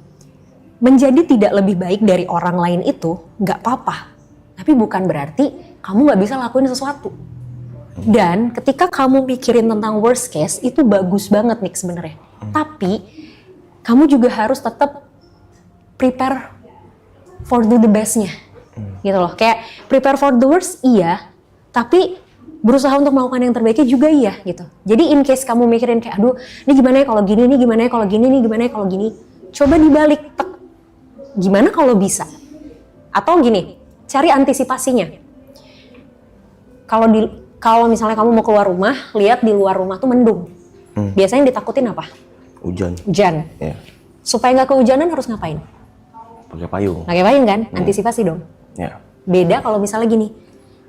menjadi tidak lebih baik dari orang lain itu nggak apa-apa. Tapi bukan berarti kamu nggak bisa lakuin sesuatu. Dan ketika kamu mikirin tentang worst case, itu bagus banget nih sebenarnya. Tapi kamu juga harus tetap prepare for the bestnya, gitu loh. Kayak prepare for the worst iya, tapi berusaha untuk melakukan yang terbaiknya juga iya, gitu. Jadi in case kamu mikirin kayak, aduh, ini gimana ya kalau gini, ini gimana ya kalau gini, ini gimana ya kalau gini, coba dibalik, gimana kalau bisa? Atau gini, cari antisipasinya. Kalau misalnya kamu mau keluar rumah, lihat di luar rumah tuh mendung. Biasanya yang ditakutin apa? Hujan. Hujan. Ya. Supaya nggak kehujanan harus ngapain? Pakai payung. Pakai payung kan? Antisipasi dong. Ya. Beda kalau misalnya gini,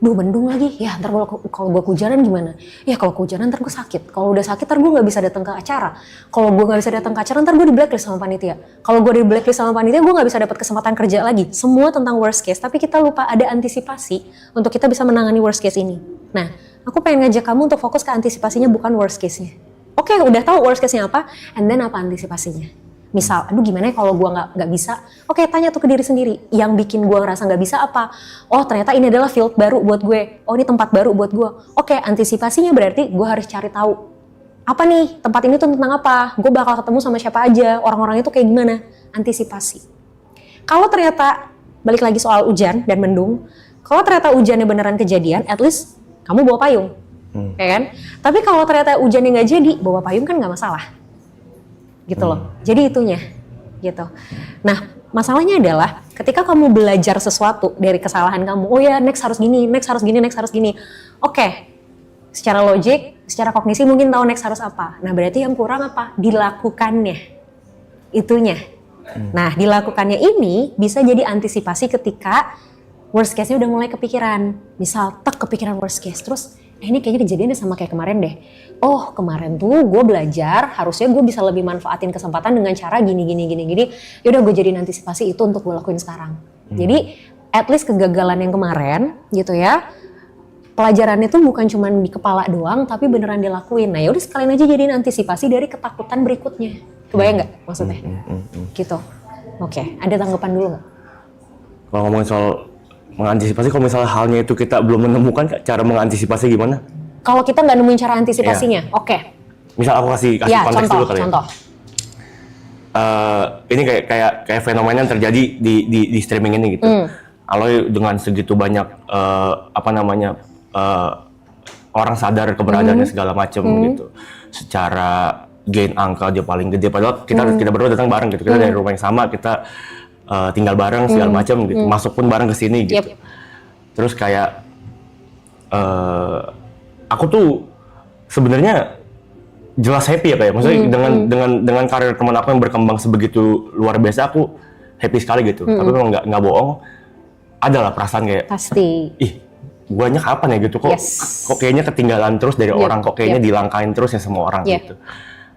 duh mendung lagi, ya ntar kalau gue kehujanan gimana? Ya kalau kehujanan ntar gue sakit. Kalau udah sakit ntar gue nggak bisa datang ke acara. Kalau gue nggak bisa datang ke acara ntar gue di blacklist sama panitia. Kalau gue di blacklist sama panitia gue nggak bisa dapat kesempatan kerja lagi. Semua tentang worst case, tapi kita lupa ada antisipasi untuk kita bisa menangani worst case ini. Nah, aku pengen ngajak kamu untuk fokus ke antisipasinya bukan worst case-nya. Oke, udah tahu worst case-nya apa, and then apa antisipasinya? Misal, aduh gimana ya kalau gue nggak bisa? Oke, tanya tuh ke diri sendiri. Yang bikin gue ngerasa nggak bisa apa? Oh, ternyata ini adalah field baru buat gue. Oh, ini tempat baru buat gue. Oke, antisipasinya berarti gue harus cari tahu. Apa nih, tempat ini tuh tentang apa? Gue bakal ketemu sama siapa aja? Orang-orang itu kayak gimana? Antisipasi. Kalau ternyata, balik lagi soal hujan dan mendung, kalau ternyata hujannya beneran kejadian, at least kamu bawa payung. Ya kan? Tapi kalau ternyata hujannya nggak jadi, bawa payung kan nggak masalah. Gitu loh. Jadi itunya. Gitu. Nah, masalahnya adalah ketika kamu belajar sesuatu dari kesalahan kamu, oh ya next harus gini, next harus gini, next harus gini. Oke. Secara logik, secara kognisi mungkin tahu next harus apa. Nah, berarti yang kurang apa? Dilakukannya. Itunya. Nah, dilakukannya ini bisa jadi antisipasi ketika worst case-nya udah mulai kepikiran. Misal, kepikiran worst case. Terus, ini kayaknya kejadiannya sama kayak kemarin deh. Oh, kemarin tuh gue belajar, harusnya gue bisa lebih manfaatin kesempatan dengan cara gini. Yaudah gue jadiin antisipasi itu untuk gue lakuin sekarang. Jadi, at least kegagalan yang kemarin, gitu ya, pelajarannya tuh bukan cuma di kepala doang, tapi beneran dilakuin. Nah, yaudah sekalian aja jadiin antisipasi dari ketakutan berikutnya. Kebayang nggak maksudnya? Gitu. Oke, ada tanggapan dulu nggak? Kalau ngomongin soal mengantisipasi, kalau misalnya halnya itu kita belum menemukan cara mengantisipasi gimana? Kalau kita nggak nemuin cara antisipasinya, oke. Misal aku kasih Ya, konteks dulu kali contoh. Ini kayak fenomena yang terjadi di streaming ini gitu. Aloy dengan segitu banyak orang sadar keberadaannya segala macam gitu. Secara gain angka dia paling gede, padahal kita berdua datang bareng gitu. Kita dari rumah yang sama, kita tinggal bareng segala macam gitu. Masuk pun bareng ke sini gitu. Terus kayak aku tuh sebenarnya jelas happy ya kayak, maksudnya dengan karir teman aku yang berkembang sebegitu luar biasa, aku happy sekali gitu. Tapi memang nggak bohong, adalah perasaan kayak Pasti. ih guanya kapan ya gitu, kok kayaknya ketinggalan terus dari orang, kok kayaknya dilangkain terus ya semua orang gitu.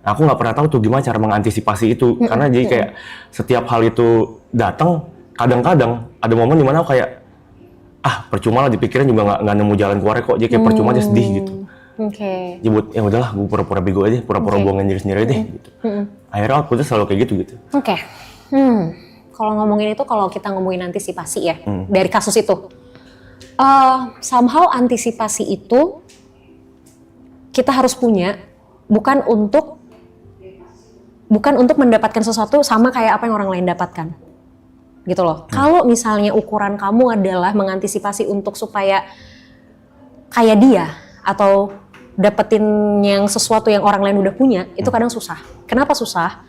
Nah, aku nggak pernah tahu tuh gimana cara mengantisipasi itu, karena jadi kayak setiap hal itu datang, kadang-kadang ada momen dimana aku kayak percuma lah, dipikirin juga nggak nemu jalan keluar kok, jadi kayak percuma aja, sedih gitu. Jadi buat ya udahlah, gue pura-pura bego aja, pura-pura bohongin diri sendiri deh gitu. Akhirnya outputnya selalu kayak gitu. Kalau ngomongin itu, kalau kita ngomongin antisipasi ya dari kasus itu, somehow antisipasi itu kita harus punya, bukan untuk mendapatkan sesuatu sama kayak apa yang orang lain dapatkan. gitu loh. Kalau misalnya ukuran kamu adalah mengantisipasi untuk supaya kayak dia atau dapetin yang sesuatu yang orang lain udah punya, itu kadang susah. Kenapa susah?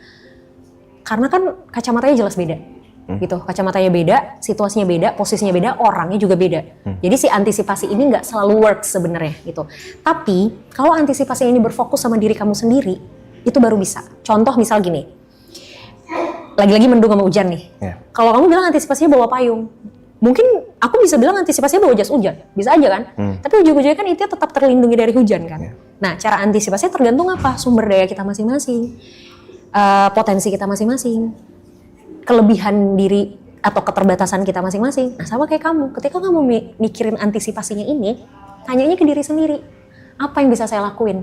Karena kan kacamatanya jelas beda. Gitu, kacamatanya beda, situasinya beda, posisinya beda, orangnya juga beda. Jadi si antisipasi ini nggak selalu work sebenarnya gitu. Tapi kalau antisipasi ini berfokus sama diri kamu sendiri, itu baru bisa. Contoh misal gini, lagi-lagi mendung sama hujan nih. Kalau kamu bilang antisipasinya bawa payung, mungkin aku bisa bilang antisipasinya bawa jas hujan, bisa aja kan? Tapi ujung-ujungnya kan itu tetap terlindungi dari hujan kan. Nah, cara antisipasinya tergantung apa? Sumber daya kita masing-masing, potensi kita masing-masing, kelebihan diri atau keterbatasan kita masing-masing. Nah, sama kayak kamu, ketika kamu mikirin antisipasinya ini, tanyanya ke diri sendiri, apa yang bisa saya lakuin?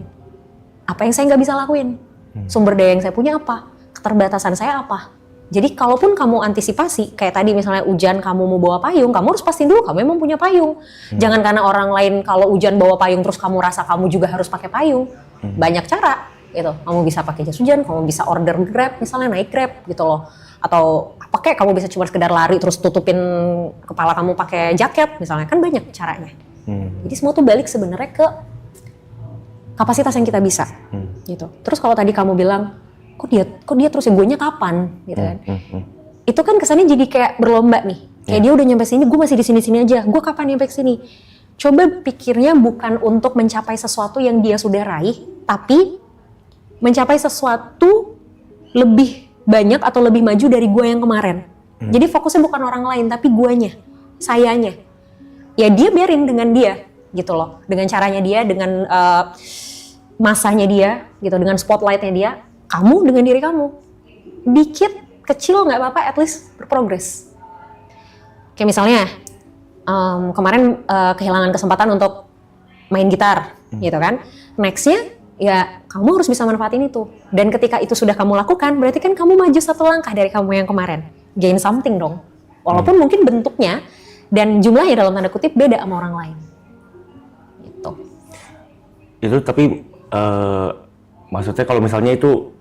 Apa yang saya nggak bisa lakuin? Sumber daya yang saya punya apa? Keterbatasan saya apa? Jadi kalaupun kamu antisipasi, kayak tadi misalnya hujan kamu mau bawa payung, kamu harus pastiin dulu kamu emang punya payung. Jangan karena orang lain kalau hujan bawa payung terus kamu rasa kamu juga harus pakai payung. Banyak cara gitu. Kamu bisa pakai jas hujan, kamu bisa order Grab, misalnya naik Grab gitu loh. Atau apa kayak kamu bisa cuma sekedar lari terus tutupin kepala kamu pakai jaket misalnya, kan banyak caranya. Jadi semua tuh balik sebenarnya ke kapasitas yang kita bisa gitu. Terus kalau tadi kamu bilang kok dia terus ya guenya kapan gitu kan. Itu kan kesannya jadi kayak berlomba nih. Kayak dia udah nyampe sini, gue masih di sini-sini aja. Gue kapan nyampe sini? Coba pikirnya bukan untuk mencapai sesuatu yang dia sudah raih, tapi mencapai sesuatu lebih banyak atau lebih maju dari gue yang kemarin. Jadi fokusnya bukan orang lain, tapi guanya, sayanya. Ya dia biarin dengan dia, gitu loh. Dengan caranya dia, dengan masanya dia, gitu, dengan spotlightnya dia. Kamu dengan diri kamu. Dikit, kecil nggak apa-apa, at least berprogres. Kayak misalnya, kemarin kehilangan kesempatan untuk main gitar, gitu kan. Nextnya, ya kamu harus bisa manfaatin itu. Dan ketika itu sudah kamu lakukan, berarti kan kamu maju satu langkah dari kamu yang kemarin. Gain something dong. Walaupun mungkin bentuknya dan jumlahnya dalam tanda kutip beda sama orang lain. Gitu. Itu tapi maksudnya kalau misalnya itu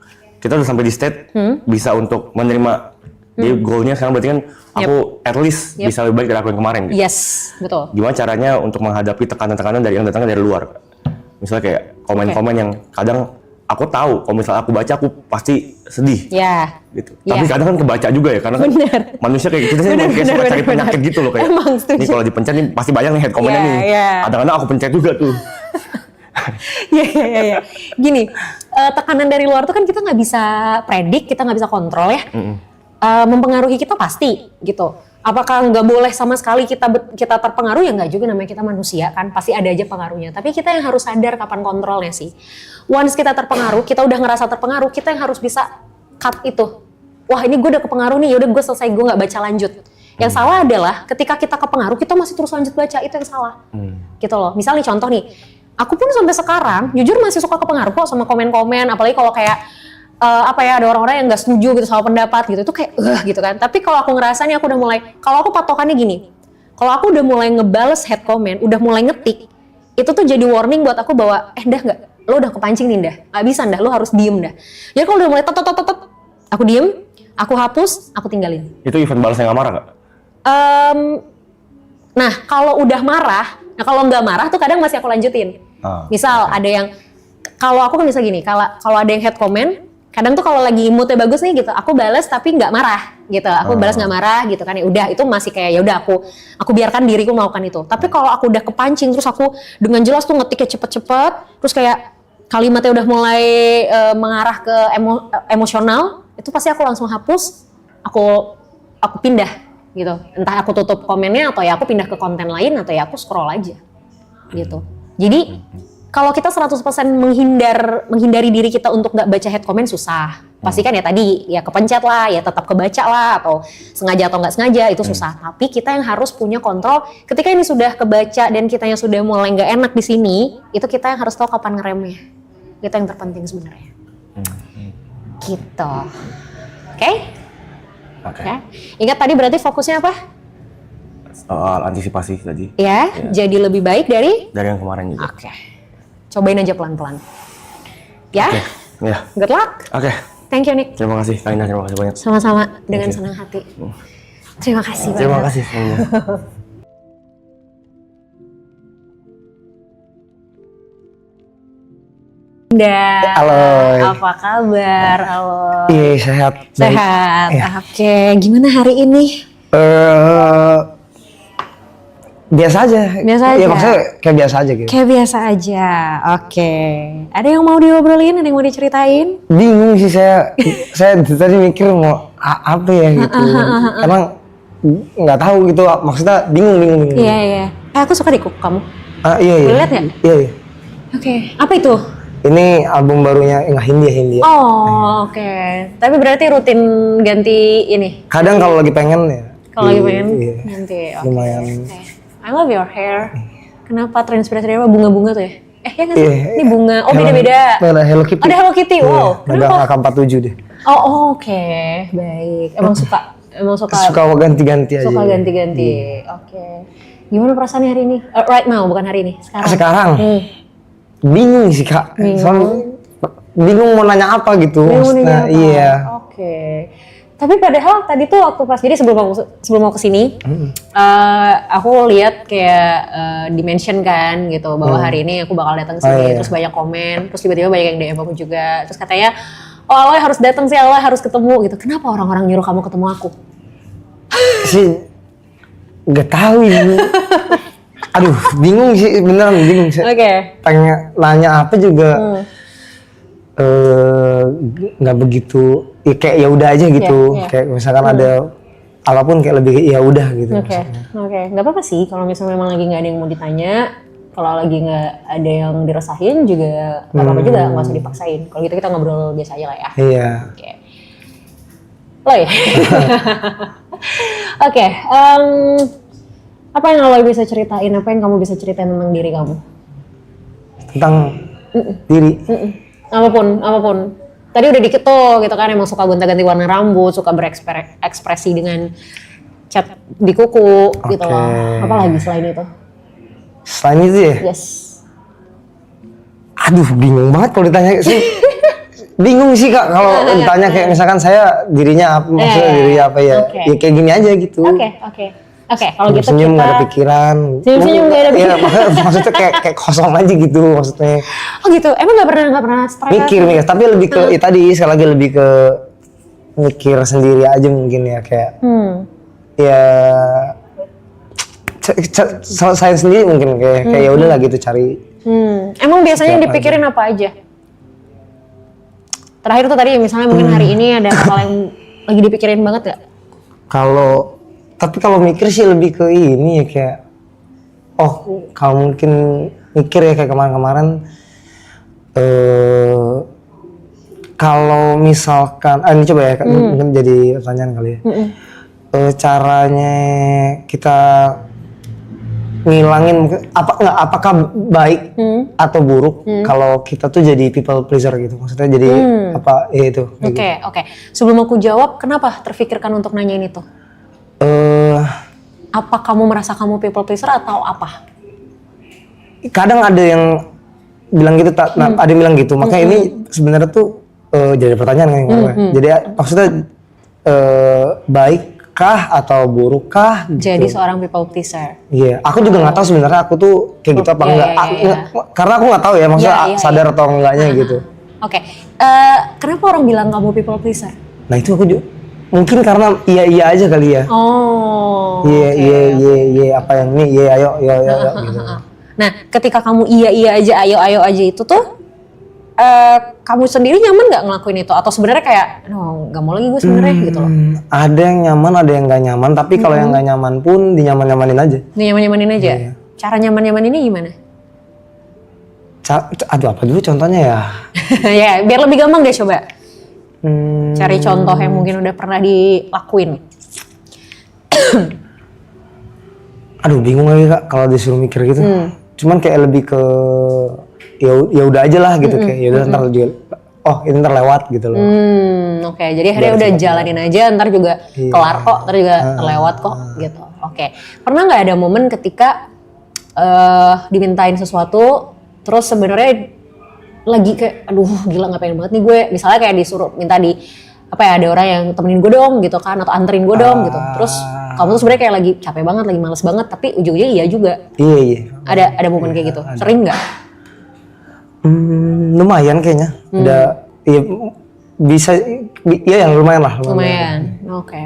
kita udah sampai di state bisa untuk menerima jadi goalnya sekarang berarti kan aku at least bisa lebih baik dari aku yang kemarin. Gitu. Yes, betul. Gimana caranya untuk menghadapi tekanan-tekanan dari yang datangnya dari luar? Misalnya kayak komen-komen yang kadang aku tahu kalau misalnya aku baca aku pasti sedih. Gitu. Tapi kadang kan kebaca juga ya karena kan manusia kayak gitu sih kayak suka cari penyakit gitu loh kayak. Ini kalau dipencet nih pasti banyak nih head comment-nya nih. Kadang-kadang aku pencet juga tuh. Iya. Gini, tekanan dari luar tuh kan kita nggak bisa predik, kita nggak bisa kontrol ya. Mempengaruhi kita pasti gitu. Apakah nggak boleh sama sekali kita terpengaruh? Ya nggak juga, namanya kita manusia kan, pasti ada aja pengaruhnya. Tapi kita yang harus sadar kapan kontrolnya sih. Once kita terpengaruh, kita udah ngerasa terpengaruh, kita yang harus bisa cut itu. Wah ini gue udah kepengaruh nih, yaudah gue selesai, gue nggak baca lanjut. Yang salah adalah ketika kita kepengaruh, kita masih terus lanjut baca, itu yang salah. Gitu loh. Misal nih contoh nih, aku pun sampai sekarang jujur masih suka kepengaruh kok sama komen-komen, apalagi kalau kayak ada orang-orang yang nggak setuju gitu sama pendapat gitu, itu kayak gitu kan. Tapi kalau aku ngerasa nih aku udah mulai, kalau aku patokannya gini, kalau aku udah mulai ngebales head comment, udah mulai ngetik, itu tuh jadi warning buat aku bahwa dah nggak, lo udah kepancing nih dah, nggak bisa dah, lo harus diem dah. Jadi kalau udah mulai aku diem, aku hapus, aku tinggalin. Itu event balasnya nggak marah nggak? Nah kalau udah marah, kalau nggak marah tuh kadang masih aku lanjutin. Misal ada yang, kalau aku kan bisa gini, kalau ada yang head comment, kadang tuh kalau lagi moodnya bagus nih gitu, aku balas tapi nggak marah gitu, aku balas nggak marah gitu kan, ya udah itu masih kayak ya udah aku biarkan diriku melakukan itu. Tapi kalau aku udah kepancing terus aku dengan jelas tuh ngetiknya cepet-cepet, terus kayak kalimatnya udah mulai mengarah ke emosional, itu pasti aku langsung hapus, aku pindah gitu, entah aku tutup komennya atau ya aku pindah ke konten lain atau ya aku scroll aja gitu. Jadi kalau kita 100% menghindari diri kita untuk nggak baca head comment susah. Pasti kan ya tadi, ya kepencet lah, ya tetap kebaca lah, atau sengaja atau nggak sengaja, itu susah. Tapi kita yang harus punya kontrol, ketika ini sudah kebaca dan kitanya sudah mulai nggak enak di sini, itu kita yang harus tahu kapan ngeremnya. Itu yang terpenting sebenarnya. Gitu. Oke? Ya. Ingat tadi berarti fokusnya apa? Soal antisipasi tadi. Ya, jadi lebih baik dari yang kemarin juga. Oke. Cobain aja pelan-pelan. Ya? Ya. Good luck. Oke. Thank you, Nick. Terima kasih, Kak Indah. Terima kasih banyak. Sama-sama, dengan senang hati. Terima kasih banyak. Terima kasih semuanya. Halo. Apa kabar? Halo. Iya, sehat. Baik. Sehat. Iya. Oke, gimana hari ini? Biasa aja. Biasa aja? Iya, maksudnya kayak biasa aja gitu. Kayak biasa aja. Oke. Ada yang mau diobrolin? Ada yang mau diceritain? Bingung sih saya. Saya tadi mikir mau apa ya gitu. Karena nggak tahu gitu. Maksudnya bingung. Iya, iya. Aku suka di kuku kamu. Iya. Boleh lihat nggak? Iya. Oke. Apa itu? Ini album barunya Hindia. Oh, oke. Tapi berarti rutin ganti ini? Kadang kalau lagi pengen ya. Kalau lagi pengen iya. ganti. Oke. Lumayan. Oke. I love your hair. Kenapa terinspirasi dari apa? Bunga-bunga tuh ya? Ya nggak sih? Iya. Ini bunga. Oh, beda-beda. Ada Hello Kitty. Ada Hello Kitty. Wow. Ada Kenapa? AK-47 deh. Oh, oke. Baik. Emang suka Suka ganti-ganti aja. suka ganti-ganti. Oke. Gimana perasaannya hari ini? Right now, bukan hari ini. Sekarang. Sekarang bingung sih Kak. Soalnya bingung mau nanya apa gitu. Bingung nih Maksudnya, apa? iya. Oke. Tapi padahal tadi tuh waktu pas jadi sebelum mau kesini, aku lihat kayak dimention kan gitu bahwa hari ini aku bakal datang sini, iya. terus banyak komen, terus tiba-tiba banyak yang DM aku juga, terus katanya, oh Aloy harus datang sih, Aloy harus ketemu gitu. Kenapa orang-orang nyuruh kamu ketemu aku? Sih nggak tahu ini. Aduh, bingung sih, beneran bingung sih. Oke. Pengen nanya apa juga nggak begitu. Ya, kayak ya udah aja gitu. Iya. Kayak misalkan ada apapun kayak lebih ya udah gitu. Oke, nggak apa-apa sih kalau misalnya memang lagi nggak ada yang mau ditanya, kalau lagi nggak ada yang dirasain juga nggak apa-apa juga, nggak usah dipaksain. Kalau gitu kita ngobrol biasa aja lah ya. Iya. Oke. Lo ya? Oke, apa yang lo bisa ceritain? Apa yang kamu bisa ceritain tentang diri kamu? Tentang diri. Apapun. Tadi udah dikit tuh gitu kan, emang suka gonta-ganti warna rambut, suka berekspresi dengan cat di kuku gitu loh. Apa lagi selain itu? Selain itu ya? Yes. Aduh, bingung banget kalau ditanya sih. Bingung sih Kak kalau ditanya kayak misalkan saya dirinya apa, maksudnya dirinya apa ya. Oke. Ya kayak gini aja gitu. Oke, kalau gitu Senyum kita nggak ada pikiran. Senyum nggak ada Iya, maksudnya kayak kosong aja gitu maksudnya. Oh gitu, emang nggak pernah stres? Mikir, tapi lebih ke ya tadi sekali lagi lebih ke mikir sendiri aja mungkin ya kayak. Ya saya sendiri mungkin kayak ya udahlah gitu cari. Emang biasanya yang dipikirin apa aja? Terakhir tuh tadi misalnya mungkin hari ini ada hal yang lagi dipikirin banget gak? Tapi kalau mikir sih lebih ke ini ya kayak, kalau mungkin mikir ya kayak kemarin-kamarin, kalau misalkan, ini coba ya, mungkin jadi pertanyaan kali ya, caranya kita ngilangin apakah baik atau buruk kalau kita tuh jadi people pleaser gitu, maksudnya jadi apa ya itu. Oke. Sebelum aku jawab, kenapa terfikirkan untuk nanyain itu? Apa kamu merasa kamu people pleaser atau apa? Kadang ada yang bilang gitu, ada yang bilang gitu. Makanya ini sebenarnya tuh jadi pertanyaan kan. Jadi maksudnya baikkah atau burukkah? Gitu. Jadi seorang people pleaser. Iya, aku juga nggak tahu sebenarnya aku tuh kayak gitu apa enggak. Karena aku nggak tahu ya, maksudnya sadar atau enggaknya gitu. Oke. Kenapa orang bilang kamu people pleaser? Nah itu aku juga mungkin karena iya aja kali ya. Oh. Iya apa yang ini iya ayo gitu. Nah, ketika kamu iya aja ayo aja itu tuh kamu sendiri nyaman nggak ngelakuin itu atau sebenarnya kayak nggak mau lagi gue sebenarnya gitu loh. Ada yang nyaman, ada yang nggak nyaman, tapi kalau yang nggak nyaman pun dinyaman-nyamanin aja. Dinyaman-nyamanin aja. Iya. Cara nyaman-nyaman ini gimana? Aduh apa dulu contohnya ya? Ya, biar lebih gampang deh coba. Cari contoh yang mungkin udah pernah dilakuin. Aduh bingung lagi Kak kalau disuruh mikir gitu. Cuman kayak lebih ke ya udah aja lah gitu kayak ya udah ntar juga ini ntar lewat gitu loh. Oke, jadi akhirnya udah jalanin aja, ntar juga kelar kok, ntar juga terlewat kok gitu. Oke. Pernah nggak ada momen ketika dimintain sesuatu terus sebenarnya lagi kayak aduh gila nggak pengen banget nih gue, misalnya kayak disuruh minta apa ya, ada orang yang temenin gue dong gitu kan, atau anterin gue dong gitu. Terus kamu tuh sebenarnya kayak lagi capek banget, lagi males banget, tapi ujung-ujungnya iya juga. Iya. Ada momen kayak gitu. Sering nggak? Lumayan kayaknya. Udah ya, bisa ya lumayan lah. Lumayan. Oke.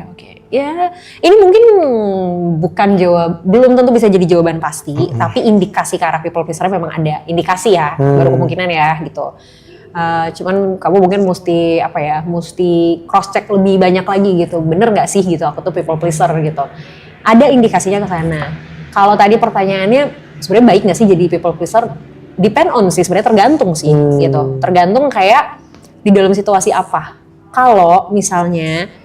Ya, ini mungkin belum tentu bisa jadi jawaban pasti, tapi indikasi ke arah people pleaser memang ada. Indikasi ya, baru kemungkinan ya gitu. Cuman kamu mungkin mesti cross check lebih banyak lagi gitu. Bener nggak sih gitu aku tuh people pleaser gitu. Ada indikasinya ke sana. Kalau tadi pertanyaannya sebenarnya baik nggak sih jadi people pleaser? Depend on sih, sebenarnya tergantung sih gitu. Tergantung kayak di dalam situasi apa. Kalau misalnya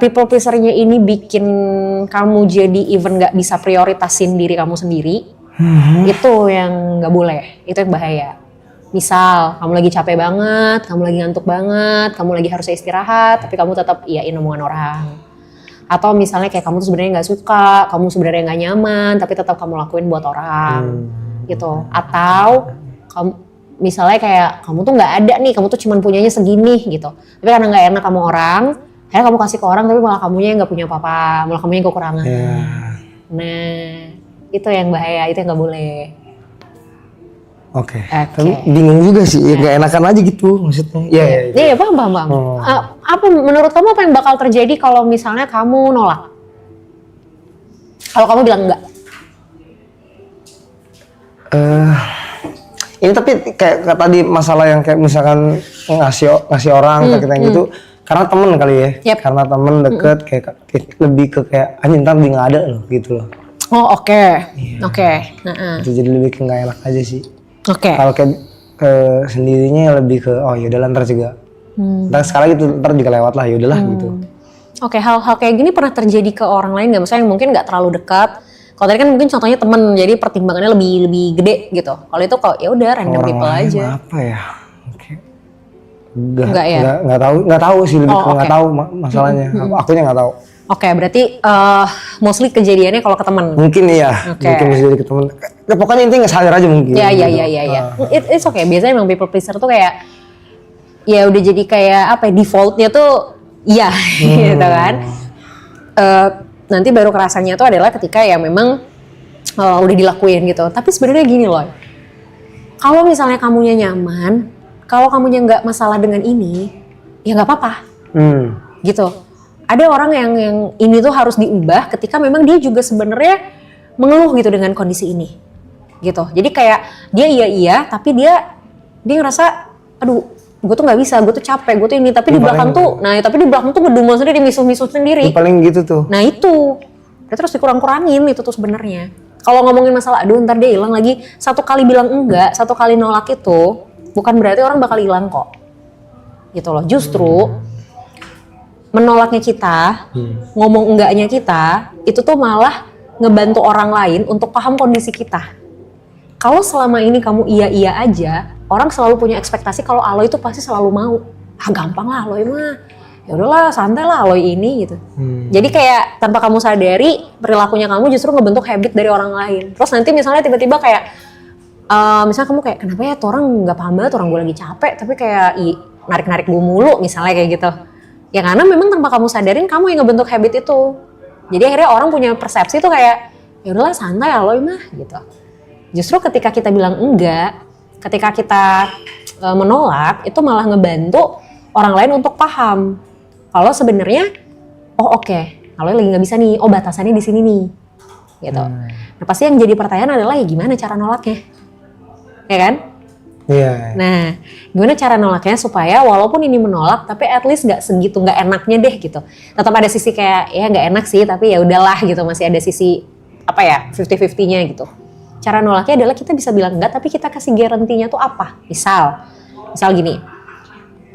people pleaser-nya ini bikin kamu jadi even nggak bisa prioritasin diri kamu sendiri, itu yang nggak boleh, itu yang bahaya. Misal kamu lagi capek banget, kamu lagi ngantuk banget, kamu lagi harusnya istirahat, tapi kamu tetap iyain omongan orang. Atau misalnya kayak kamu tuh sebenarnya nggak suka, kamu sebenarnya nggak nyaman, tapi tetap kamu lakuin buat orang, gitu. Atau kamu misalnya kayak kamu tuh nggak ada nih, kamu tuh cuman punyanya segini gitu. Tapi karena nggak enak sama orang, akhirnya kamu kasih ke orang, tapi malah kamunya nggak punya apa-apa, malah kamunya yang kekurangan. Nah, itu yang bahaya, itu yang nggak boleh. Oke. Tapi bingung juga sih, nggak enakan aja gitu maksudnya. Iya, paham. Apa menurut kamu apa yang bakal terjadi kalau misalnya kamu nolak? Kalau kamu bilang enggak? Ini tapi kayak tadi masalah yang kayak misalkan ngasih orang kayak gitu, karena temen kali ya. Yep. Karena temen deket kayak lebih ke kayak anjing ntar dia nggak ada loh gitu loh. Oh oke. Itu jadi lebih ke nggak enak aja sih. Oke. Kalau kayak sendirinya lebih ke oh yaudahlah ntar juga. Ntar sekali gitu ntar juga lewat lah yaudahlah gitu. Oke, hal-hal kayak gini pernah terjadi ke orang lain nggak? Misalnya yang mungkin nggak terlalu dekat. Kalau tadi kan mungkin contohnya temen, jadi pertimbangannya lebih gede gitu. Kalau itu kok ya udah random Orang people lain aja. apa ya? Enggak ya? Nggak tahu sih lebih ke nggak oke. tahu masalahnya. Akunya nggak tahu. Oke, berarti mostly kejadiannya kalau ke teman. Mungkin iya, Oke. mungkin bisa jadi ke temen. Ya, pokoknya intinya nggak sadar aja mungkin. Iya. gitu. It's okay. Biasanya emang people pleaser tuh kayak ya udah jadi kayak apa ya, defaultnya tuh iya gitu kan. Nanti baru kerasanya tuh adalah ketika ya memang udah dilakuin gitu. Tapi sebenarnya gini loh. Kalau misalnya kamunya nyaman, kalau kamunya nggak masalah dengan ini, ya nggak apa-apa. Gitu. Ada orang yang ini tuh harus diubah ketika memang dia juga sebenarnya mengeluh gitu dengan kondisi ini. Gitu. Jadi kayak dia iya tapi dia ngerasa aduh, gue tuh nggak bisa, gue tuh capek, gue tuh ini, tapi di belakang tuh ngedumel sendiri, misuh-misuh sendiri. Paling gitu tuh. Nah itu, dia terus dikurang-kurangin itu tuh sebenarnya. Kalau ngomongin masalah, aduh ntar dia hilang lagi, satu kali bilang enggak, satu kali nolak itu, bukan berarti orang bakal hilang kok. Gitu loh, justru menolaknya kita, ngomong enggaknya kita, itu tuh malah ngebantu orang lain untuk paham kondisi kita. Kalau selama ini kamu iya aja, orang selalu punya ekspektasi kalau Aloy itu pasti selalu mau. Ah gampang lah Aloy mah. Ya udahlah santai lah Aloy ini gitu. Jadi kayak tanpa kamu sadari perilakunya kamu justru ngebentuk habit dari orang lain. Terus nanti misalnya tiba-tiba kayak misalnya kamu kayak kenapa ya tuh orang nggak paham banget, orang gue lagi capek tapi kayak narik-narik gue mulu misalnya kayak gitu. Ya karena memang tanpa kamu sadarin kamu yang ngebentuk habit itu. Jadi akhirnya orang punya persepsi tuh kayak ya udahlah santai Aloy mah gitu. Justru ketika kita bilang enggak, ketika kita menolak, itu malah ngebantu orang lain untuk paham kalau sebenarnya, oh oke, Aloy lagi nggak bisa nih, oh batasannya di sini nih, gitu. Nah pasti yang jadi pertanyaan adalah ya gimana cara nolaknya, ya kan? Iya. Nah, gimana cara nolaknya supaya walaupun ini menolak, tapi at least nggak segitu nggak enaknya deh gitu. Tetap ada sisi kayak ya nggak enak sih, tapi ya udahlah gitu, masih ada sisi apa ya 50-50-nya gitu. Cara nolaknya adalah kita bisa bilang enggak, tapi kita kasih garantinya tuh apa? Misal gini,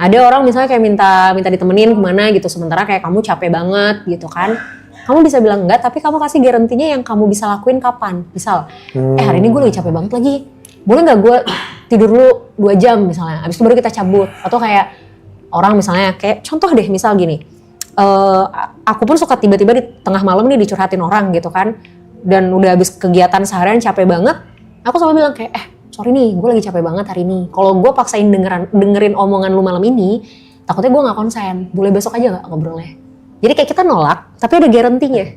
ada orang misalnya kayak minta ditemenin kemana gitu, sementara kayak kamu capek banget gitu kan. Kamu bisa bilang enggak, tapi kamu kasih garantinya yang kamu bisa lakuin kapan. Misal, hari ini gue lagi capek banget lagi, boleh nggak gue tidur dulu 2 jam misalnya, abis itu baru kita cabut. Atau kayak orang misalnya kayak contoh deh, misal gini, aku pun suka tiba-tiba di tengah malam nih dicurhatin orang gitu kan. Dan udah habis kegiatan seharian capek banget, aku selalu bilang kayak sorry nih gue lagi capek banget hari ini. Kalau gue paksain dengerin omongan lu malam ini, takutnya gue nggak konsen, boleh besok aja nggak ngobrolnya. Jadi kayak kita nolak, tapi ada guarantee-nya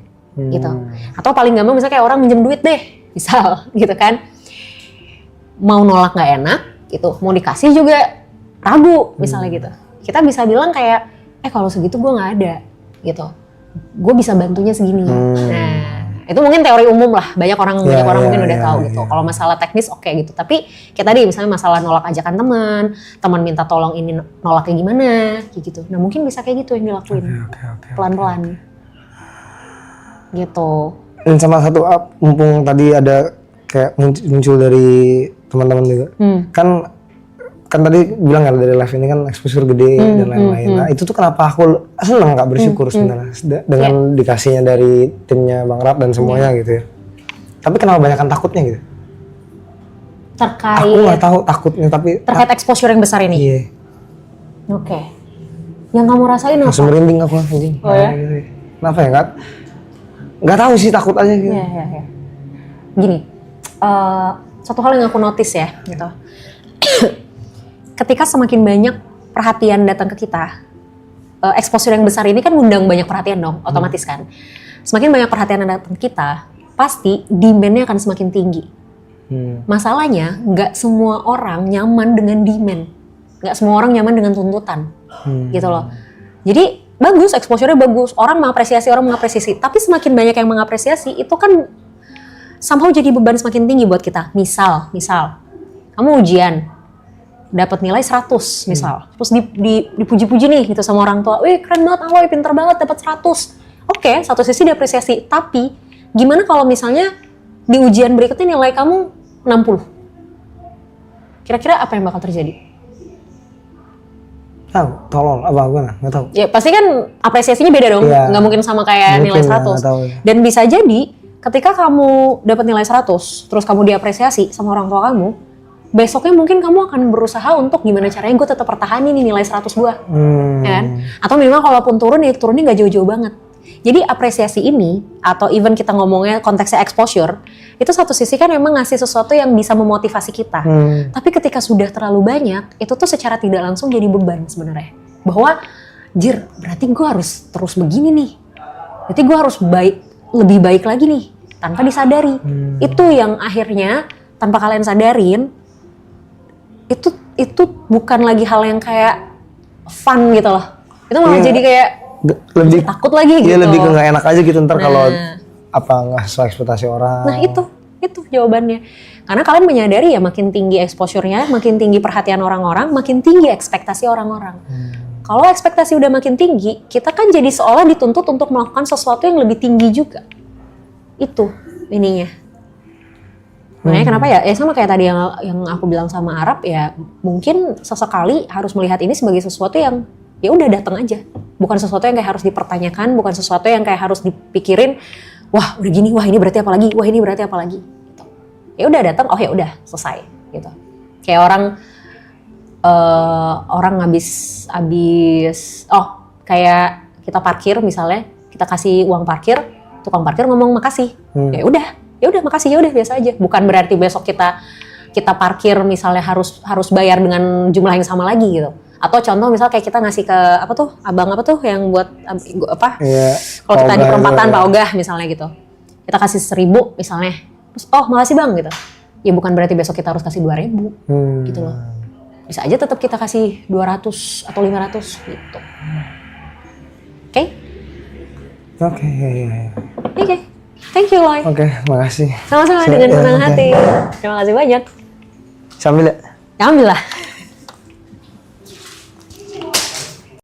gitu. Atau paling gampang misalnya kayak orang minjem duit deh, misal gitu kan. Mau nolak nggak enak gitu, mau dikasih juga ragu misalnya gitu. Kita bisa bilang kayak, kalau segitu gue nggak ada gitu, gue bisa bantunya segini. Nah itu mungkin teori umum lah, banyak orang mungkin udah tahu gitu. Kalau masalah teknis oke gitu, tapi kayak tadi misalnya masalah nolak ajakan teman minta tolong ini nolak kayak gimana, kayak gitu. Nah mungkin bisa kayak gitu yang dilakuin pelan-pelan gitu. Dan sama satu mumpung tadi ada kayak muncul dari teman-teman juga, kan tadi bilang kan dari live ini kan exposure gede dan lain-lain. Nah itu tuh kenapa aku seneng Kak, bersyukur sebenarnya dengan dikasihnya dari timnya Bang Rap dan semuanya gitu ya. Tapi kenapa banyakan takutnya gitu? Terkait. Aku nggak tahu takutnya, tapi terkait exposure yang besar ini. Iya. Oke. Yang kamu rasain apa? Langsung merinding aku anjing. Oh ya? Gitu. Kenapa ya Kak? Nggak tahu sih, takut aja gitu. Iya. Gini, satu hal yang aku notice ya gitu. Ketika semakin banyak perhatian datang ke kita, exposure yang besar ini kan ngundang banyak perhatian dong, otomatis kan. Semakin banyak perhatian yang datang ke kita, pasti demand-nya akan semakin tinggi. Masalahnya, nggak semua orang nyaman dengan demand. Nggak semua orang nyaman dengan tuntutan, gitu loh. Jadi, bagus, exposure-nya bagus. Orang mengapresiasi. Tapi semakin banyak yang mengapresiasi, itu kan somehow jadi beban semakin tinggi buat kita. Misal, kamu ujian, dapat nilai 100 misal, terus dipuji-puji nih gitu sama orang tua, wih keren banget Aloy, pinter banget dapat 100. Oke, satu sisi diapresiasi, tapi gimana kalau misalnya di ujian berikutnya nilai kamu 60? Kira-kira apa yang bakal terjadi? Tahu, tolong apa gimana? Nggak tahu. Ya pasti kan apresiasinya beda dong, nggak mungkin sama kayak nilai 100. Dan bisa jadi ketika kamu dapat nilai 100, terus kamu diapresiasi sama orang tua kamu, besoknya mungkin kamu akan berusaha untuk gimana caranya gue tetap pertahanin nih nilai 100 gue, ya kan? Atau minimal kalaupun turun ya turunnya nggak jauh-jauh banget. Jadi apresiasi ini, atau even kita ngomongnya konteksnya exposure, itu satu sisi kan memang ngasih sesuatu yang bisa memotivasi kita. Tapi ketika sudah terlalu banyak, itu tuh secara tidak langsung jadi beban sebenarnya. Bahwa, berarti gue harus terus begini nih. Berarti gue harus lebih baik lagi nih, tanpa disadari. Itu yang akhirnya, tanpa kalian sadarin, itu bukan lagi hal yang kayak fun gitu loh. Itu malah jadi kayak lebih takut lagi gitu. Iya, lebih ke nggak enak aja gitu ntar kalau nggak sesuai ekspektasi orang. Nah itu jawabannya. Karena kalian menyadari ya makin tinggi exposure-nya, makin tinggi perhatian orang-orang, makin tinggi ekspektasi orang-orang. Kalau ekspektasi udah makin tinggi, kita kan jadi seolah dituntut untuk melakukan sesuatu yang lebih tinggi juga. Itu ininya. Makanya kenapa ya sama kayak tadi yang aku bilang sama Arab ya, mungkin sesekali harus melihat ini sebagai sesuatu yang ya udah datang aja, bukan sesuatu yang kayak harus dipertanyakan, bukan sesuatu yang kayak harus dipikirin, wah udah gini, wah ini berarti apa lagi, wah ini berarti apa lagi, gitu. Ya udah datang, oh ya udah selesai, gitu. Kayak orang habis kayak kita parkir misalnya, kita kasih uang parkir, tukang parkir ngomong makasih, ya udah makasih, ya udah biasa aja. Bukan berarti besok kita parkir misalnya harus bayar dengan jumlah yang sama lagi gitu. Atau contoh misal kayak kita ngasih ke abang yang buat kalau kita di perempatan Pak Ogah misalnya gitu, kita kasih 1.000 misalnya, terus makasih bang gitu. Ya bukan berarti besok kita harus kasih 2.000 gitu loh. Bisa aja tetap kita kasih 200 atau 500 gitu. Oke? Oke. Thank you, Loy. Oke, makasih. Sama-sama dengan senang hati. Terima kasih banyak. Sambil ya? Ambil lah.